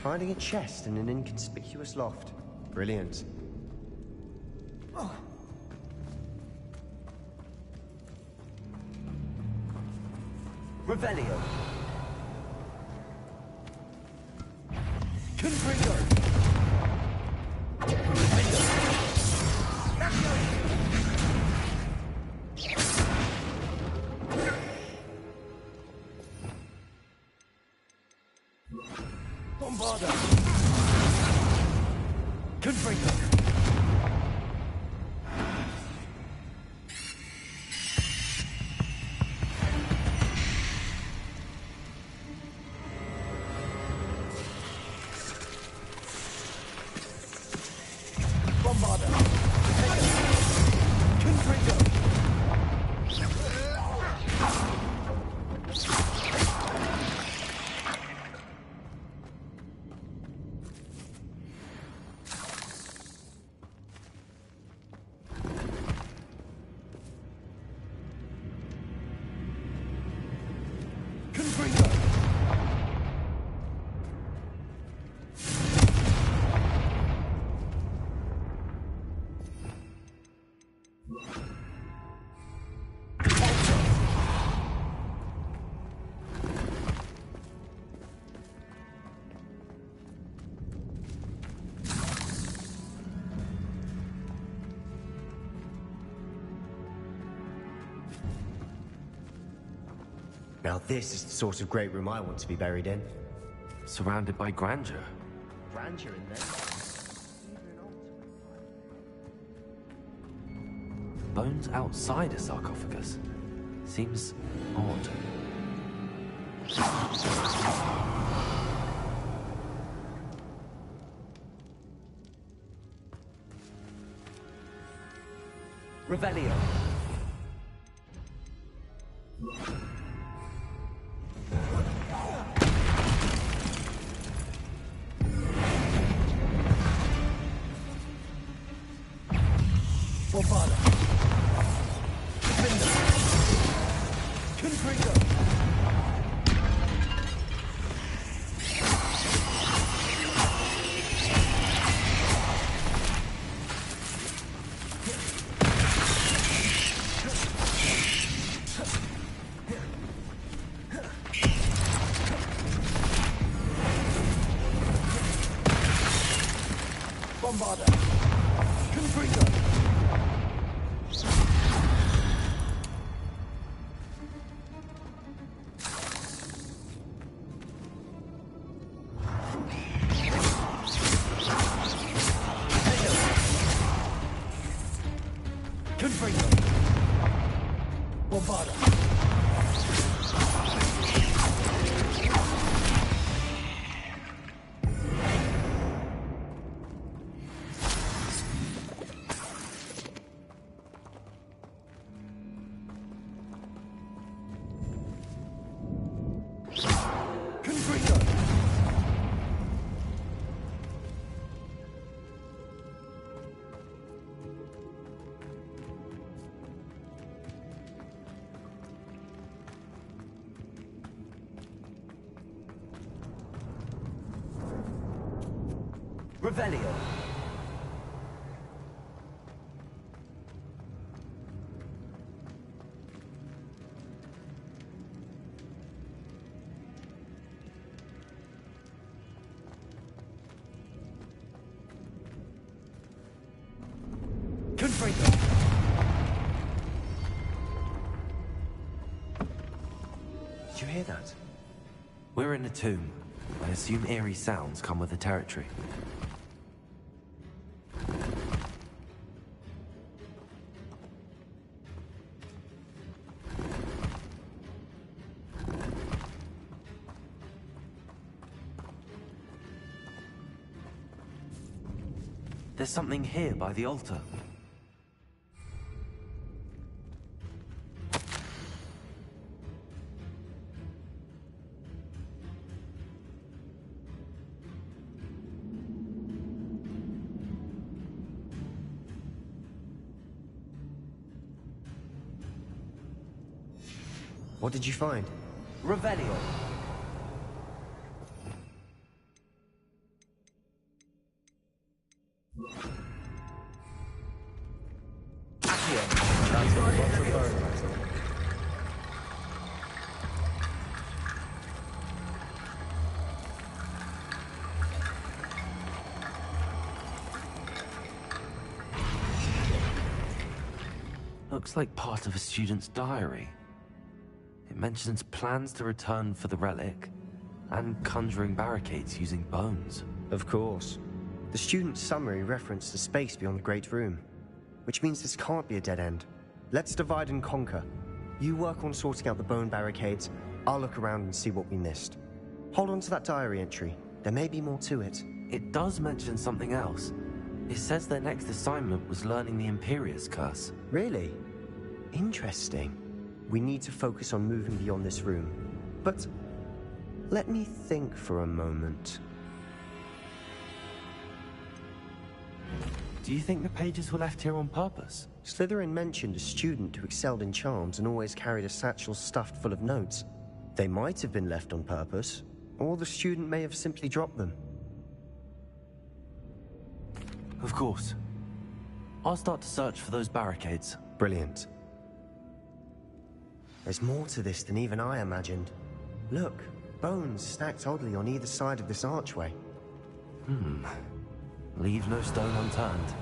Finding a chest in an inconspicuous loft. Brilliant. Revelio. Confringo. Bombarda. Confringo. Now this is the sort of great room I want to be buried in. Surrounded by grandeur. Grandeur in there? Bones outside a sarcophagus. Seems odd. Revelio. Bombarda. Defender. Confringo. Bombarda. Confringo. Confringo. Bombarda. Confringo. Revelio. Confringo. Did you hear that? We're in a tomb. I assume eerie sounds come with the territory. There's something here by the altar. What did you find? Revelio. looks like part of a student's diary. It mentions plans to return for the relic, and conjuring barricades using bones. Of course. The student's summary referenced the space beyond the Great Room, which means this can't be a dead end. Let's divide and conquer. You work on sorting out the bone barricades, I'll look around and see what we missed. Hold on to that diary entry. There may be more to it. It does mention something else. It says their next assignment was learning the Imperius Curse. Really? Interesting. We need to focus on moving beyond this room. But let me think for a moment. Do you think the pages were left here on purpose? Slytherin mentioned a student who excelled in charms and always carried a satchel stuffed full of notes. They might have been left on purpose, or the student may have simply dropped them. Of course. I'll start to search for those barricades. Brilliant. There's more to this than even I imagined. Look, bones stacked oddly on either side of this archway. Leave no stone unturned.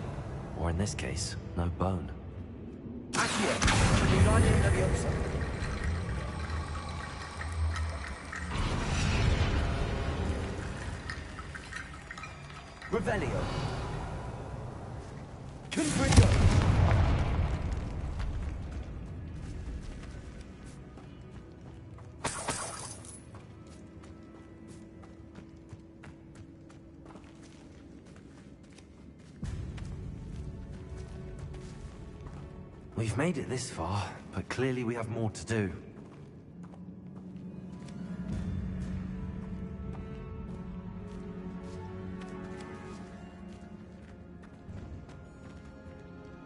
Or in this case, no bone. Accio! Wingardium Leviosa! Revelio! Confringo! We've made it this far, but clearly we have more to do.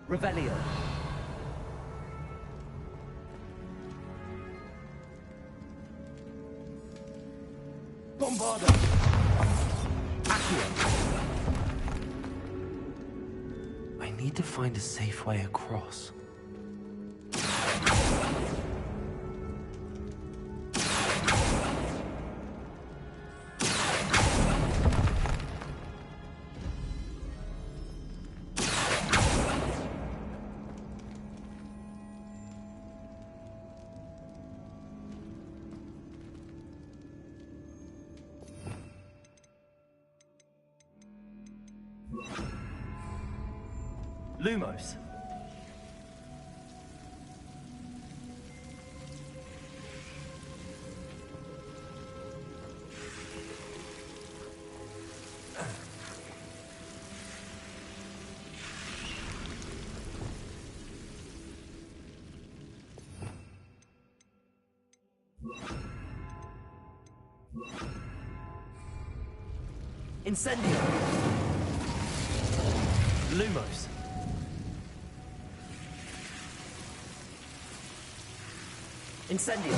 Revelio! Bombarda! Accio! I need to find a safe way across. Lumos. Incendio. Lumos. Incendio.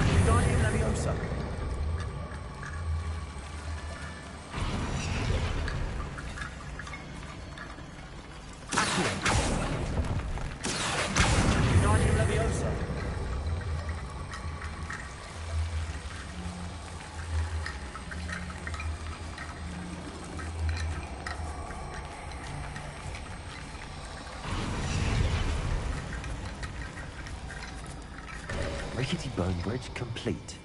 Wingardium Leviosa. Wingardium Leviosa. Rickety bone bridge complete.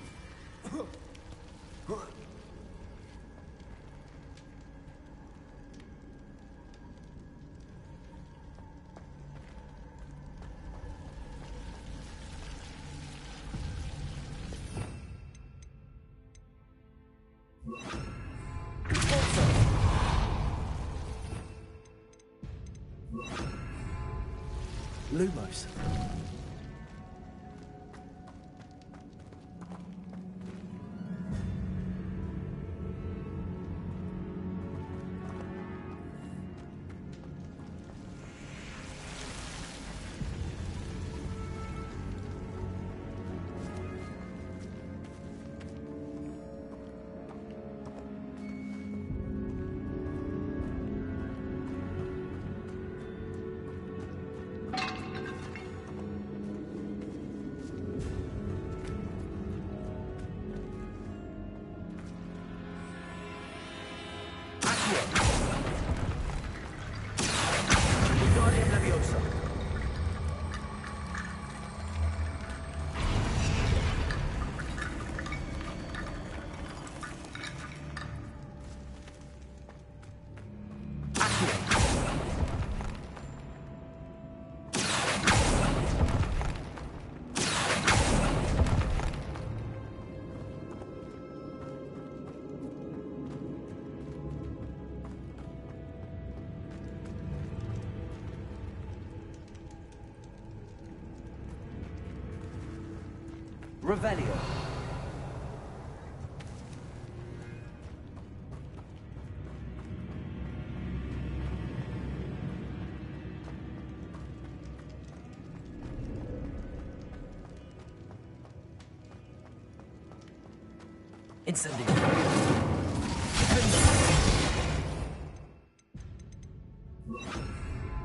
Lumos. Revelio. Incendio.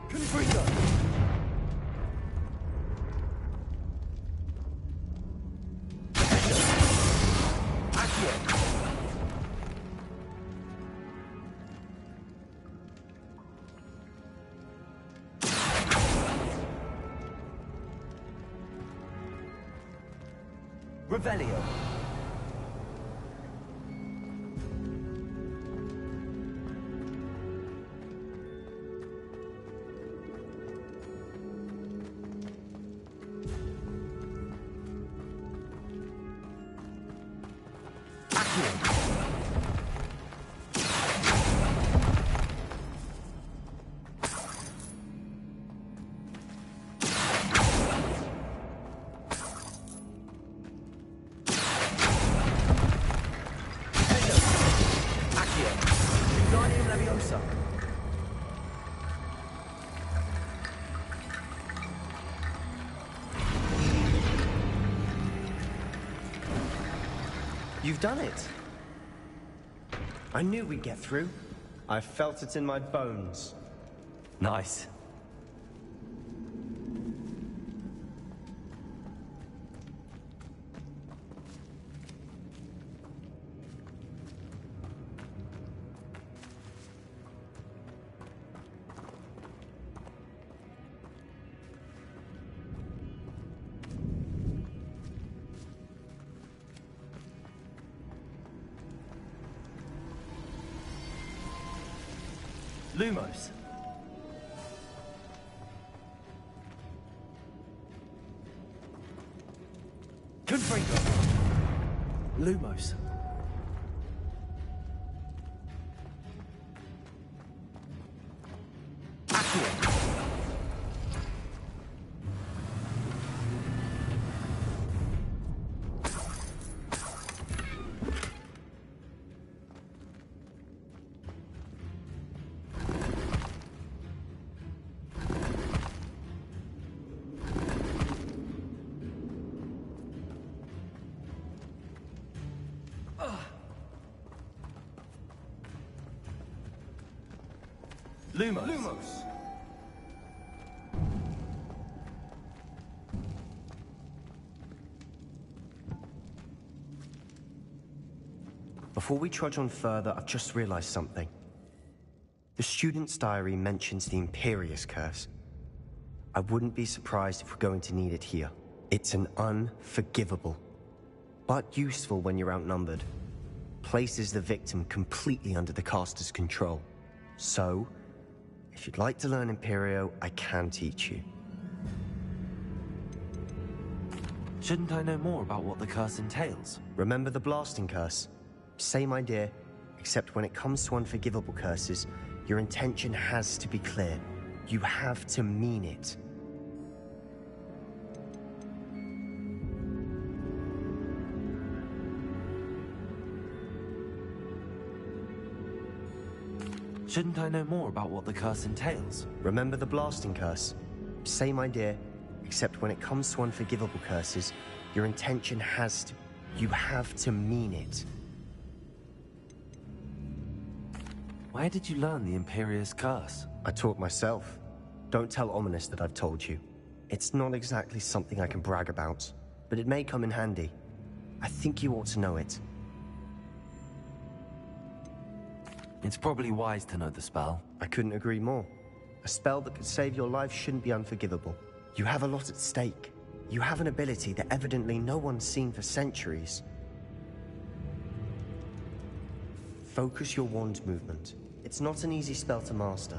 Confringo. Accio. Revelio. You've done it. I knew we'd get through. I felt it in my bones. Nice. Lumos. Confringo. Lumos. Lumos. Lumos. Before we trudge on further, I've just realized something. The student's diary mentions the Imperious Curse. I wouldn't be surprised if we're going to need it here. It's an unforgivable, but useful when you're outnumbered. Places the victim completely under the caster's control. So, if you'd like to learn Imperio, I can teach you. Shouldn't I know more about what the curse entails? Remember the blasting curse? Same idea, except when it comes to unforgivable curses, your intention has to be clear. You have to mean it. Shouldn't I know more about what the curse entails? Remember the blasting curse? Same idea, except when it comes to unforgivable curses, your intention has to... You have to mean it. Where did you learn the Imperious Curse? I taught myself. Don't tell Ominous that I've told you. It's not exactly something I can brag about, but it may come in handy. I think you ought to know it. It's probably wise to know the spell. I couldn't agree more. A spell that could save your life shouldn't be unforgivable. You have a lot at stake. You have an ability that evidently no one's seen for centuries. Focus your wand movement. It's not an easy spell to master.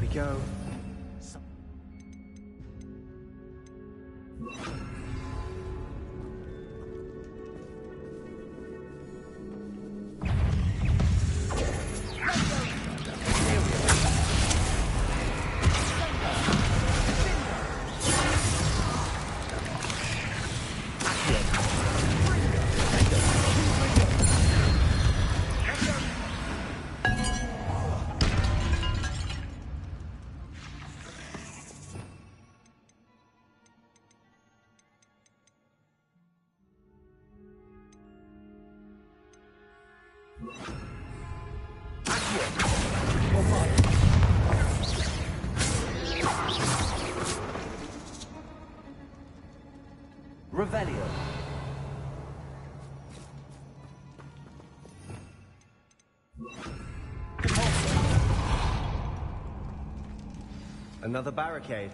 we go. Revelio. Another barricade.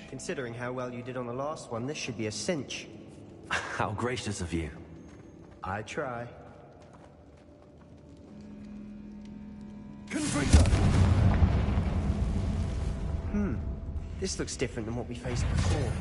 Considering how well you did on the last one, this should be a cinch. How gracious of you. I try. This looks different than what we faced before.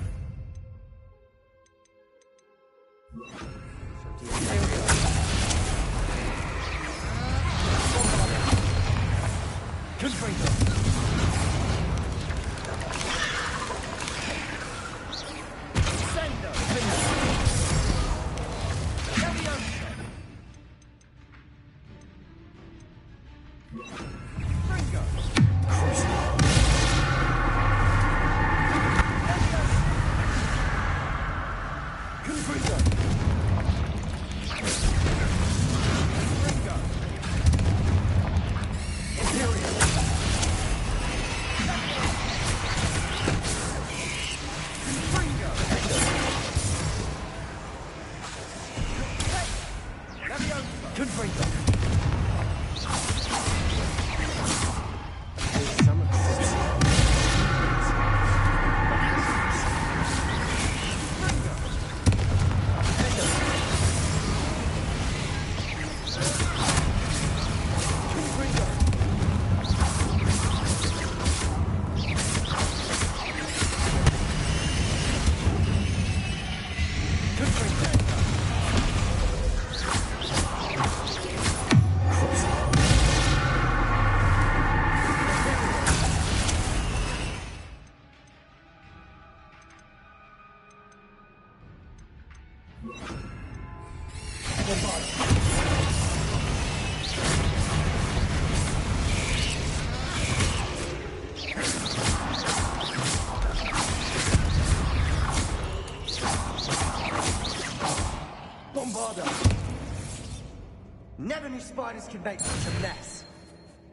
Never knew spiders could make such a mess.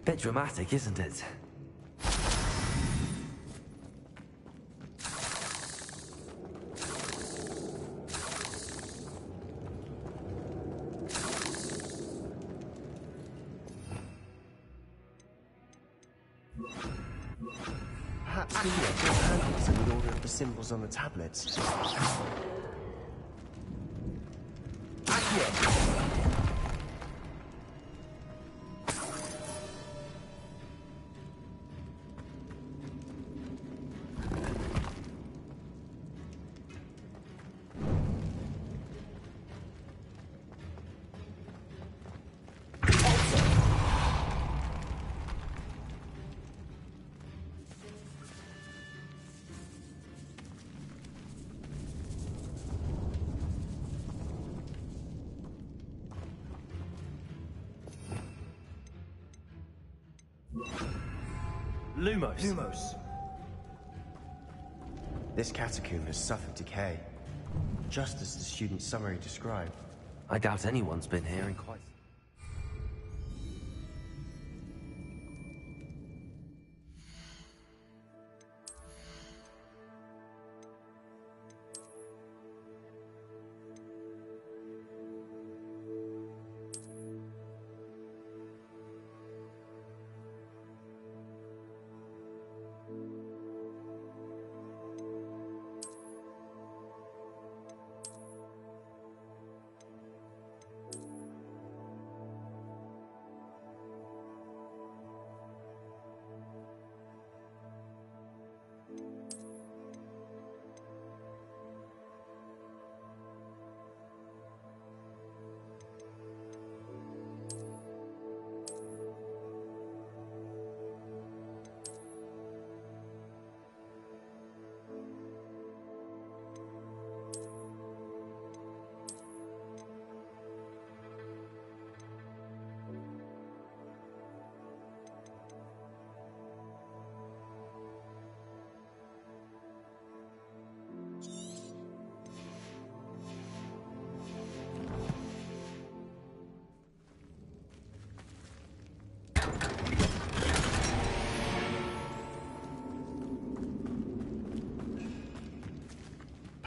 Bit dramatic, isn't it? Perhaps we need to handle some of the order of the symbols on the tablets. Lumos. This catacomb has suffered decay, just as the student's summary described. I doubt anyone's been here in quite...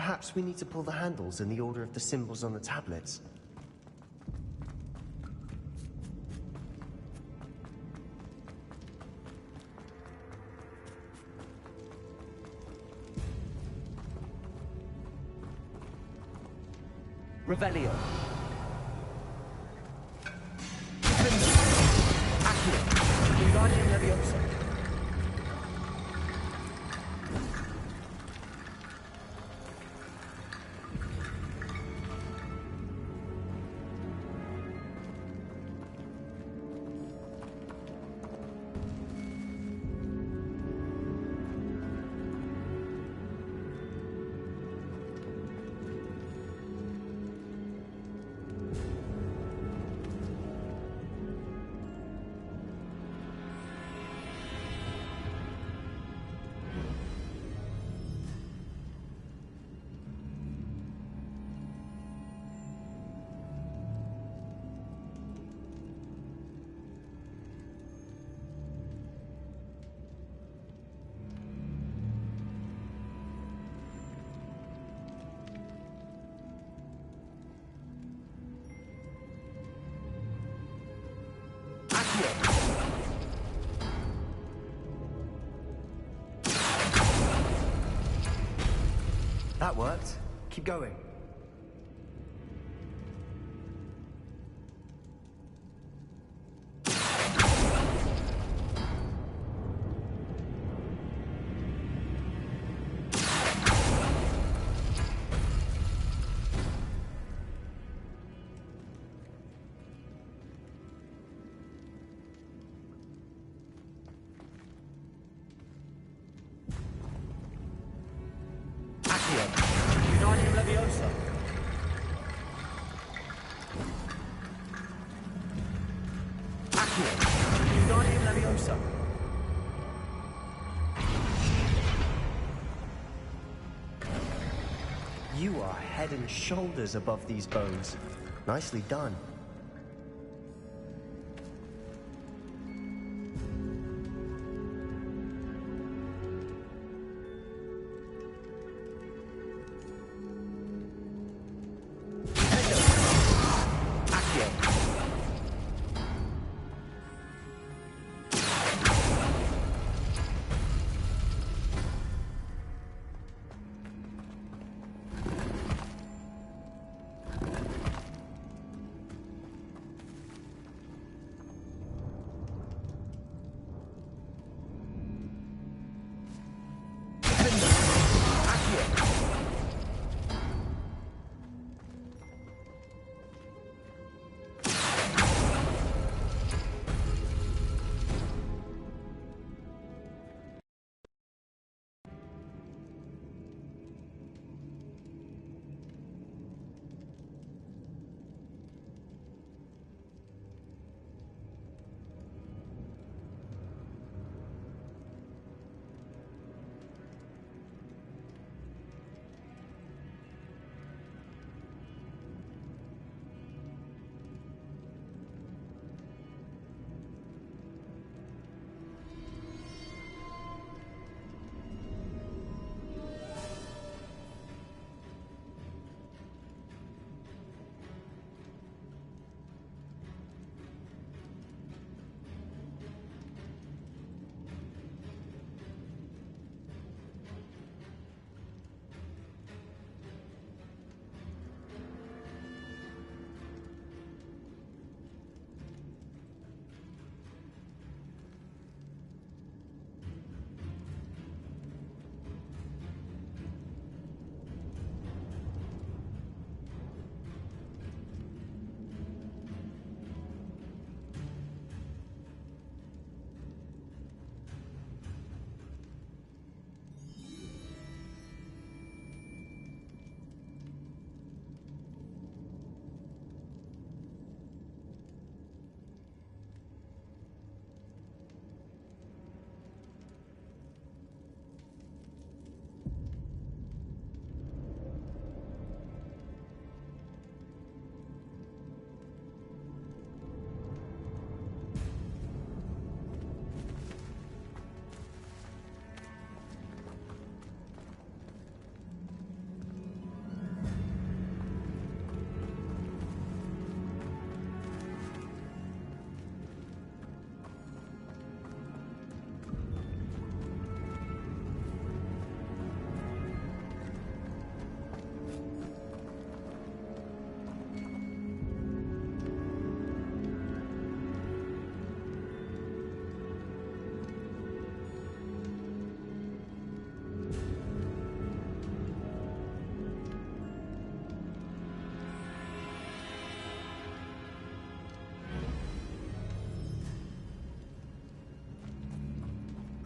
Perhaps we need to pull the handles in the order of the symbols on the tablets. Revelio. Accio. Wingardium Leviosa. That worked. Keep going. Wingardium Leviosa. Accio. Wingardium Leviosa. You are head and shoulders above these bones. Nicely done.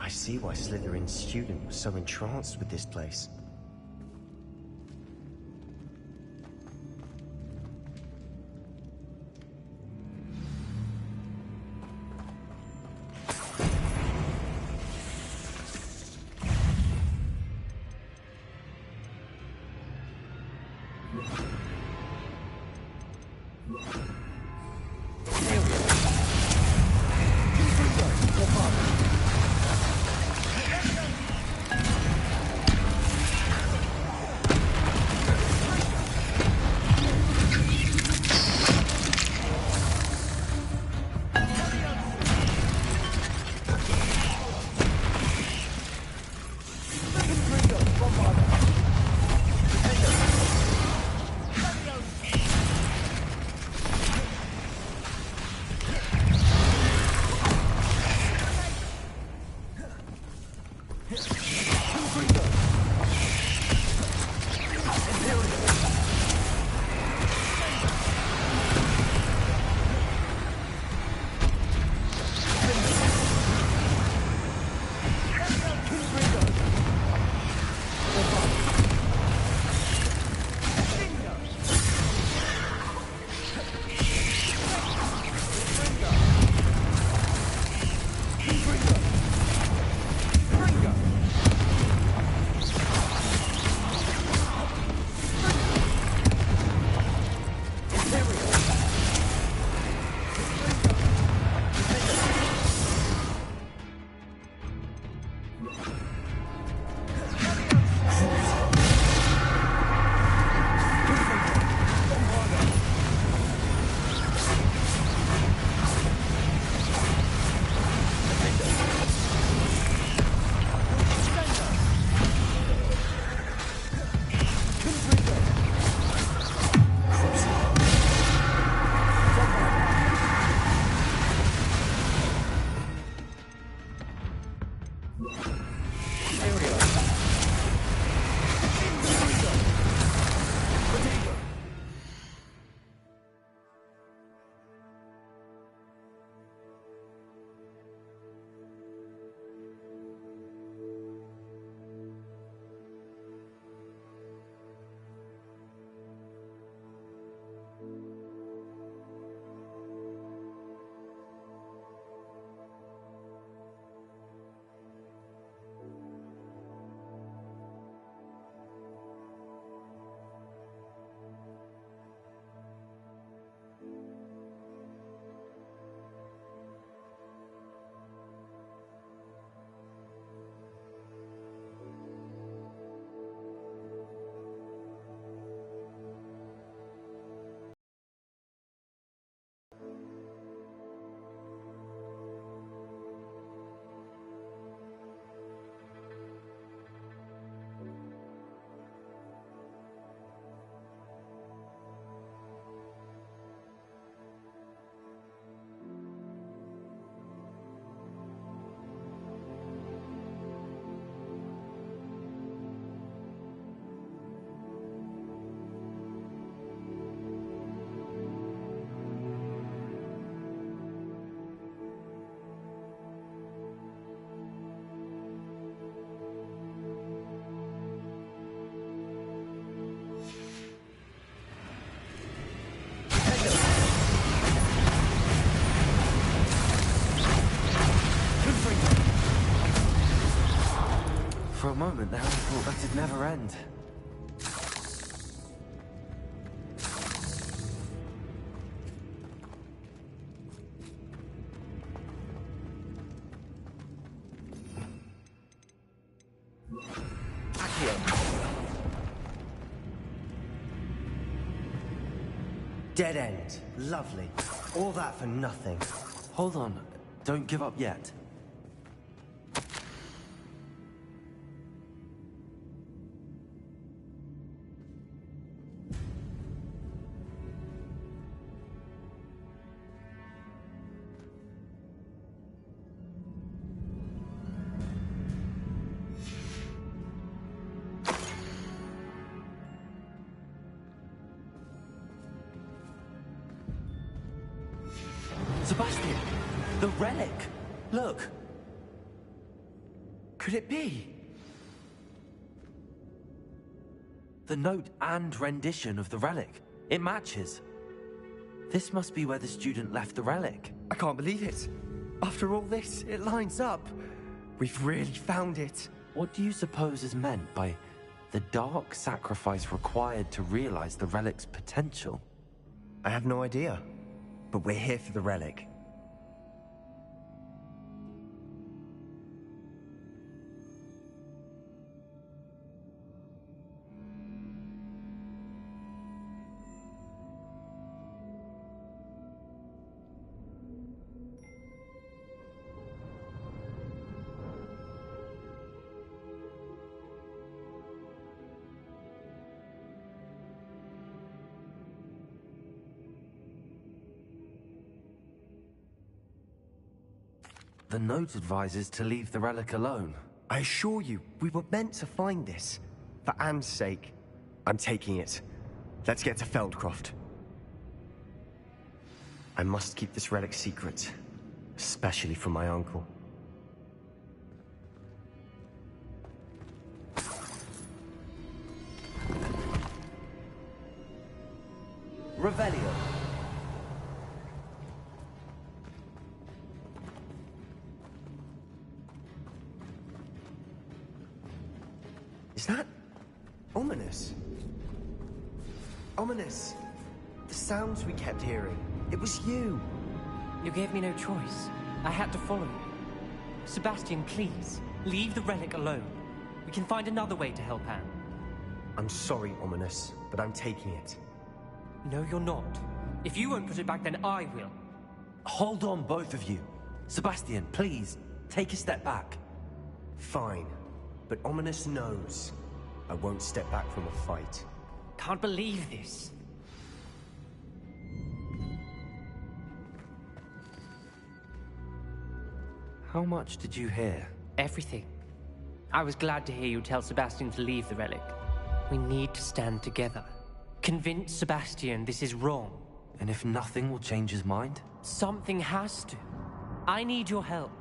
I see why Slytherin's student was so entranced with this place. For a moment there, I thought that'd never end. Dead end. Lovely. All that for nothing. Hold on. Don't give up yet. Sebastian! The relic! Look! could it be? The note and rendition of the relic. It matches. This must be where the student left the relic. I can't believe it. After all this, it lines up. We've really found it. What do you suppose is meant by the dark sacrifice required to realize the relic's potential? I have no idea, but we're here for the relic. The note advises to leave the relic alone. I assure you, we were meant to find this. For Anne's sake, I'm taking it. Let's get to Feldcroft. I must keep this relic secret, especially from my uncle. Revelio. Is that ominous? Ominous. The sounds we kept hearing. It was you. You gave me no choice. I had to follow you. Sebastian, please, leave the relic alone. We can find another way to help Anne. I'm sorry, Ominous, but I'm taking it. No, you're not. If you won't put it back, then I will. Hold on, both of you. Sebastian, please, take a step back. Fine. But Ominous knows I won't step back from a fight. Can't believe this. How much did you hear? Everything. I was glad to hear you tell Sebastian to leave the relic. We need to stand together. Convince Sebastian this is wrong. And if nothing will change his mind? Something has to. I need your help.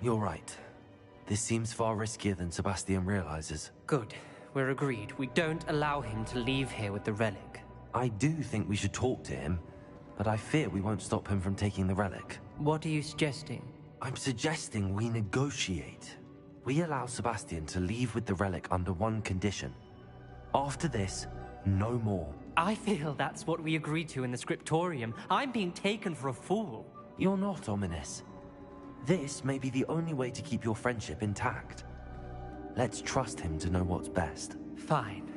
You're right. This seems far riskier than Sebastian realizes. Good. We're agreed. We don't allow him to leave here with the relic. I do think we should talk to him, but I fear we won't stop him from taking the relic. What are you suggesting? I'm suggesting we negotiate. We allow Sebastian to leave with the relic under one condition. After this, no more. I feel that's what we agreed to in the scriptorium. I'm being taken for a fool. You're not, Ominous. This may be the only way to keep your friendship intact. Let's trust him to know what's best. Fine.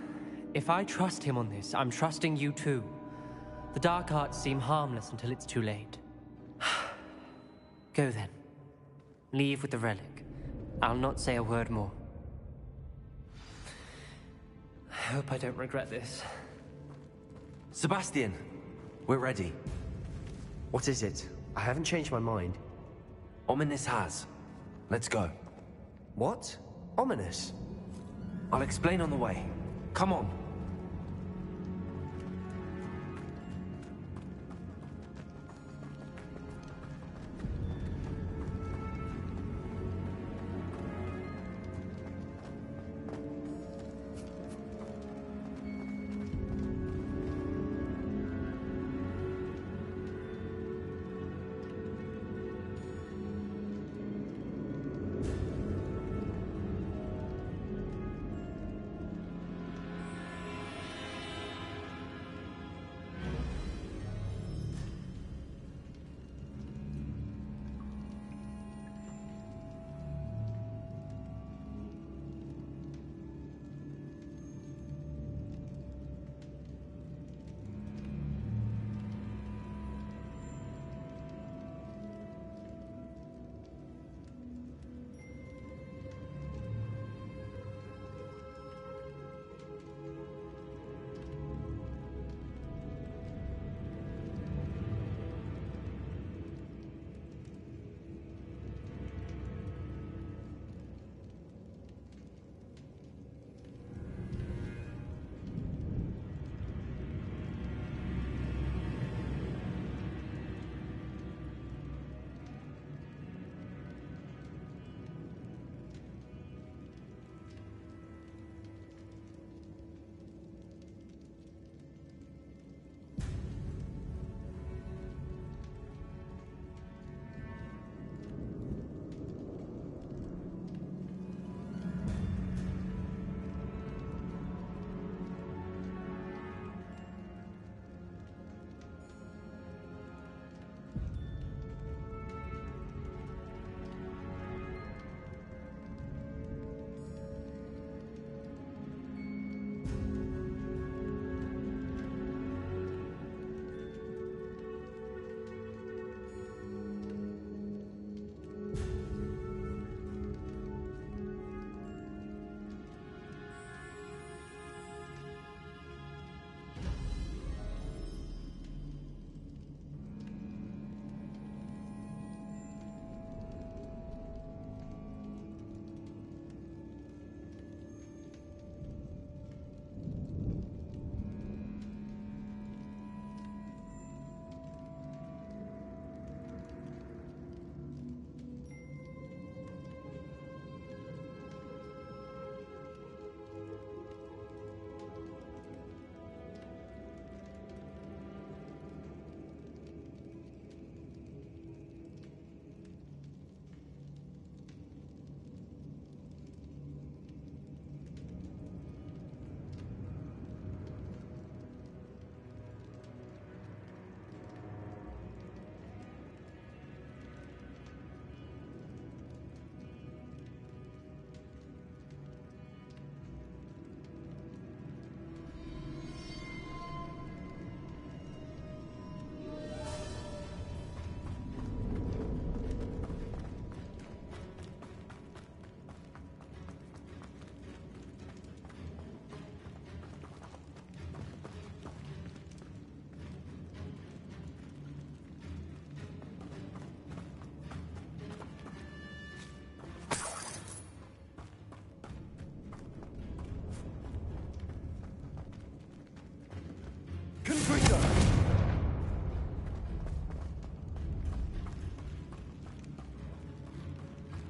If I trust him on this, I'm trusting you too. The dark arts seem harmless until it's too late. Go then. Leave with the relic. I'll not say a word more. I hope I don't regret this. Sebastian, we're ready. What is it? I haven't changed my mind. Ominous has. Let's go. What? Ominous? I'll explain on the way. Come on.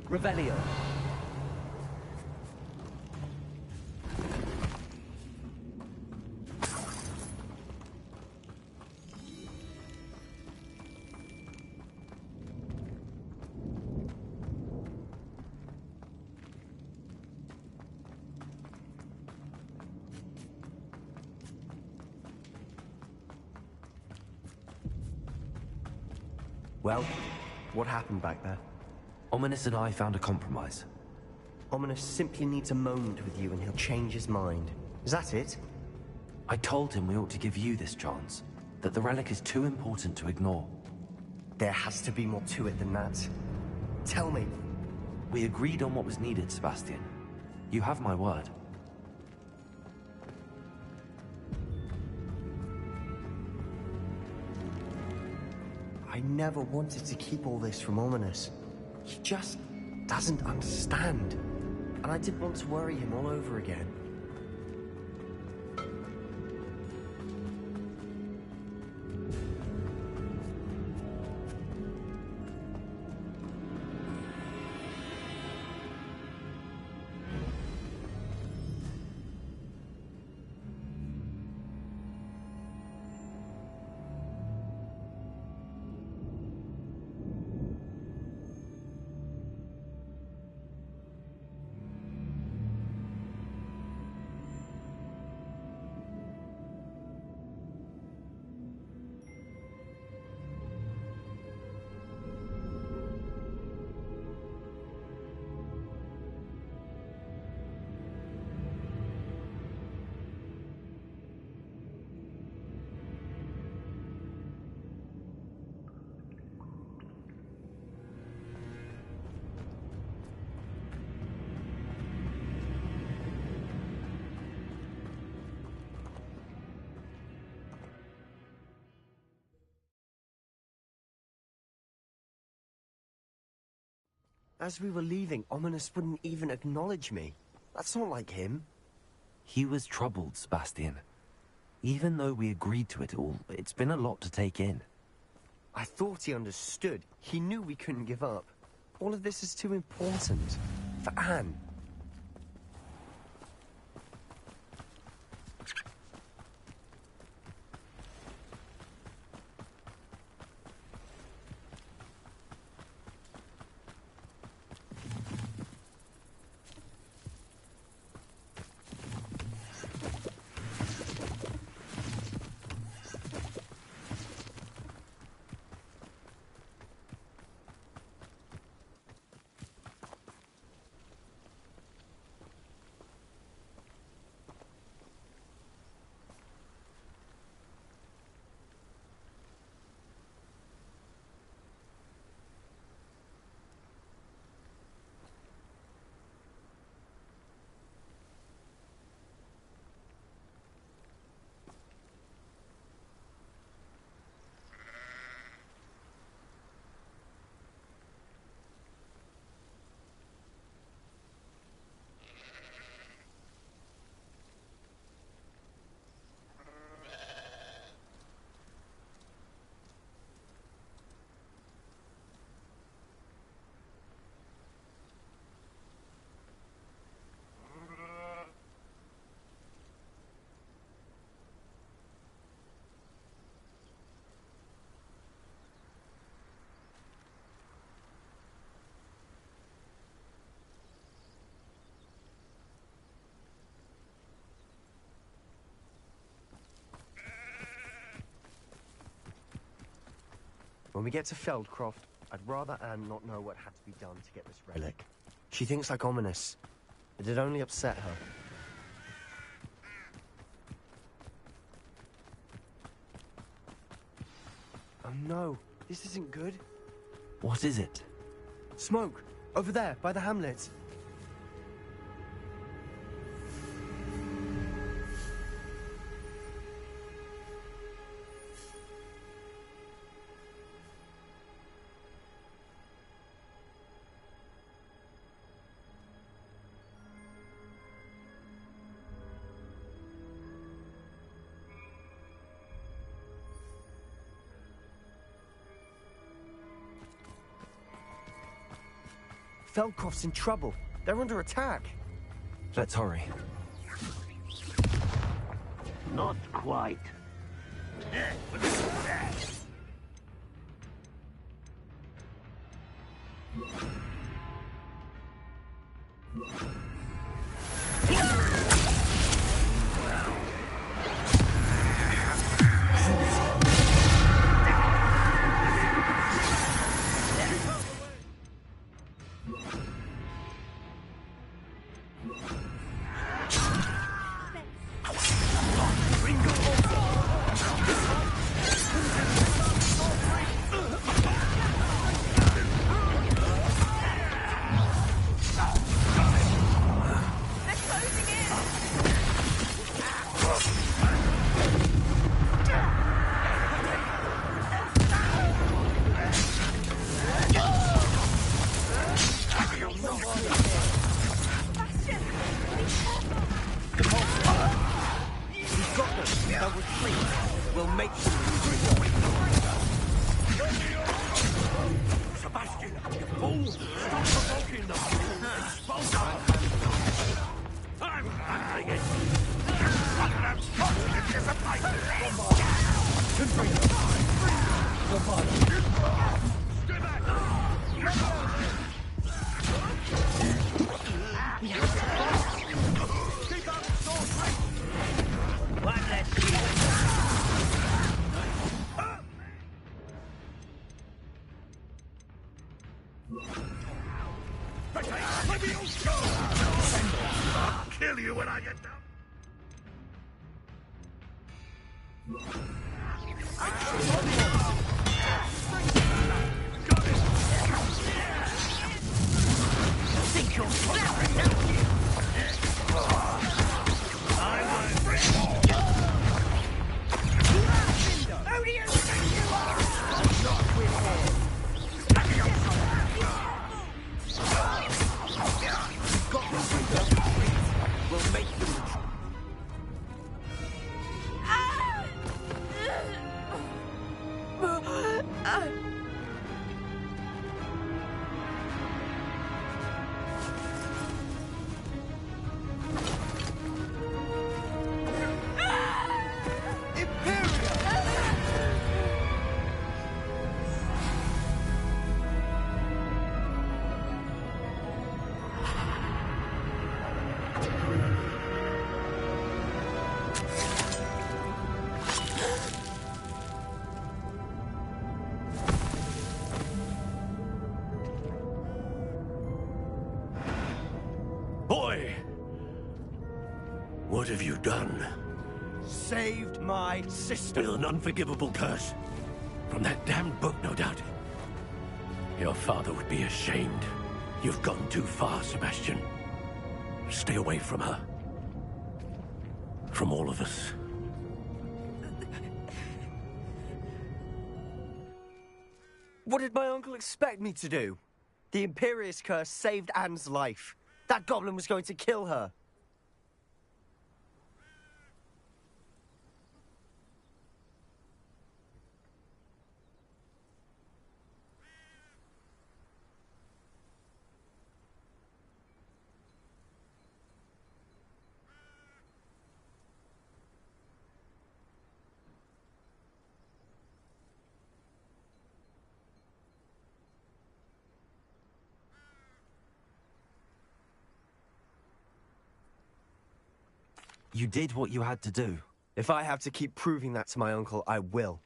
Revelio. Well, what happened back there? Ominous and I found a compromise. Ominous simply needs a moment with you and he'll change his mind. Is that it? I told him we ought to give you this chance, that the relic is too important to ignore. There has to be more to it than that. Tell me. We agreed on what was needed, Sebastian. You have my word. I never wanted to keep all this from Ominous. He just doesn't understand. And I didn't want to worry him all over again. As we were leaving, Ominous wouldn't even acknowledge me. That's not like him. He was troubled, Sebastian. Even though we agreed to it all, it's been a lot to take in. I thought he understood. He knew we couldn't give up. All of this is too important. For Anne. When we get to Feldcroft, I'd rather Anne not know what had to be done to get this relic. She thinks like Ominous. It'd only upset her. Oh no, this isn't good. What is it? Smoke! Over there, by the hamlet. Feldcroft's in trouble. They're under attack. Let's hurry. Not quite. I'll kill you when I get down. Think you're clever, don't you? Who do you think you are? Not with him. Got to bring up the trees. We'll make them. Boy! What have you done? Saved my sister. With an unforgivable curse. From that damned book, no doubt. Your father would be ashamed. You've gone too far, Sebastian. Stay away from her. From all of us. What did my uncle expect me to do? The Imperious curse saved Anne's life. That goblin was going to kill her. You did what you had to do. If I have to keep proving that to my uncle, I will.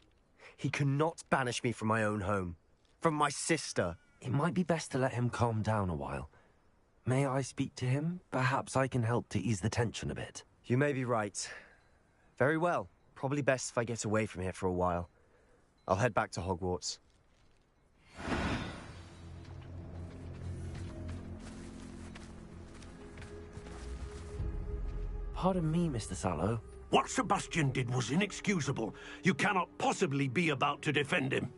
He cannot banish me from my own home. From my sister. It might be best to let him calm down a while. May I speak to him? Perhaps I can help to ease the tension a bit. You may be right. Very well. Probably best if I get away from here for a while. I'll head back to Hogwarts. Pardon me, Mr. Sallow. What Sebastian did was inexcusable. You cannot possibly be about to defend him.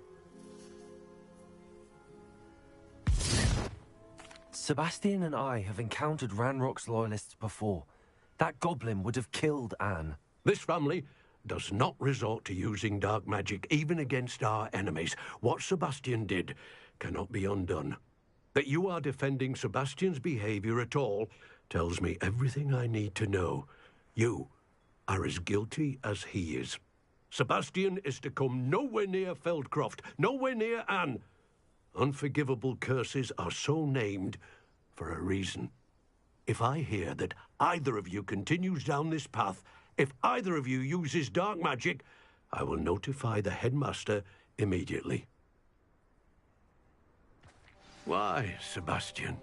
Sebastian and I have encountered Ranrock's loyalists before. That goblin would have killed Anne. This family does not resort to using dark magic even against our enemies. What Sebastian did cannot be undone. That you are defending Sebastian's behavior at all tells me everything I need to know. You are as guilty as he is. Sebastian is to come nowhere near Feldcroft, nowhere near Anne. Unforgivable curses are so named for a reason. If I hear that either of you continues down this path, if either of you uses dark magic, I will notify the headmaster immediately. Why, Sebastian?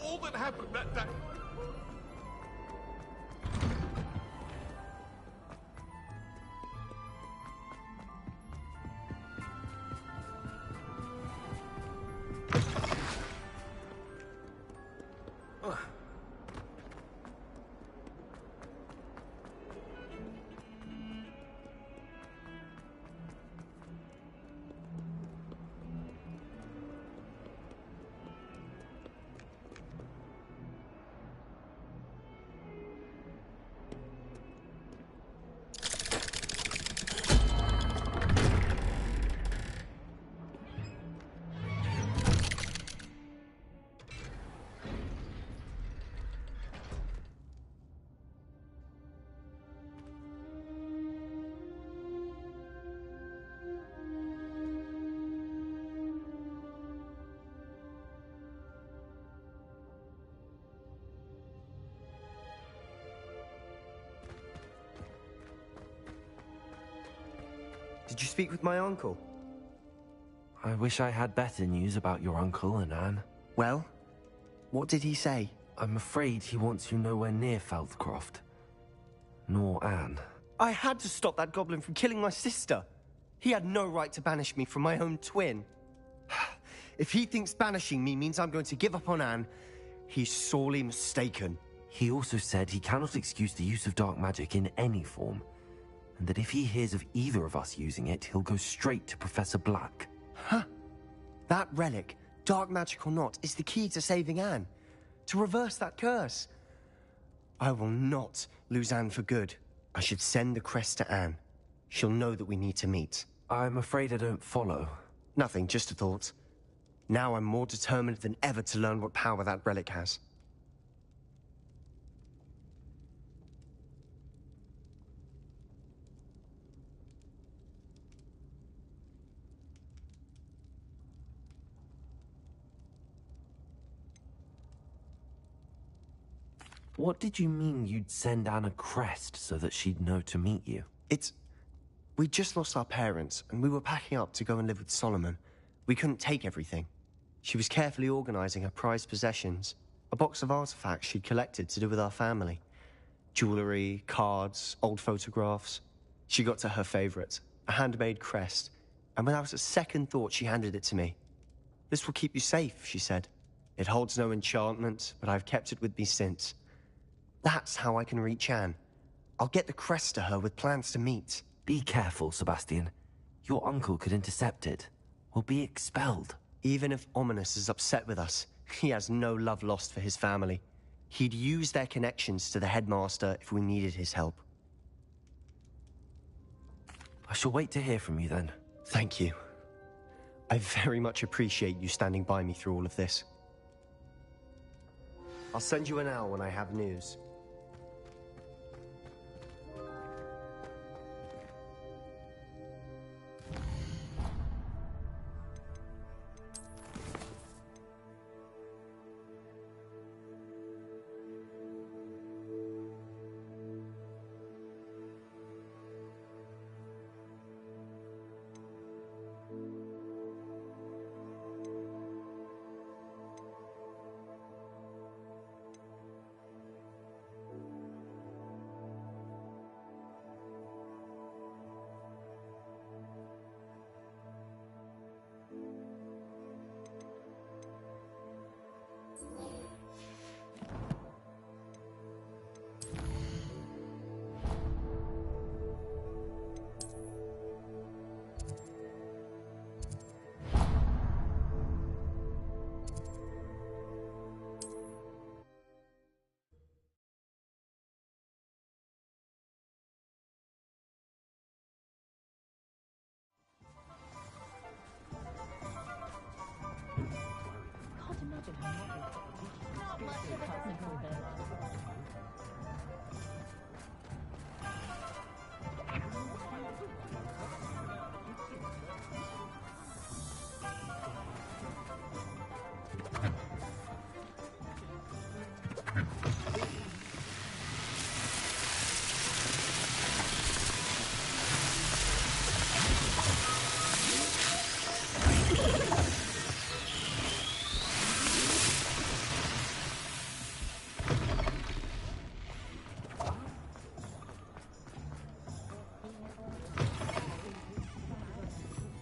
All that happened that day. Did you speak with my uncle? I wish I had better news about your uncle and Anne. Well, what did he say? I'm afraid he wants you nowhere near Feldcroft. Nor Anne. I had to stop that goblin from killing my sister. He had no right to banish me from my own twin. If he thinks banishing me means I'm going to give up on Anne, he's sorely mistaken. He also said he cannot excuse the use of dark magic in any form, and that if he hears of either of us using it, he'll go straight to Professor Black. Huh. That relic, dark magic or not, is the key to saving Anne. To reverse that curse. I will not lose Anne for good. I should send the crest to Anne. She'll know that we need to meet. I'm afraid I don't follow. Nothing, just a thought. Now I'm more determined than ever to learn what power that relic has. What did you mean you'd send Anne a crest so that she'd know to meet you? We just lost our parents, and we were packing up to go and live with Solomon. We couldn't take everything. She was carefully organizing her prized possessions, a box of artifacts she'd collected to do with our family. Jewelry, cards, old photographs. She got to her favorite, a handmade crest, and without a second thought, she handed it to me. "This will keep you safe," she said. "It holds no enchantment, but I've kept it with me since. That's how I can reach Anne. I'll get the crest to her with plans to meet." Be careful, Sebastian. Your uncle could intercept it. We'll be expelled. Even if Ominous is upset with us, he has no love lost for his family. He'd use their connections to the headmaster if we needed his help. I shall wait to hear from you then. Thank you. I very much appreciate you standing by me through all of this. I'll send you an owl when I have news.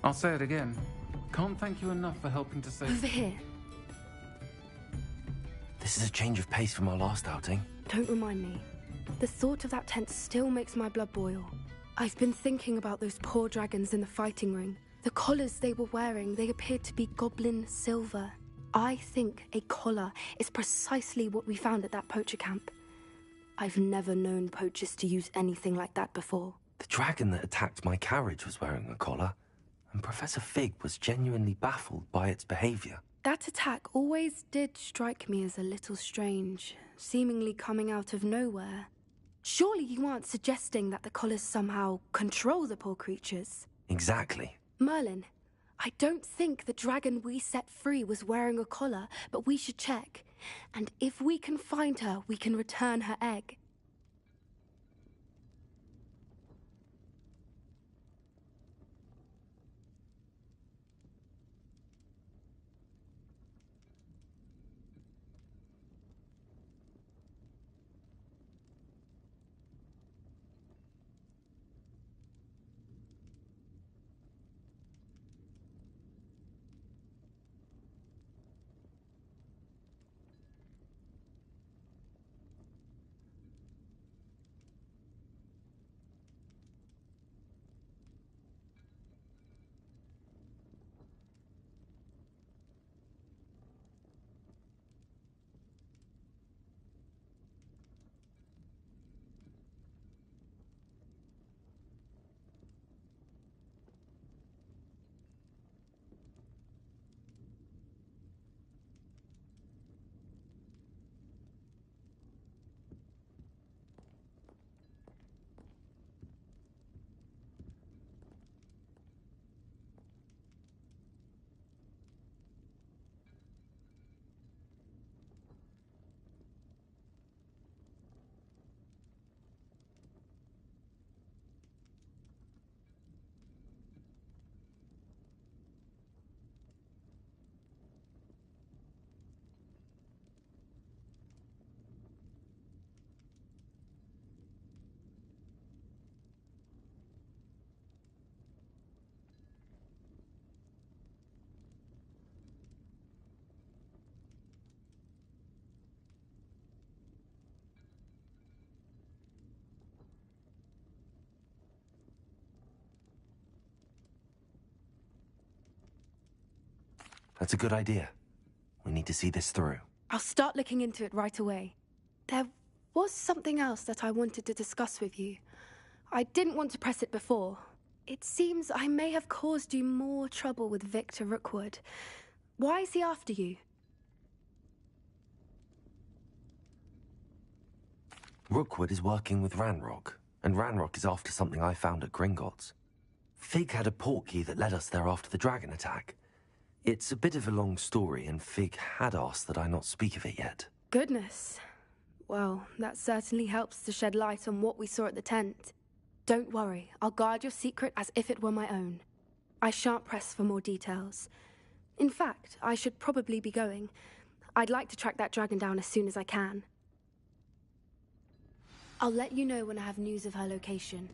I'll say it again. Can't thank you enough for helping to save... Over here. This is a change of pace from our last outing. Don't remind me. The thought of that tent still makes my blood boil. I've been thinking about those poor dragons in the fighting ring. The collars they were wearing, they appeared to be goblin silver. I think a collar is precisely what we found at that poacher camp. I've never known poachers to use anything like that before. The dragon that attacked my carriage was wearing a collar, and Professor Fig was genuinely baffled by its behavior. That attack always did strike me as a little strange, seemingly coming out of nowhere. Surely you aren't suggesting that the collars somehow control the poor creatures? Exactly. Merlin, I don't think the dragon we set free was wearing a collar, but we should check. And if we can find her, we can return her egg. That's a good idea. We need to see this through. I'll start looking into it right away. There was something else that I wanted to discuss with you. I didn't want to press it before. It seems I may have caused you more trouble with Victor Rookwood. Why is he after you? Rookwood is working with Ranrock, and Ranrock is after something I found at Gringotts. Fig had a portkey that led us there after the dragon attack. It's a bit of a long story, and Fig had asked that I not speak of it yet. Goodness. Well, that certainly helps to shed light on what we saw at the tent. Don't worry, I'll guard your secret as if it were my own. I shan't press for more details. In fact, I should probably be going. I'd like to track that dragon down as soon as I can. I'll let you know when I have news of her location.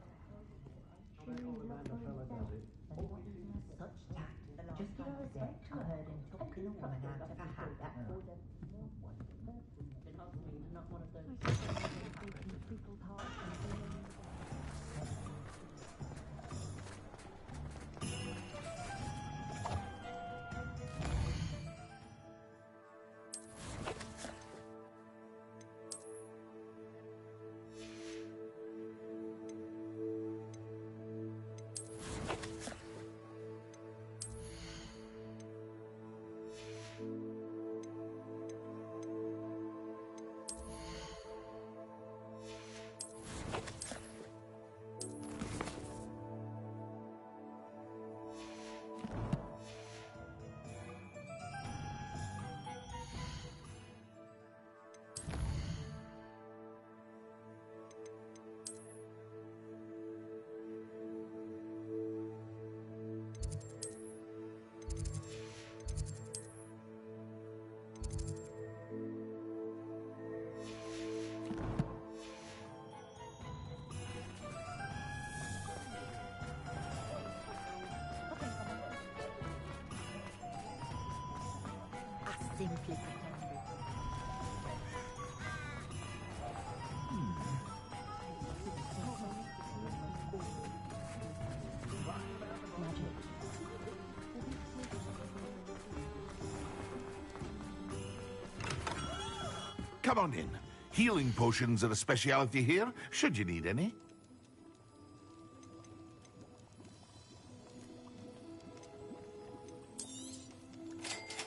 Come on in. Healing potions are a speciality here, should you need any.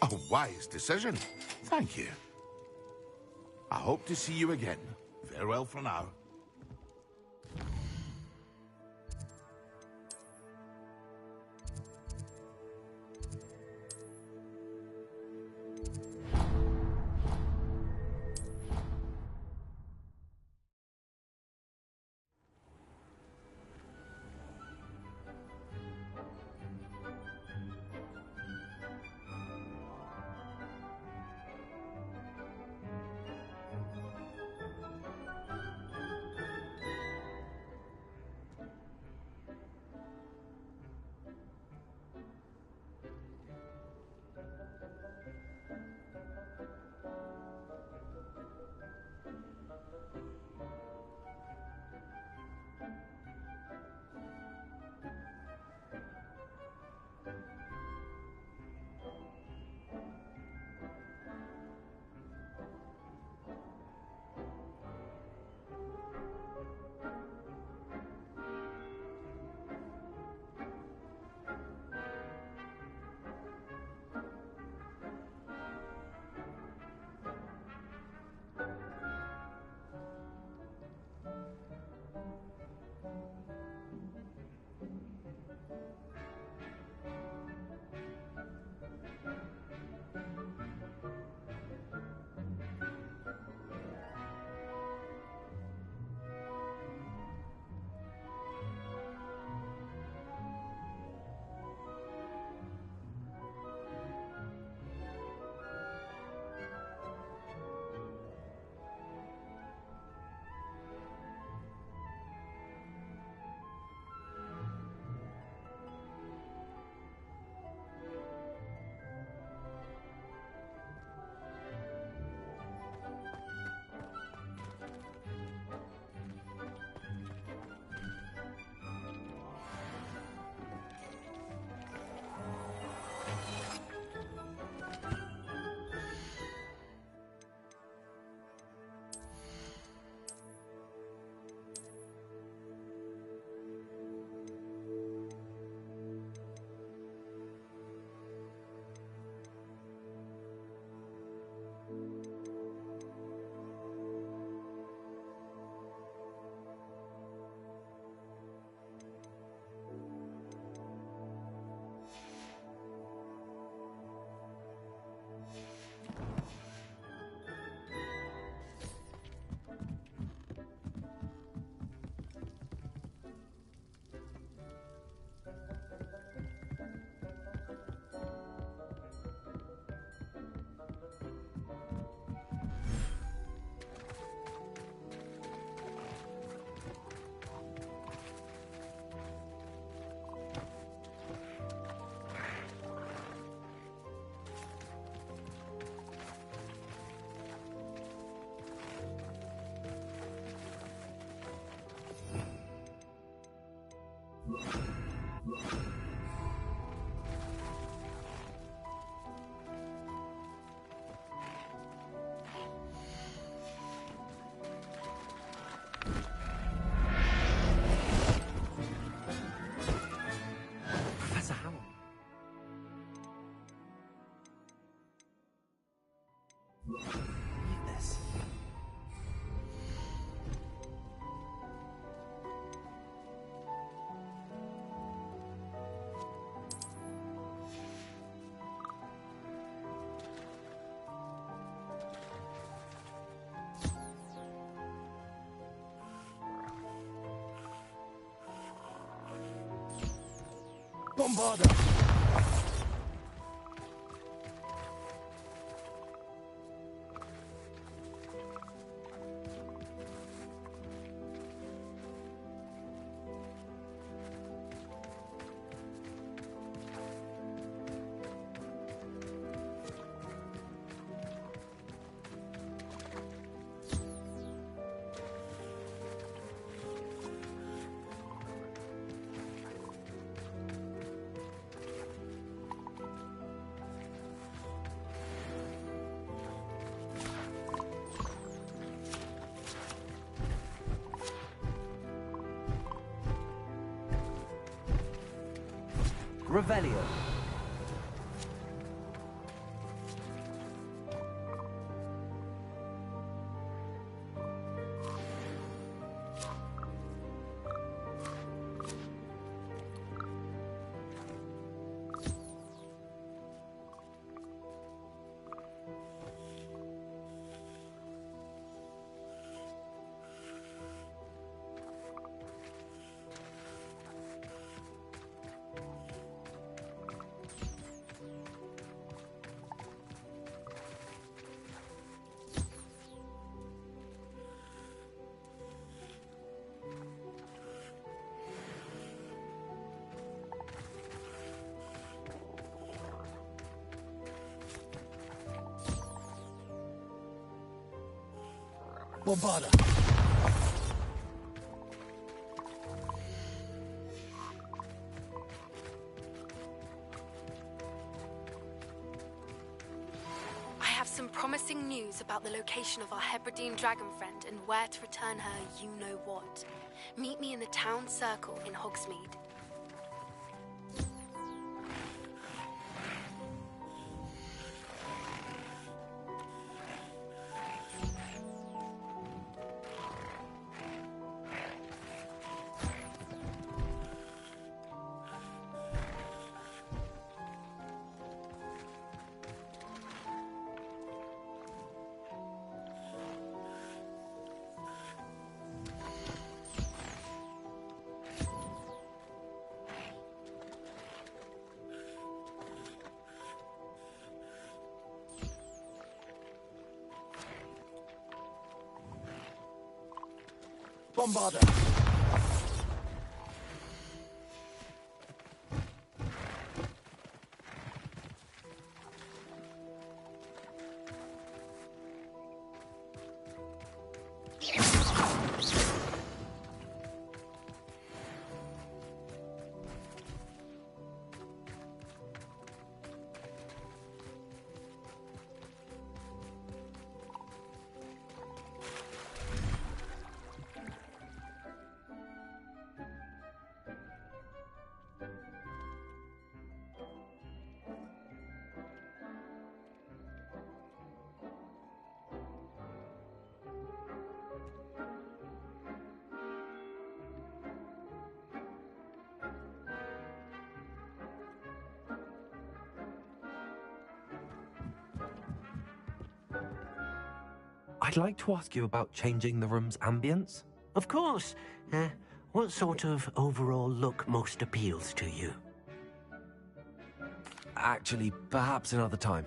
A wise decision. Thank you. I hope to see you again. Farewell for now. Professor Howell. Read this. Bombarda! Revelio. Bombarda! I have some promising news about the location of our Hebridean dragon friend and where to return her you-know-what. Meet me in the town circle in Hogsmeade. Bombarda! I'd like to ask you about changing the room's ambience. Of course. What sort of overall look most appeals to you? Actually, perhaps another time.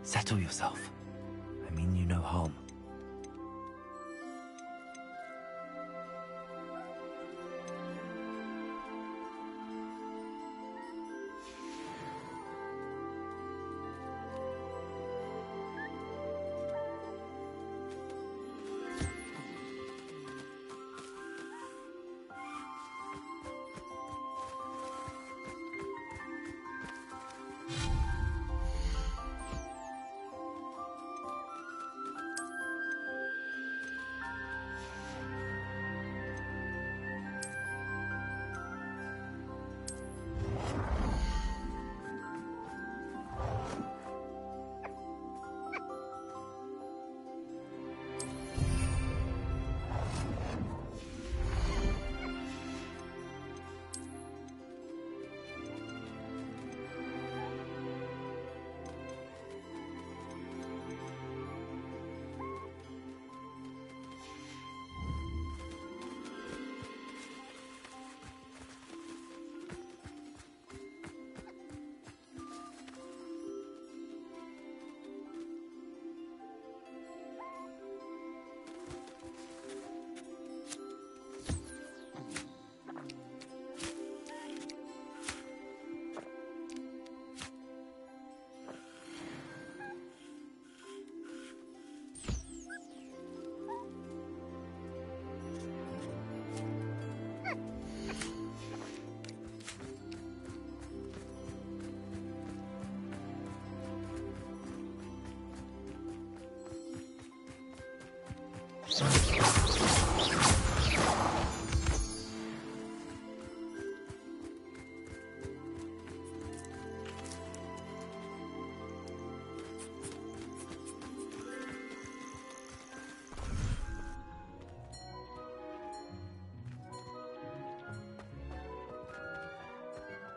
Settle yourself. I mean you no harm.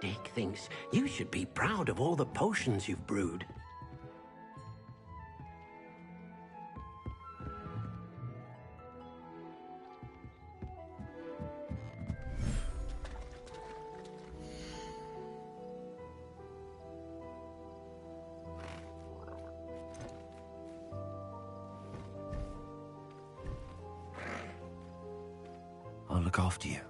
Dick thinks you should be proud of all the potions you've brewed. I'll look after you.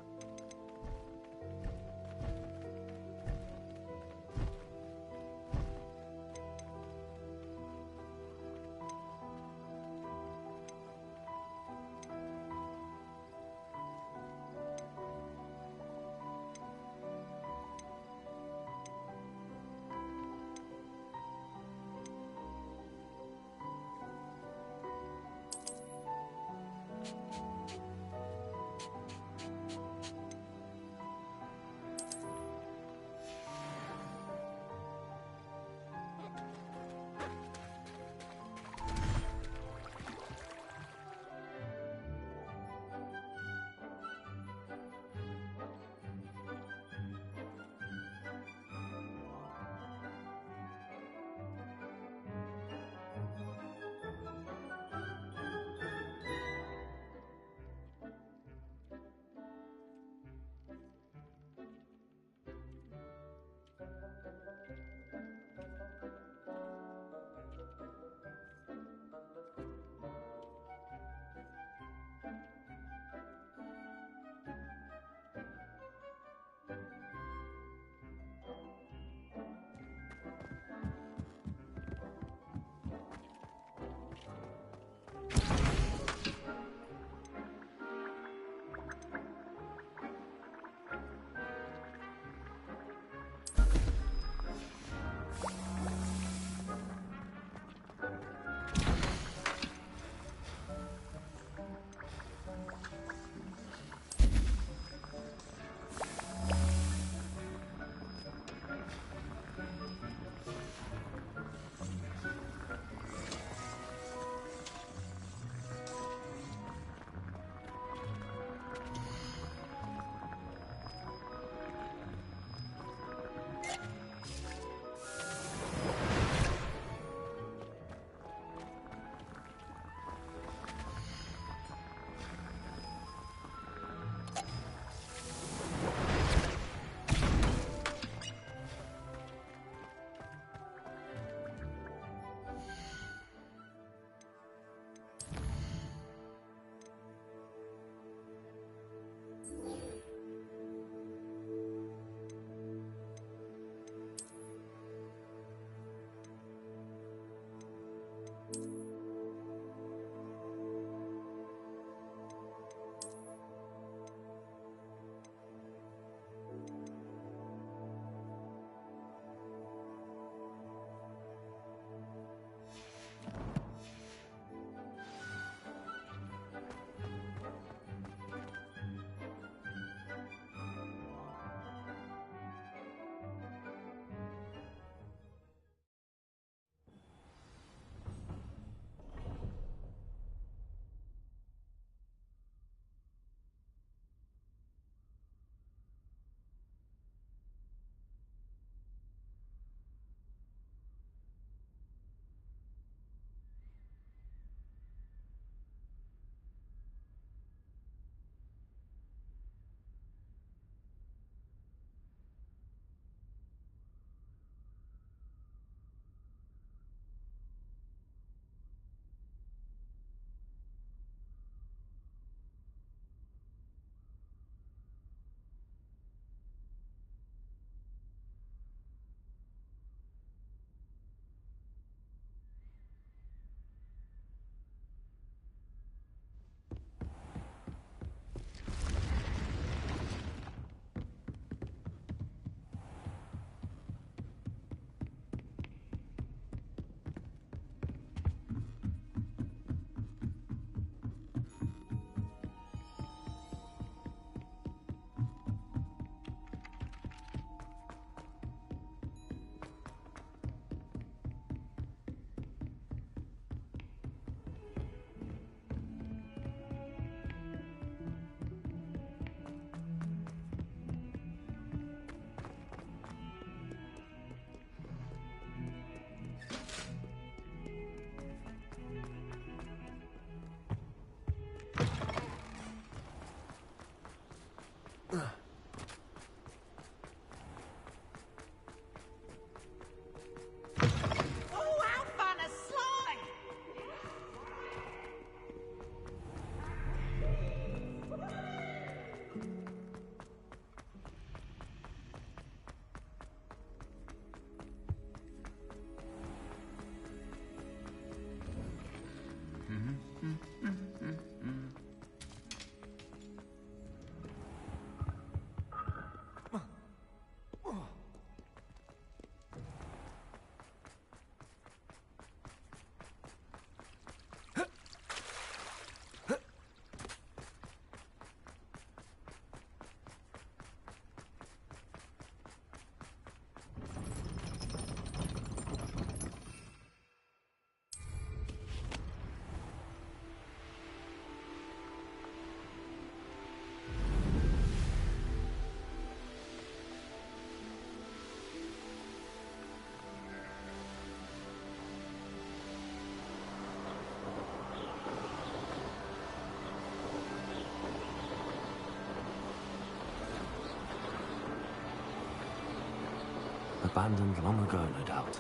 Abandoned long ago, no doubt.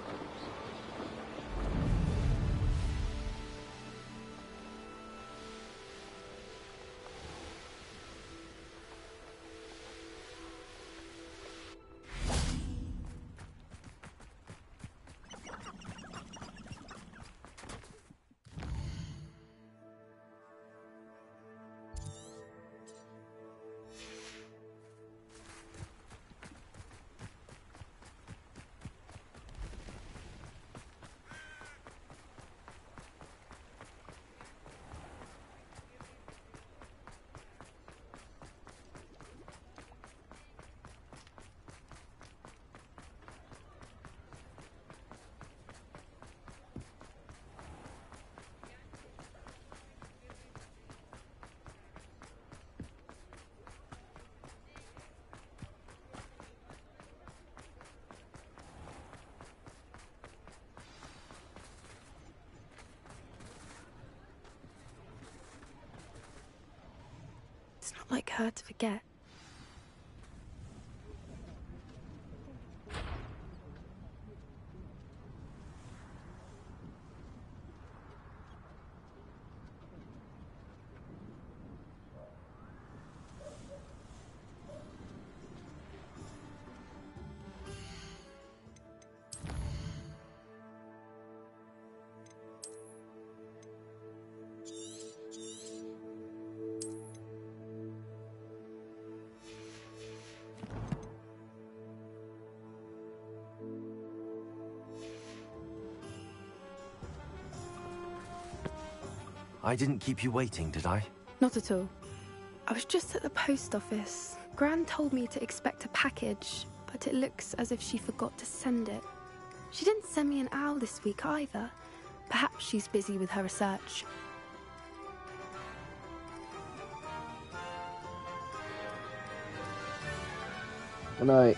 It's not like her to forget. I didn't keep you waiting, did I? Not at all. I was just at the post office. Gran told me to expect a package, but it looks as if she forgot to send it. She didn't send me an owl this week either. Perhaps she's busy with her research. Good night.